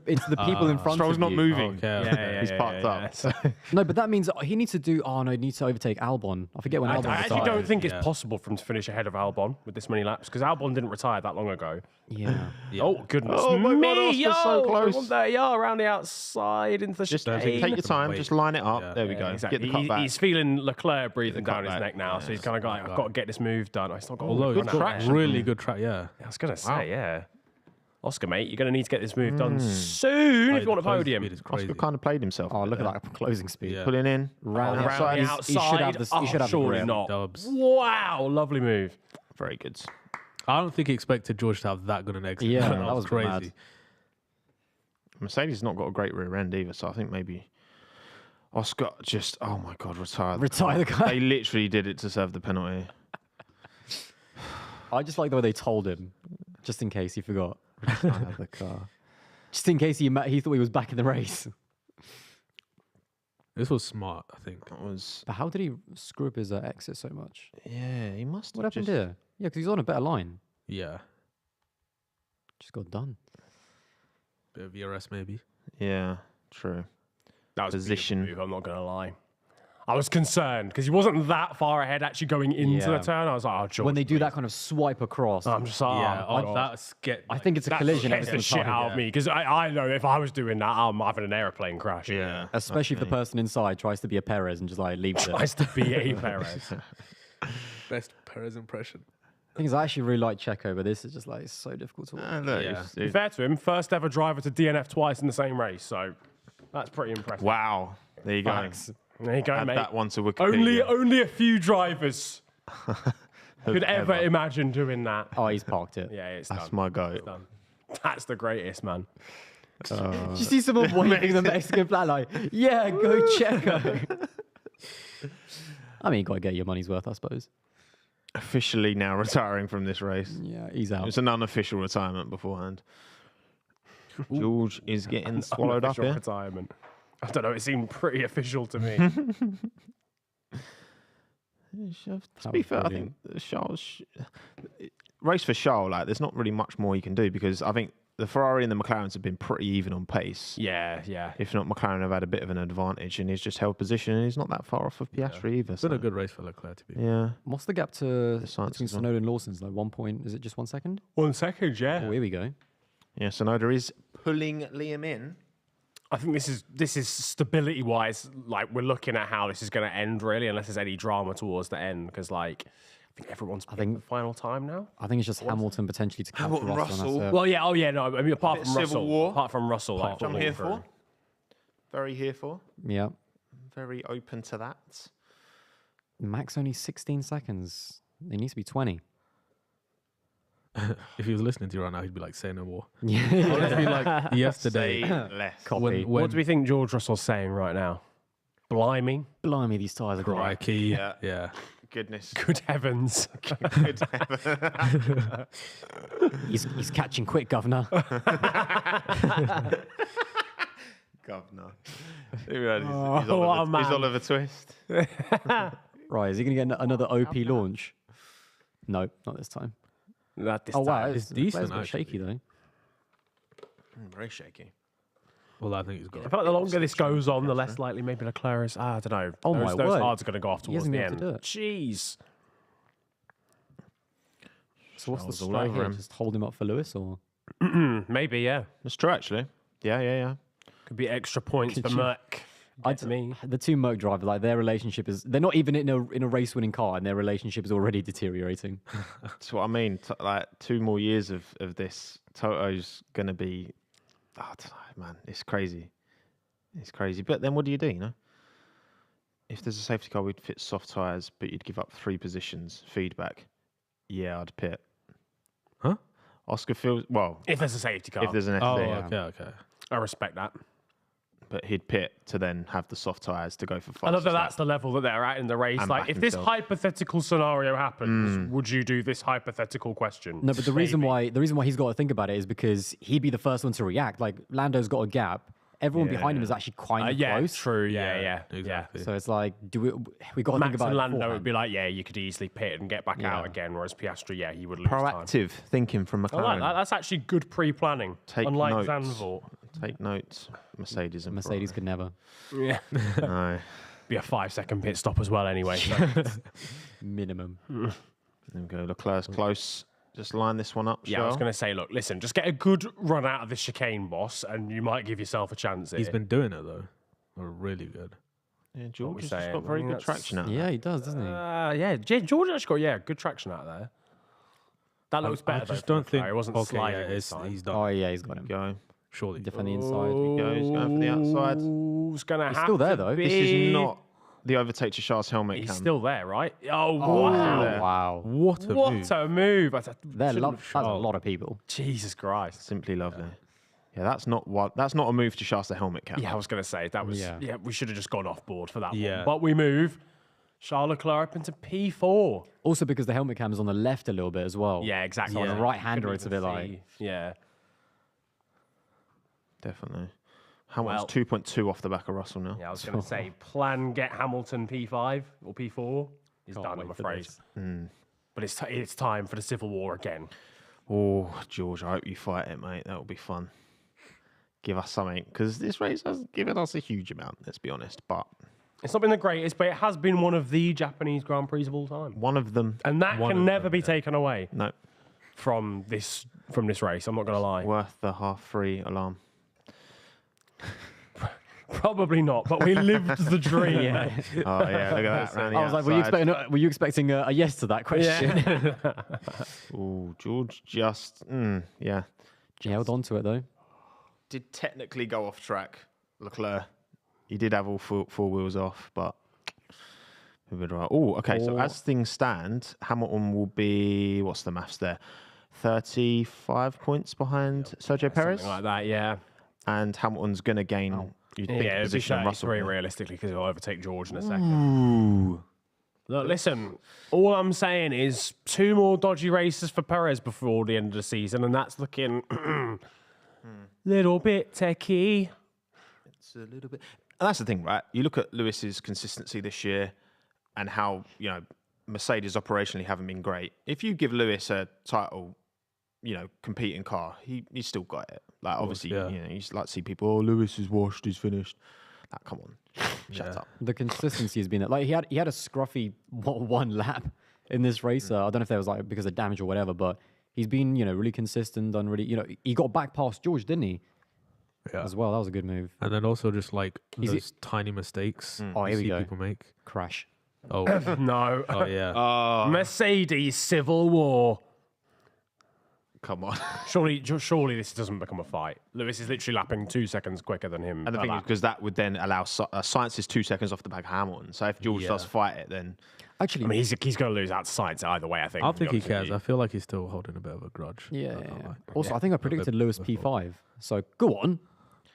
people in front Stroll's of not you. moving. Okay. He's parked up. So, No, but that means he needs to do. Oh no, he needs to overtake Albon. I forget when I Albon actually retired. don't think it's Yeah. possible for him to finish ahead of Albon with this many laps because Albon didn't retire that long ago. Yeah. Oh, goodness. Oh, my God, me, Oscar's so close. 130 around the outside into the Just chicane. take your time. Wait. Just line it up. Yeah. There we go. Exactly. Get the cut back. He's feeling Leclerc breathing cut down his back. neck now, so he's kind of like, I've got to get this move done. I still got Although good he's got traction. really good track, yeah. I was going to say, yeah. Oscar, mate, you're going to need to get this move done soon if you want a podium. It's crazy. Oscar kind of played himself. Oh, look at that closing speed. Yeah. Pulling in. Round the Around the outside. He should have outside. he should have the surely grip. not. Dubs. Wow, lovely move. Very good. I don't think he expected George to have that good an exit. Yeah, that that was crazy. mad. Mercedes has not got a great rear end either, so I think maybe Oscar just, oh my God, retire Retire the guy. They literally did it to serve the penalty. I just like the way they told him, just in case he forgot. Retire the car. Just in case he thought he was back in the race. This was smart, I think. That was, But how did he screw up his exit so much? yeah, he must What have happened just, here? Yeah, because he's on a better line. Yeah. Just got done. Bit of VRS maybe. Yeah, true. That was Position. a beautiful move, I'm not going to lie. I was concerned because he wasn't that far ahead actually going into Yeah. the turn. I was like, oh, George. When they do that kind of swipe across, I'm just like, Yeah, oh, God. that's get. I think it's a That collision. every scares the single shit time. out of me because I know if I was doing that, I'm having an aeroplane crash. Yeah. Especially if the person inside tries to be a Perez and just like leaves it. Tries to be a Perez. best Perez impression. Things I actually really like Checo, but this is just like so difficult to watch. Look, Yeah. it's- To be fair to him, first ever driver to DNF twice in the same race, so that's pretty impressive. wow. There you go. Facts. There you go, Add mate. that one to Wikipedia. Only a few drivers could ever imagine doing that. Oh, he's parked it. Yeah, it's That's done. my go. It's done. That's the greatest, man. Did you see someone waving the Mexican flag like, yeah, go Checo? I mean, you got to get your money's worth, I suppose. officially now retiring from this race. Yeah, he's out. It's an unofficial retirement beforehand. George is getting swallowed up Unofficial here. retirement. I don't know. It seemed pretty official to me. To be fair, I think Charles race for Charles. Like, there's not really much more he can do because I think the Ferrari and the McLarens have been pretty even on pace. Yeah. If not, McLaren have had a bit of an advantage, and he's just held position, and he's not that far off of Piastri either. It's been a good race for Leclerc, to be fair. Yeah. What's the gap to The science between as well. Tsunoda and Lawson's? Like 1 point? Is it just 1 second? 1 second, yeah. Oh, here we go. Yeah, Sonoda is pulling Liam in. I think this is stability wise. Like, we're looking at how this is going to end, really, unless there's any drama towards the end. Because, like, I think everyone's picking the final time now. I think it's just Hamilton potentially to catch Hamilton, Russell. and Russell. that's it. Well, yeah. Oh, yeah. No, I mean, apart Bit from of Russell, civil war. apart from Russell, like, Which I'm here for. Very here for. Yeah. Very open to that. Max only 16 seconds. It needs to be 20. If he was listening to you right now, he'd be like, say no more. Yeah. Honestly, like yesterday, Say less. Copy. What do we think George Russell's saying right now? Blimey. Blimey, these tyres are great. crikey, Yeah. yeah. Goodness. Good heavens. Good heaven. He's catching quick, governor. Governor. He's what a Oliver, man. he's Oliver Twist. Right, is he going to get another OP launch? No, not this time. Not this Oh, wow. time. It's decent, a bit shaky, though. Very shaky. Well, I think he's got I it. feel like the longer this goes on, the less likely maybe Leclerc is. I don't know. Oh, those my word. hards are going to go off He towards hasn't the been able to end. do it. Jeez. So what's the Charles all strike over here? him. Just hold him up for Lewis, or Maybe, yeah. That's true, actually. Yeah. Could be extra points Could for you- Merck. I'd me. the two Merc drivers, like their relationship is—they're not even in a race-winning car, and their relationship is already deteriorating. That's what I mean. Like 2 more years of this, Toto's going to be... Oh, I don't know, man. It's crazy. It's crazy. But then what do? You know? If there's a safety car, we'd fit soft tyres, but you'd give up 3 positions, feedback. Yeah, I'd pit. Huh? Oscar feels... Well, If there's a safety car. if there's an Oh, FD, okay. I respect that. but he'd pit to then have the soft tyres to go for fast. I love that that's the level that they're at in the race. And Like, back if this himself. hypothetical scenario happens, would you do this hypothetical question? No, but the reason Maybe. why he's got to think about it is because he'd be the first one to react. Like Lando's got a gap. Everyone behind him is actually quite Yeah, close. true. Yeah. Exactly. So it's like, we got to think Max about and it Lando beforehand. would be like, yeah, you could easily pit and get back out Yeah. again, whereas Piastri, yeah, he would lose time. proactive thinking from I McLaren. like that. That's actually good pre-planning. Take unlike notes. Zandvoort. Take notes. Mercedes and Mercedes could never. Yeah. Ferrari. No. Be a 5-second pit stop as well anyway. So. Minimum. There we go. Leclerc's close. Just line this one up. Yeah, I was Charles. going to say, look, listen, just get a good run out of this chicane, boss, and you might give yourself a chance here. He's been doing it, though. Really good. Yeah, What George we has just saying? got very I mean, good that's- traction out. Yeah, he does, doesn't he? George actually got, good traction out there. That looks better. I just though, don't for think... Leclerc. It wasn't okay, sliding yeah, this time. he's done. Oh yeah, he's got him. Go. Surely. Definitely inside. Go. He's going for the outside. Who's going to He's have still there, to though. be- This is not the overtake to Charles' helmet He's cam. still there, right? Oh, Oh, wow. wow. What a move. What a move. That's a lot of people. Jesus Christ. Simply lovely. Yeah, that's not a move to Charles the helmet cam. Yeah, I was going to say, that was, Yeah. we should have just gone off board for that Yeah. one. But we move Charles Leclerc up into P4. Also because the helmet cam is on the left a little bit as well. Yeah, exactly. So on Yeah. the right-hander, Couldn't it's a bit even like... see. Yeah. Definitely. Hamilton's Well- 2.2 off the back of Russell now. Yeah, I was going to say, plan get Hamilton P5 or P4 is Can't done, wait I'm for afraid. this. But it's time for the civil war again. Oh, George, I hope you fight it, mate. That will be fun. Give us something, because this race hasn't given us a huge amount, let's be honest. But It's not been the greatest, but it has been one of the Japanese Grand Prix of all time. one of them, And that One can of never them, be yeah. taken away no, from this race. I'm not going to lie. worth the half-free alarm. Probably not, but we lived the dream. Yeah. Oh, yeah, look at that. Round the I was like, outside. were you expecting a yes to that question? Oh, George just, yeah. He held on to it though. Did technically go off track, Leclerc. He did have all four wheels off, but... Oh, okay, so as things stand, Hamilton will be, what's the maths there? 35 points behind Sergio Perez. Something like that, yeah. And Hamilton's going to gain, you'd think, Yeah, it'd be position on Russell. 33 realistically because he'll overtake George in a second. Ooh. Look, listen, all I'm saying is 2 more dodgy races for Perez before the end of the season, and that's looking little bit techie. It's a little bit. And that's the thing, right? You look at Lewis's consistency this year and how, Mercedes operationally haven't been great. If you give Lewis a title, competing car, he's still got it. Like, obviously, you used to like to see people, Lewis is washed, he's finished. Like, come on, shut up. The consistency has been there. Like, he had a scruffy one lap in this race. I don't know if that was like because of damage or whatever, but he's been, really consistent, done really, he got back past George, didn't he? Yeah. As well. That was a good move. And then also just like those tiny mistakes Oh, here we go. people make. Crash. Oh, No. oh yeah. Mercedes Civil War. Come on. Surely this doesn't become a fight. Lewis is literally lapping 2 seconds quicker than him. And the per thing is, lap. because that would then allow Science is 2 seconds off the back of Hamilton. So if George does fight it, then Actually, I mean, he's going to lose out to Sainz either way, I think. I to don't think be he honest with cares. you. I feel like he's still holding a bit of a grudge. yeah. I can't lie. Also, I think I predicted Lewis P5. So go on.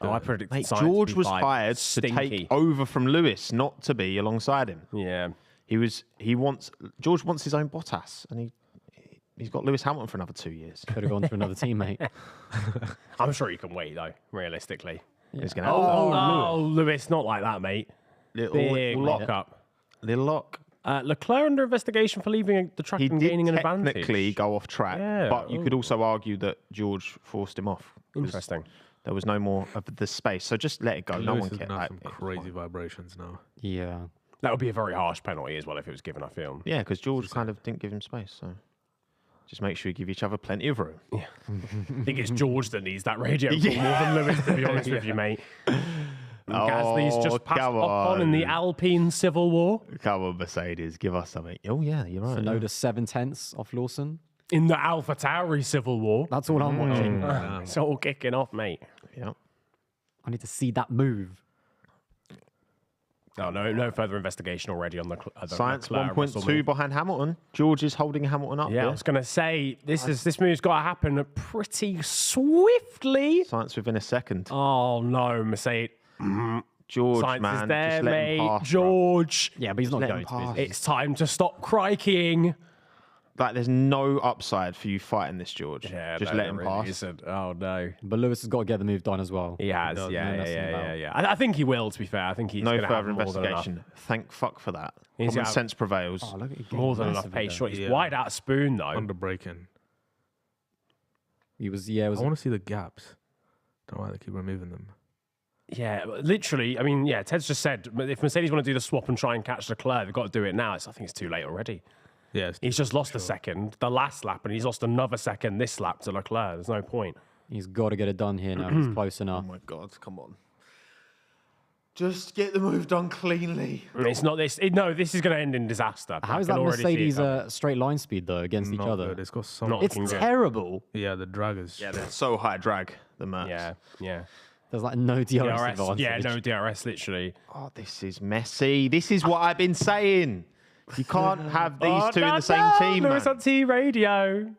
Oh, I predicted mate, Sainz George was P5. hired to Stinky. take over from Lewis, not to be alongside him. Yeah. George wants his own Bottas, and he's got Lewis Hamilton for another 2 years. Could have gone to another teammate. I'm sure you can wait, though, realistically. He's gonna Lewis, not like that, mate. Big lock up. Little lock. Leclerc under investigation for leaving the track He and did gaining an advantage. technically go off track, Yeah. but you could also argue that George forced him off. 'Cause Interesting. There was no more of the space, so just let it go. No Lewis one is cared. gonna have Like, some crazy vibrations now. Yeah. That would be a very harsh penalty as well if it was given, I feel. yeah, because George kind of didn't give him space, so just make sure you give each other plenty of room. I think it's George that needs that radio call more than Lewis, to be honest with you, mate. Gasly's just passed come on in the on. Alpine Civil War. Come on, Mercedes, give us something. Oh yeah, you're right. Sonoda 7/10 off Lawson. In the Alpha Tauri Civil War. That's all I'm watching. It's all kicking off, mate. Yeah. I need to see that move. No further investigation already on the Science Leclerc 1.2 Russell move. behind Hamilton. George is holding Hamilton up. Yeah, I there. was going to say, this move's got to happen pretty swiftly. Science within a second. Oh, no, Mercedes. George, Science man, is there, just let him mate. pass, bro. George. Yeah, but he's not let going him to. Is pass. he? It's time to stop crikeying. Like, there's no upside for you fighting this, George. Just let him pass. Oh, no. But Lewis has got to get the move done as well. He has, does, no yeah. messing about. I think he will, to be fair. I think he's No going to have further more than enough. investigation. Thank fuck for that. He's Common got- sense prevails. Oh, look at it More than getting enough massively pace. there. Sure, he's Yeah. wide out of spoon, though. Under braking. He was, yeah, it was I want to see the gaps. Don't know why they keep removing them. Yeah, literally. I mean, yeah, Ted's just said if Mercedes want to do the swap and try and catch Leclerc, they've got to do it now. I think it's too late already. Yeah, He's just lost a second, the last lap, and he's lost another second this lap to Leclerc. There's no point. he's got to get it done here now. He's close Oh enough. my God, come on. Just get the move done cleanly. It's not this. No, this is going to end in disaster. How I is can that already see it Mercedes coming. straight line speed though against each not other? good. It's got so Not much. It's looking good. terrible. Yeah, the drag is. Yeah, they're so high drag, the Mercs. Yeah. There's like no DRS, DRS. advantage. Yeah, no DRS, literally. Oh, this is messy. This is what I've been saying. You can't have these two in the same team, Lewis man. on T radio.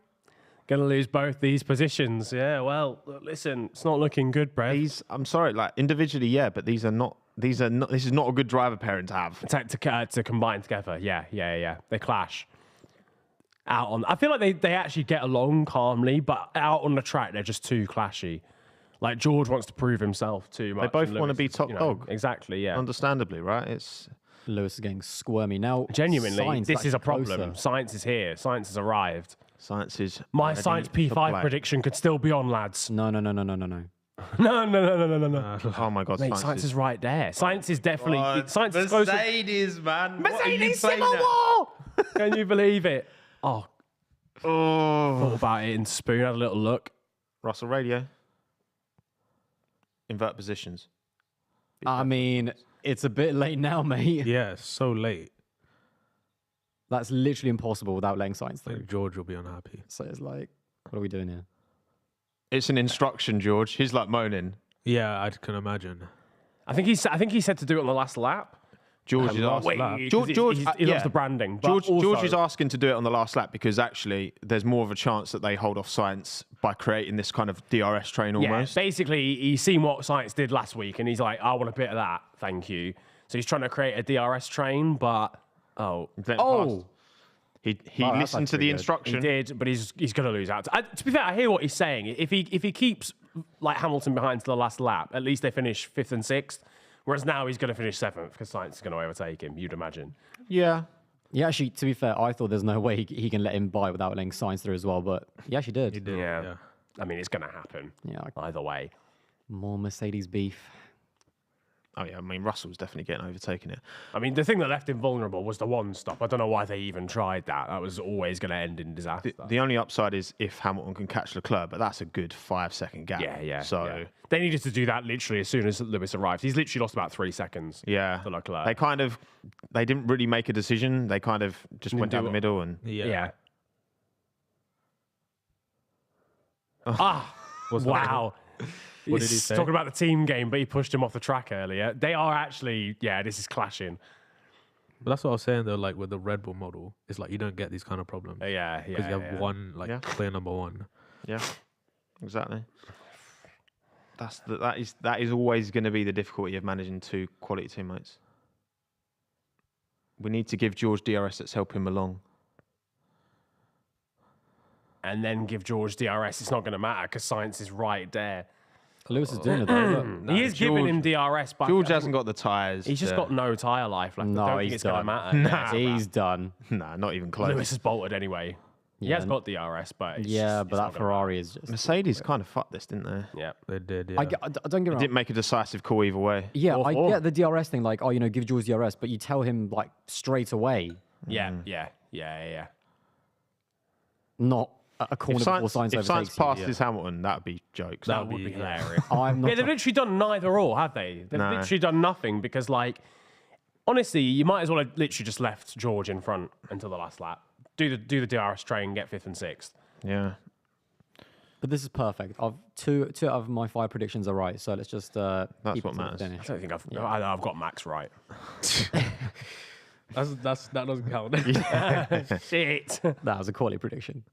Gonna lose both these positions. Yeah, well, listen, it's not looking good, Brad. I'm sorry, like individually, yeah, but these are not. This is not a good driver pairing to have. To combine together. Yeah. They clash. I feel like they actually get along calmly, but out on the track, they're just too clashy. Like, George wants to prove himself too much. both and wanna Lewis be is, top dog. Exactly, yeah. Understandably, right? It's Lewis is getting squirmy now. Genuinely, Sainz this is a actually problem. closer. Science is here. Science has arrived. Science is My ready Science to P5 play. prediction could still be on, lads. No. No. Oh my God, Mate, Science is right there. Science is definitely... Science is closer. Mercedes, man. Mercedes Civil War! Can you believe it? Oh, thought about it in Spoon, had a little look. Russell Radio. Invert positions. I mean, it's a bit late now, mate. Yeah, so late. That's literally impossible without letting Sainz through. Like George will be unhappy. So it's like, what are we doing here? It's an instruction, George. He's like moaning. Yeah, I can imagine. I think he said to do it on the last lap. George is asking. He loves the branding. But George is also- asking to do it on the last lap because actually there's more of a chance that they hold off Science by creating this kind of DRS train Yeah, almost. basically, he's seen what Science did last week, and he's like, I want a bit of that, thank you. So he's trying to create a DRS train, but Oh. Let him pass. He Wow, that's listened to actually the good. instruction. He did, but he's going to lose out. To be fair, I hear what he's saying. If he keeps like Hamilton behind to the last lap, at least they finish 5th and 6th. Whereas now he's going to finish 7th because Sainz is going to overtake him. You'd imagine. Yeah. Yeah, actually, to be fair, I thought there's no way he can let him by without letting Sainz through as well, but he actually did. He did. Yeah. I mean, it's going to happen. Yeah, Either way. more Mercedes beef. Oh yeah. I mean, Russell's definitely getting overtaken it. I mean, the thing that left him vulnerable was the one stop. I don't know why they even tried that. That was always going to end in disaster. The only upside is if Hamilton can catch Leclerc, but that's a good 5-second gap. Yeah. So they needed to do that literally as soon as Lewis arrived. He's literally lost about 3 seconds. yeah, To Leclerc. they didn't really make a decision. They kind of just went down the middle and Yeah. What's that? Wow. What did he He's say? talking about the team game, but he pushed him off the track earlier. They are actually, this is clashing. But that's what I was saying though. Like with the Red Bull model, it's like you don't get these kind of problems Yeah. because you have one clear number one. yeah, exactly. That is always going to be the difficulty of managing 2 quality teammates. We need to give George DRS that's help him along. And then give George DRS. It's not going to matter because Sainz is right there. Lewis is doing it though. Look. He is giving him DRS, but George hasn't got the tyres. he's just got no tyre life left. I No, don't think he's it's going to done. matter. He's done. Nah, not even close. Lewis has bolted anyway. He Yeah. has got DRS, but it's Yeah, just, but that Ferrari is just. Mercedes kind of fucked this, didn't they? Yeah. They did. Yeah. I don't get me They wrong. didn't make a decisive call either way. Yeah, Fourth I wall. get the DRS thing, like, give George DRS, but you tell him like straight away, Yeah. not a corner before Sainz If Sainz overtakes you. passes Hamilton, that'd be jokes. That would be hilarious. I'm not. Yeah, they've literally done neither or, have they? They've No. literally done nothing because, like, honestly, you might as well have literally just left George in front until the last lap. Do the DRS train, get 5th and 6th. Yeah. But this is perfect. Two out of my 5 predictions are right, so let's just keep what it to the matters. I finish. don't think I've got Max right. that doesn't count. Shit. That was a quality prediction.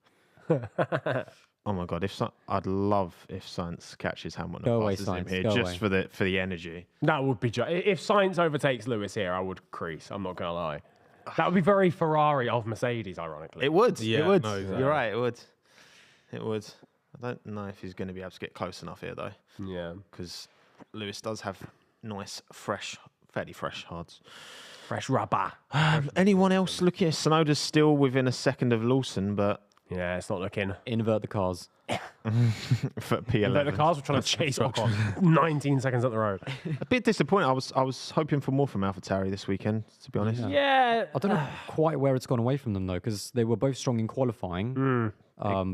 Oh my god! I'd love if Sainz catches Hamilton Go and away, passes him Sainz, here, go just away. for the energy. That would be if Sainz overtakes Lewis here, I would crease. I'm not gonna lie. That would be very Ferrari of Mercedes, ironically. It would. Yeah, it would. no, exactly. You're right. It would. It would. I don't know if he's going to be able to get close enough here though, Yeah. because Lewis does have nice, fairly fresh hards. Fresh rubber. Anyone else looking? Sonoda's still within a second of Lawson, but Yeah, it's not looking. Invert the cars. for P11, Like the cars were trying to chase Ocon 19 seconds up the road. a bit disappointing. I was hoping for more from AlphaTauri this weekend, to be honest. Yeah. I don't know quite where it's gone away from them though, because they were both strong in qualifying.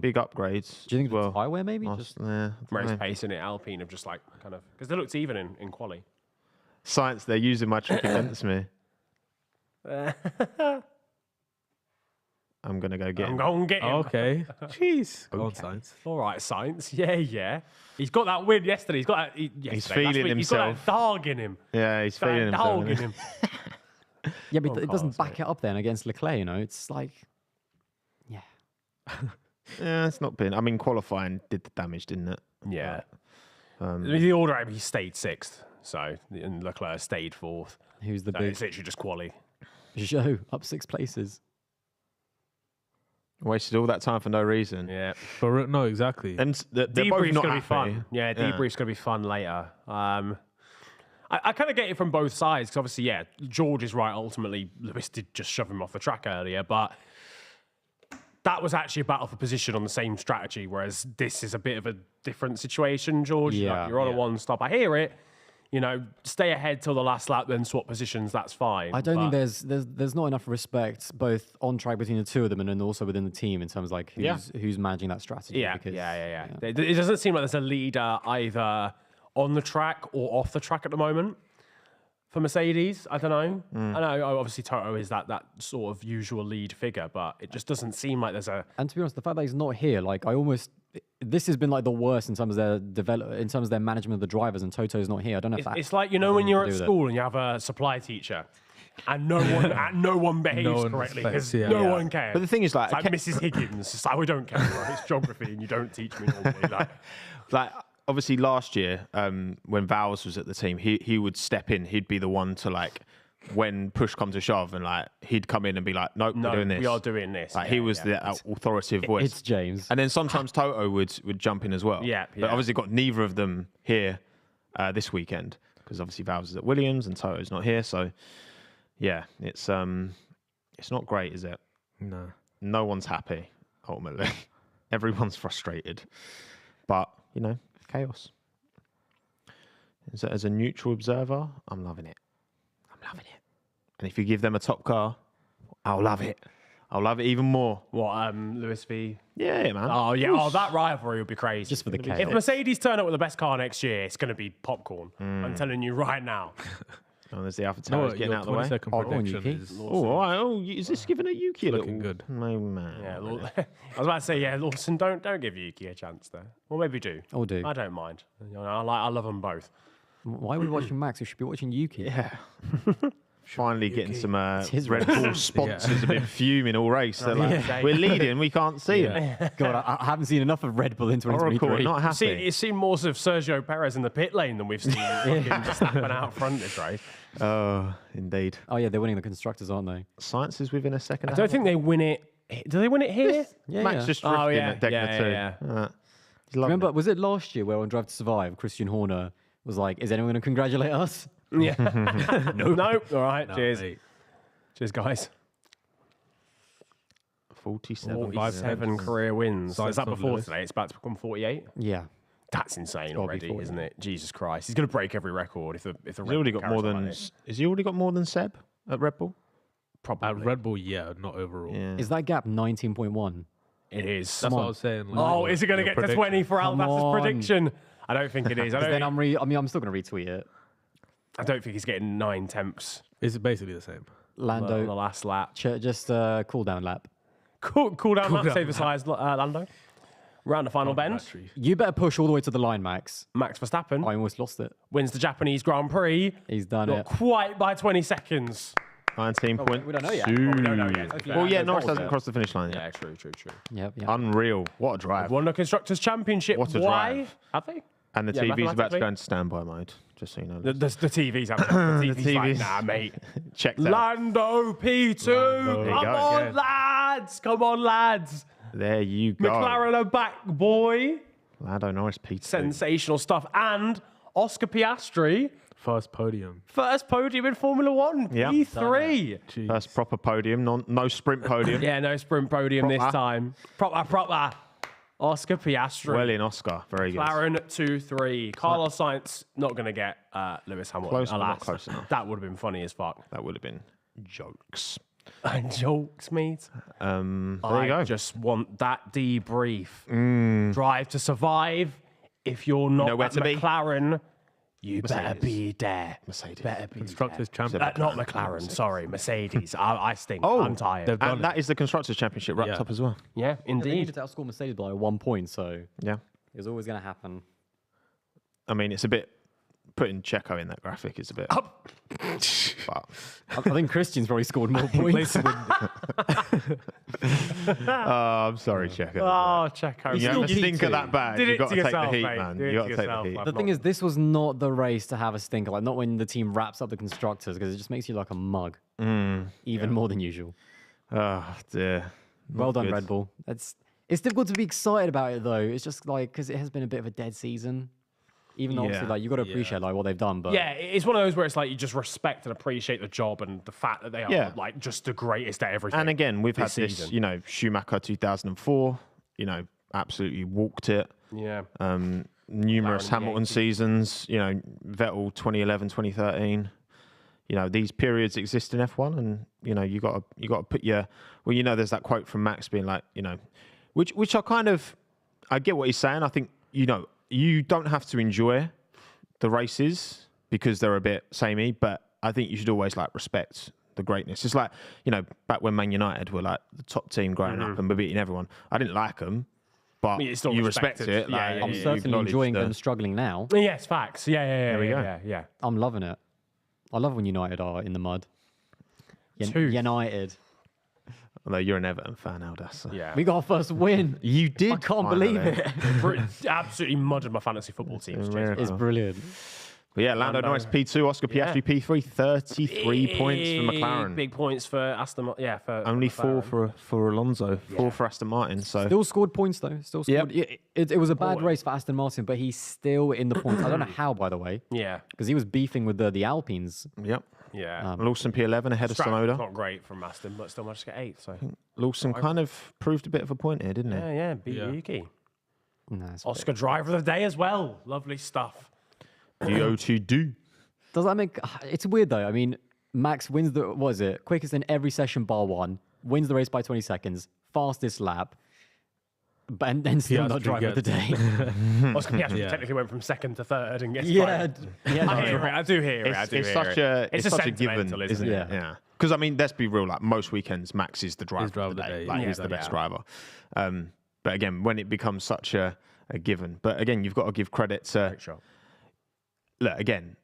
Big upgrades. Do you think as well. it's tyre wear maybe? Last- yeah, I don't Race know. pace in it, Alpine have just like kind of because they looked even in quali. Science, they're using my trick against me. I'm gonna go get I'm him. going to get him. Okay. Jeez. Go on, Sainz. All right, Sainz. Yeah. He's got that win yesterday. He's got that. He's feeling He's got that himself. dog in him. Yeah, he's Got feeling that himself. dog in isn't him. Yeah, but it doesn't cars, back it up then against Leclerc, you know? It's like, yeah. he? Yeah, it's not been. I mean, qualifying did the damage, didn't it? Yeah. I mean, the order he stayed 6th, so and Leclerc stayed 4th. Who's the So big it's literally just quali. show up 6 places? Wasted all that time for no reason. Yeah. But no, exactly. And they're both Debrief's not gonna be happy. fun. Yeah, debrief's gonna be fun later. I kind of get it from both sides because obviously, yeah, George is right. Ultimately, Lewis did just shove him off the track earlier, but that was actually a battle for position on the same strategy. Whereas this is a bit of a different situation, George. Yeah, Like, you're on a yeah. one stop. I hear it. You know, stay ahead till the last lap, then swap positions. That's fine. I don't but think there's not enough respect both on track between the two of them and then also within the team in terms of like who's managing that strategy. Yeah, because, yeah. It doesn't seem like there's a leader either on the track or off the track at the moment for Mercedes. I don't know. I know obviously Toto is that sort of usual lead figure, but it just doesn't seem like there's a. And to be honest, the fact that he's not here, like this has been like the worst in terms of their management of the drivers, and Toto's not here. I don't know if that. It's like, you know, when you're at do with it. school and you have a supply teacher, and no one behaves No one correctly respects, because yeah. no Yeah. one cares. But the thing is, like, It's like Mrs. Higgins. It's like, we don't care. Bro. It's geography, and you don't teach me normally. like obviously last year, when Vowles was at the team, he would step in. He'd be the one to like when push comes to shove, and like he'd come in and be like, "Nope, we're doing this. we are doing this." Like he was the authoritative voice. It's James. And then sometimes Toto would jump in as well. Yeah, But obviously got neither of them here this weekend because obviously Valves is at Williams and Toto's not here. So yeah, it's not great, is it? No. No one's happy ultimately. Everyone's frustrated. But chaos. As a neutral observer, I'm loving it. And if you give them a top car, I'll love it. I'll love it even more. What, Lewis v? Yeah, man. Oh, yeah. Oh, that rivalry would be crazy. Just for the chaos. If Mercedes turn up with the best car next year, it's going to be popcorn. I'm telling you right now. Oh, there's the Alpha No, Towers getting out of the way. 22nd prediction Yuki. is Oh, all right. Oh, is this giving a Yuki a looking little? good. No, man. Yeah, I was about to say, yeah, Lawson, don't give Yuki a chance there. Or maybe do. Or do. I don't mind. I love them both. Why are we watching Max? We should be watching Yuki. Yeah. Finally getting some his Red race. Bull sponsors have been fuming all race. They're like, Yeah. we're leading, we can't see it. God, I haven't seen enough of Red Bull in Oracle, 2023. not happy. It's seen more of Sergio Perez in the pit lane than we've seen fucking Verstappen out front this race. Oh, indeed. Oh yeah, they're winning the constructors, aren't they? Science is within a second. I don't think they win it. Do they win it here? Yeah. Max yeah. just drifting Oh, yeah. at Degner Yeah, too. yeah, He's loving Remember, it. was it last year where on Drive to Survive, Christian Horner was like, "Is anyone going to congratulate us?" Yeah. Nope. All right. No, Cheers. mate. Cheers, guys. 47. 47 career wins. Science Is that of before Lewis. today? It's about to become 48. Yeah. That's insane gotta be already, 40. isn't it? Jesus Christ. He's going to break every record if the He's already got more than. Has he already got more than Seb at Red Bull? probably. At Red Bull, yeah, not overall. Yeah. Is that gap 19.1? It is. That's what I was saying. like, Oh, is it going to your get to prediction. 20 for Come Aldas' on. prediction? I don't think it is. Then I'm still going to retweet it. I don't think he's getting 9/10 It's basically the same. on the Lando, last lap. just cool down lap. Cool down lap, down save the size, Lando. Round the final bend. Battery. You better push all the way to the line, Max. Max Verstappen I almost lost it. wins the Japanese Grand Prix. He's done Not it. quite by 20 seconds. 19 points. we don't know yet. We don't know yet. Well, yeah, Yeah, Norris Paul's hasn't there. crossed the finish line yet. Yeah, true. Yep. Unreal. What a drive. Won the Constructors' Championship. What a Why? drive. Have they? And the Yeah, TV's about to mathematically. go into standby mode, just so you know. The TV's having the TV's like, TV's nah, mate. Checked out. Lando P2. There you Come go on, again. lads. Come on, lads. There you go. McLaren are back, boy. Lando Norris, P2. Sensational stuff. And Oscar Piastri, First podium. first podium in Formula One. Yeah. P3. Jeez. First proper podium, no sprint podium. Yeah, no sprint podium this Proper. time. Proper. Oscar Piastri. Well in Oscar, very good. McLaren 2-3. Carlos Sainz not going to get Lewis Hamilton. Close, but not alas. close enough. That would have been funny as fuck. That would have been jokes. Jokes, mate. There you I go. just want that debrief. Drive to Survive. If you're not know where at to be? McLaren, you better Mercedes. be there. Mercedes. Better be Constructors there. champion. Not McLaren, sorry. Mercedes. I stink. Oh, I'm tired. they've done And that is the Constructors' Championship wrapped Yeah. up as well. Yeah, They indeed. needed to outscore Mercedes by 1 point, so Yeah. it was always going to happen. I mean, it's a bit... Putting Checo in that graphic is a bit... But, I think Christian's probably scored more points. I'm sorry, Checo. Oh, Checo. You have to stinker that bad. Did You've it got to to take the yourself, heat, mate. man. Did it You've got to to take the yourself. heat. I've The thing is, this was not the race to have a stinker, like not when the team wraps up the constructors, because it just makes you like a mug, even more than usual. Oh, dear. Well done, good. Red Bull. It's difficult to be excited about it though. It's just like because it has been a bit of a dead season. Even though obviously, Yeah. like you got to appreciate like what they've done, but Yeah, it's one of those where it's like you just respect and appreciate the job and the fact that they are Yeah. like just the greatest at everything. And again, we've had this this, season. Schumacher 2004, absolutely walked it. Yeah. Numerous McLaren in the Hamilton 80s. seasons, Vettel 2011, 2013. These periods exist in F1, and you got to put your there's that quote from Max being like, which I get what he's saying. I think you don't have to enjoy the races because they're a bit samey, but I think you should always respect the greatness. It's like back when Man United were like the top team growing up and were beating everyone. I didn't like them, but mean, it's still you respect respected. it. Yeah, like, yeah, I'm yeah. you certainly acknowledge enjoying the- them struggling now. Yes, facts. Yeah. we go. Yeah. I'm loving it. I love when United are in the mud. Tooth. United. Although you're an Everton fan, Aldas. So. Yeah. We got our first win. You did. I can't believe finally. it. Absolutely muddered my fantasy football teams. Jason. Miracle. It's brilliant. But yeah, Lando Norris P2, Oscar Piastri P3, 33 points for McLaren. Big points for Aston Martin. Yeah, for Only McLaren. 4 for Alonso, 4 for Aston Martin. So Still scored points though. Still scored. Yep. It was a bad race for Aston Martin, but he's still in the points. I don't know how, by the way, Yeah, because he was beefing with the Alpines. yep. yeah. Lawson P11 ahead of Sonoda. Not great from Aston, but still managed to get 8. So Lawson kind of proved a bit of a point here, didn't he? yeah, beat Yuki. Nice. Oscar driver of the day as well. Lovely stuff. DOTD. Does that make? It's weird though. I mean, Max wins the quickest in every session bar one, wins the race by 20 seconds, fastest lap, but and then still not driver of the day. Oscar Piastri technically went from 2nd to 3rd and gets yeah, I do hear it. It's such a given, sentimental, isn't it? Yeah. Because I mean, let's be real. Like most weekends, Max is the driver of the day. Like he's the best driver. But again, when it becomes such a given, but again, you've got to give credit to. Look again.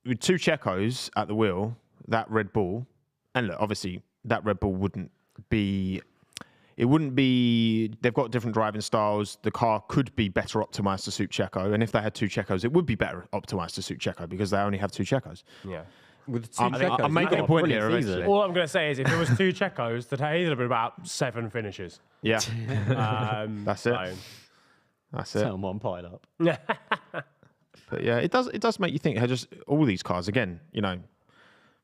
With 2 Checos at the wheel, that Red Bull, and look, obviously that Red Bull wouldn't be. They've got different driving styles. The car could be better optimized to suit Checo, and if they had 2 Checos, it would be better optimized to suit Checo because they only have 2 Checos. Yeah. With 2 I'm making a point here. Eventually. All I'm going to say is if there was 2 Checos today, there'd have been about 7 finishes. Yeah, that's it. That's it. Tell them piled up. But yeah, it does make you think. Just all these cars again, you know,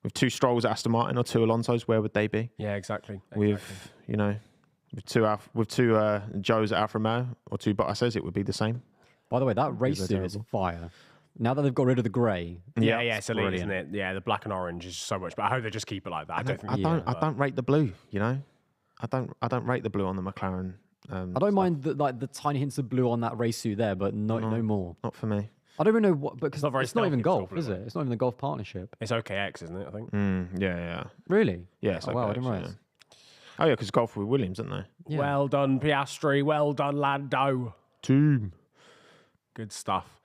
with 2 Strolls at Aston Martin or 2 Alonsos, where would they be? Yeah, exactly. With you know, with two Joes at Alfa Romeo or 2 Bottas, it would be the same. By the way, that race suit is fire. Now that they've got rid of the grey. Yeah, it's elite, isn't it? Yeah, the black and orange is so much. But I hope they just keep it like that. I don't rate the blue. You know, I don't rate the blue on the McLaren. I don't mind the tiny hints of blue on that race suit there, but no more. Not for me. I don't even know what, because it's not even golf, stealthy, is it? It's not even the golf partnership. It's OKX, isn't it? I think. Yeah. Really? Yeah. It's wow, I didn't yeah. realize. Oh yeah, because golf with Williams, didn't they? Yeah. Well done, Piastri. Well done, Lando. Team. Good stuff.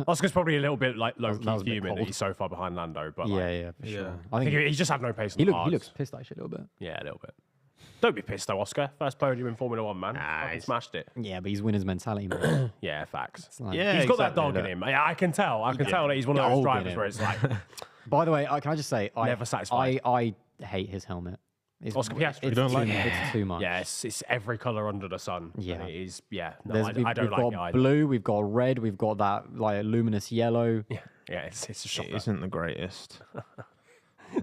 Oscar's probably a little bit like was low-key a bit fuming that cold. he's so far behind Lando, but Yeah, for sure. I think he just had no pace. he On the hards. looks pissed actually a little bit. Yeah, a little bit. Don't be pissed though, Oscar. First podium in Formula 1, man. Fucking smashed it. Yeah, but he's winner's mentality, man. Yeah, facts. It's like- Yeah, He's got that exactly, dog in him. Yeah, I can tell. I can tell that he's one of Dog those in drivers him. where it's like, By the way, can I just say, Never satisfied. I hate his helmet. It's, Oscar Piastri. It's Don't too, it's too much. yeah, it's every colour under the sun. Yeah. And it is, yeah. No, We've I don't like got it either. blue, we've got red, we've got that like luminous yellow. Yeah, it's a shocker. It isn't the greatest.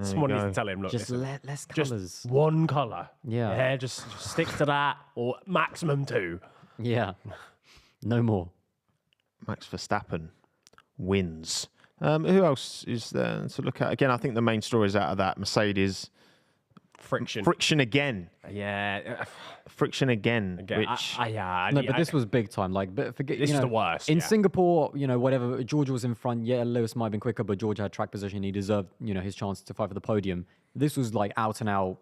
Someone you needs go. to tell him, look, Just listen, less just colours. one colour. Yeah. Just stick to that, or maximum 2. Yeah. No more. Max Verstappen wins. Who else is there to look at? Again, I think the main story is out of that Mercedes friction again. Yeah. Friction again. Again, Which No, but this was big time. Like, but forget This you is know, the worst, In yeah. Singapore, whatever, George was in front. Yeah, Lewis might have been quicker, but George had track position. He deserved, his chance to fight for the podium. This was like out and out.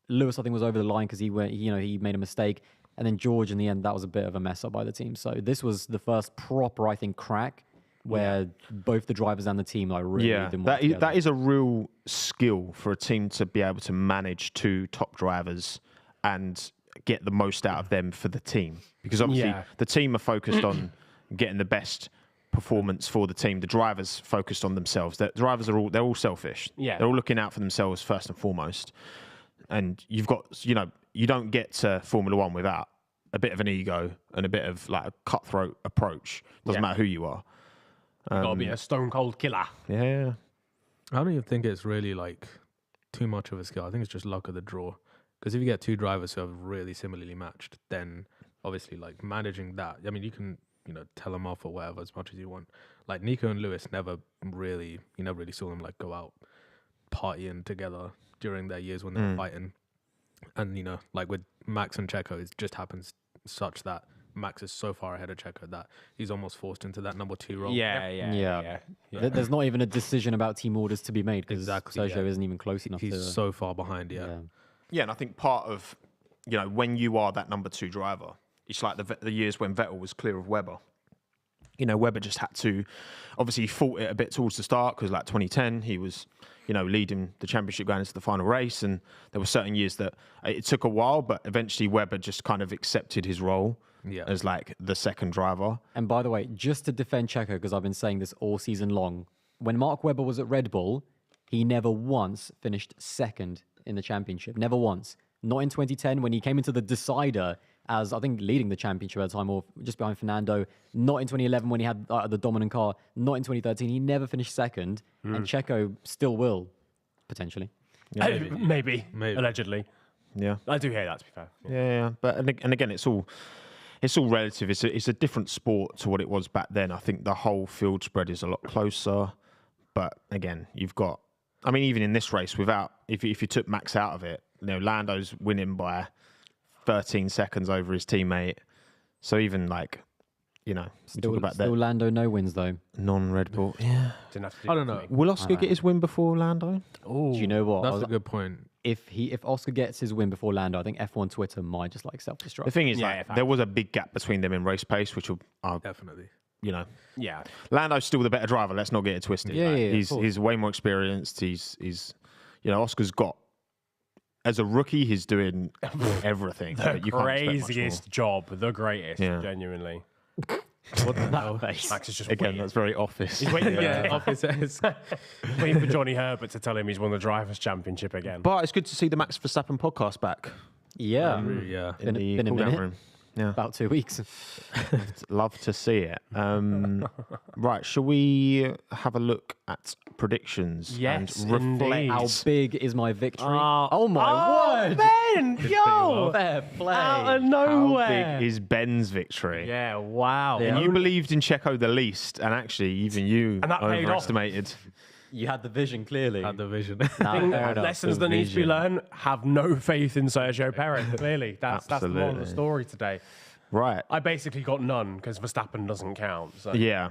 Lewis, I think, was over the line because he made a mistake, and then George in the end, that was a bit of a mess up by the team. So this was the first proper, I think, crack where both the drivers and the team really didn't work together. that is a real skill for a team to be able to manage 2 top drivers and get the most out of them for the team, because obviously the team are focused on getting the best performance for the team. The drivers focused on themselves. The drivers they're all selfish. Yeah. They're all looking out for themselves first and foremost. And you've got, you don't get to Formula 1 without a bit of an ego and a bit of like a cutthroat approach. Doesn't matter who you are. Gotta be a stone cold killer. Yeah. I don't even think it's really like too much of a skill. I think it's just luck of the draw. Because if you get 2 drivers who are really similarly matched, then obviously like managing that. I mean, you can tell them off or whatever as much as you want. Like Nico and Lewis you never really saw them like go out partying together during their years when they were fighting. And like with Max and Checo, it just happens such that Max is so far ahead of Checo that he's almost forced into that number 2 role. Yeah. There's not even a decision about team orders to be made because Exactly, Sergio isn't even close enough. He's so far behind, Yeah, and I think part of, when you are that number 2 driver, it's like the years when Vettel was clear of Webber. Webber just had to, obviously he fought it a bit towards the start because like 2010, he was, leading the championship going into the final race. And there were certain years that it took a while, but eventually Webber just kind of accepted his role. as like the second driver. And by the way, just to defend Checo, because I've been saying this all season long, when Mark Webber was at Red Bull, he never once finished second in the championship. Never once. Not in 2010 when he came into the decider as, I think, leading the championship at the time, or just behind Fernando. Not in 2011 when he had the dominant car. Not in 2013. He never finished second. And Checo still will, potentially. Yeah, Maybe. Allegedly. Yeah. I do hear that, to be fair. Yeah. But and again, it's all relative. It's a different sport to what it was back then. I think the whole field spread is a lot closer. But again, you've got, I mean, even in this race, if you took Max out of it, Lando's winning by 13 seconds over his teammate. So even like, Still Lando no wins, though. Non-Red Bull. Yeah. Didn't have to do I don't know. Will Oscar get his win before Lando? Do you know what? That's a good point. If Oscar gets his win before Lando, I think F1 Twitter might just like self-destruct. The thing is, Yeah, there was a big gap between them in race pace, which are, Definitely. Yeah. Lando's still the better driver. Let's not get it twisted. Yeah, of course. He's way more experienced. He's Oscar's got, as a rookie, he's doing everything. The You can't expect much craziest job. The greatest, Yeah. genuinely. What the hell? Max is just more. Again, waiting. that's very office. He's waiting, Officers. waiting for Johnny Herbert to tell him he's won the Drivers' Championship again. But it's good to see the Max Verstappen podcast back Yeah. Yeah. in the been a cool-down minute. room. Yeah, About 2 weeks. love to see it. Right, shall we have a look at predictions Yes, and reflect? indeed. How big is my victory? Oh, oh my word! Ben! Yo! Fair play. Out of How nowhere. big is Ben's victory? Yeah, wow. Yeah. And you believed in Checo the least, and actually even you And that paid off. overestimated. You had the vision, clearly. Had the vision. Nah, fair enough. Lessons that need to be vision. learned. Have no faith in Sergio Perez. Clearly, that's the moral of the Absolutely. story today. Right. I basically got none because Verstappen doesn't count. So Yeah.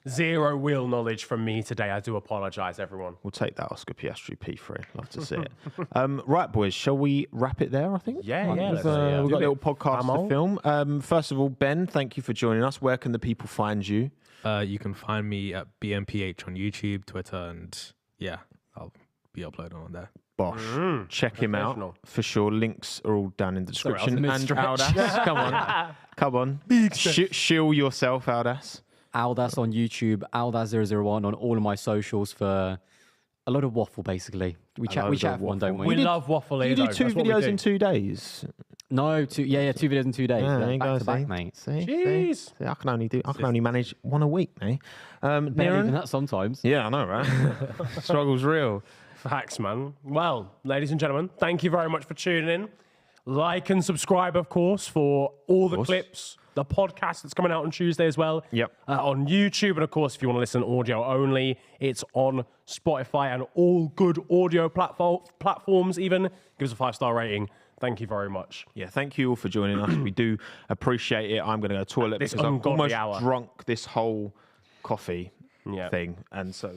zero wheel knowledge from me today. I do apologise, everyone. We'll take that Oscar Piastri P3. Love to see it. Right, boys, shall we wrap it there, I think? Yeah, yeah, We've, let's, yeah. we've got a Do little it. podcast Amol. to film. First of all, Ben, thank you for joining us. Where can the people find you? You can find me at BMPH on YouTube, Twitter, and yeah, I'll be uploading on there. Bosh. Check him out professional. for sure. Links are all down in the Sorry, I was description. And mid-stretch. Aldas, come on. Come on. Shill yourself, Aldas. Aldas on YouTube, Aldas001 on all of my socials for a lot of waffle, basically. We chat load for of one, don't We we? love waffling. You do though. 2 That's what we videos do. in 2 days. No, 2 videos in 2 days. Yeah, there you back go, to back, see? mate. See? Jeez. See, I can only manage 1 a week, mate. Better even Niran? that sometimes. Yeah, I know, right? Struggle's real. Facts, man. Well, ladies and gentlemen, thank you very much for tuning in. Like and subscribe, of course, for all the course. clips, the podcast that's coming out on Tuesday as well. Yep. On YouTube. And, of course, if you want to listen audio only, it's on Spotify and all good audio platforms even. Give us a 5-star rating. Thank you very much. Yeah, thank you all for joining us. We do appreciate it. I'm going to go to the toilet This because I've ungodly almost hour. drunk this whole coffee Yeah. thing. And so,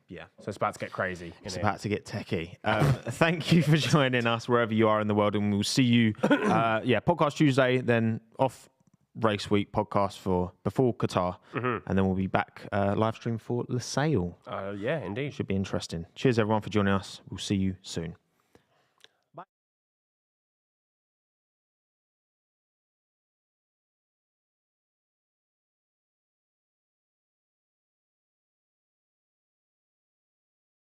yeah, So it's about to get crazy. it's about to get techie. Thank you for joining us wherever you are in the world. And we'll see you, podcast Tuesday, then off race week podcast for before Qatar. And then we'll be back live stream for Lusail. Yeah, indeed. Should be interesting. Cheers, everyone, for joining us. We'll see you soon.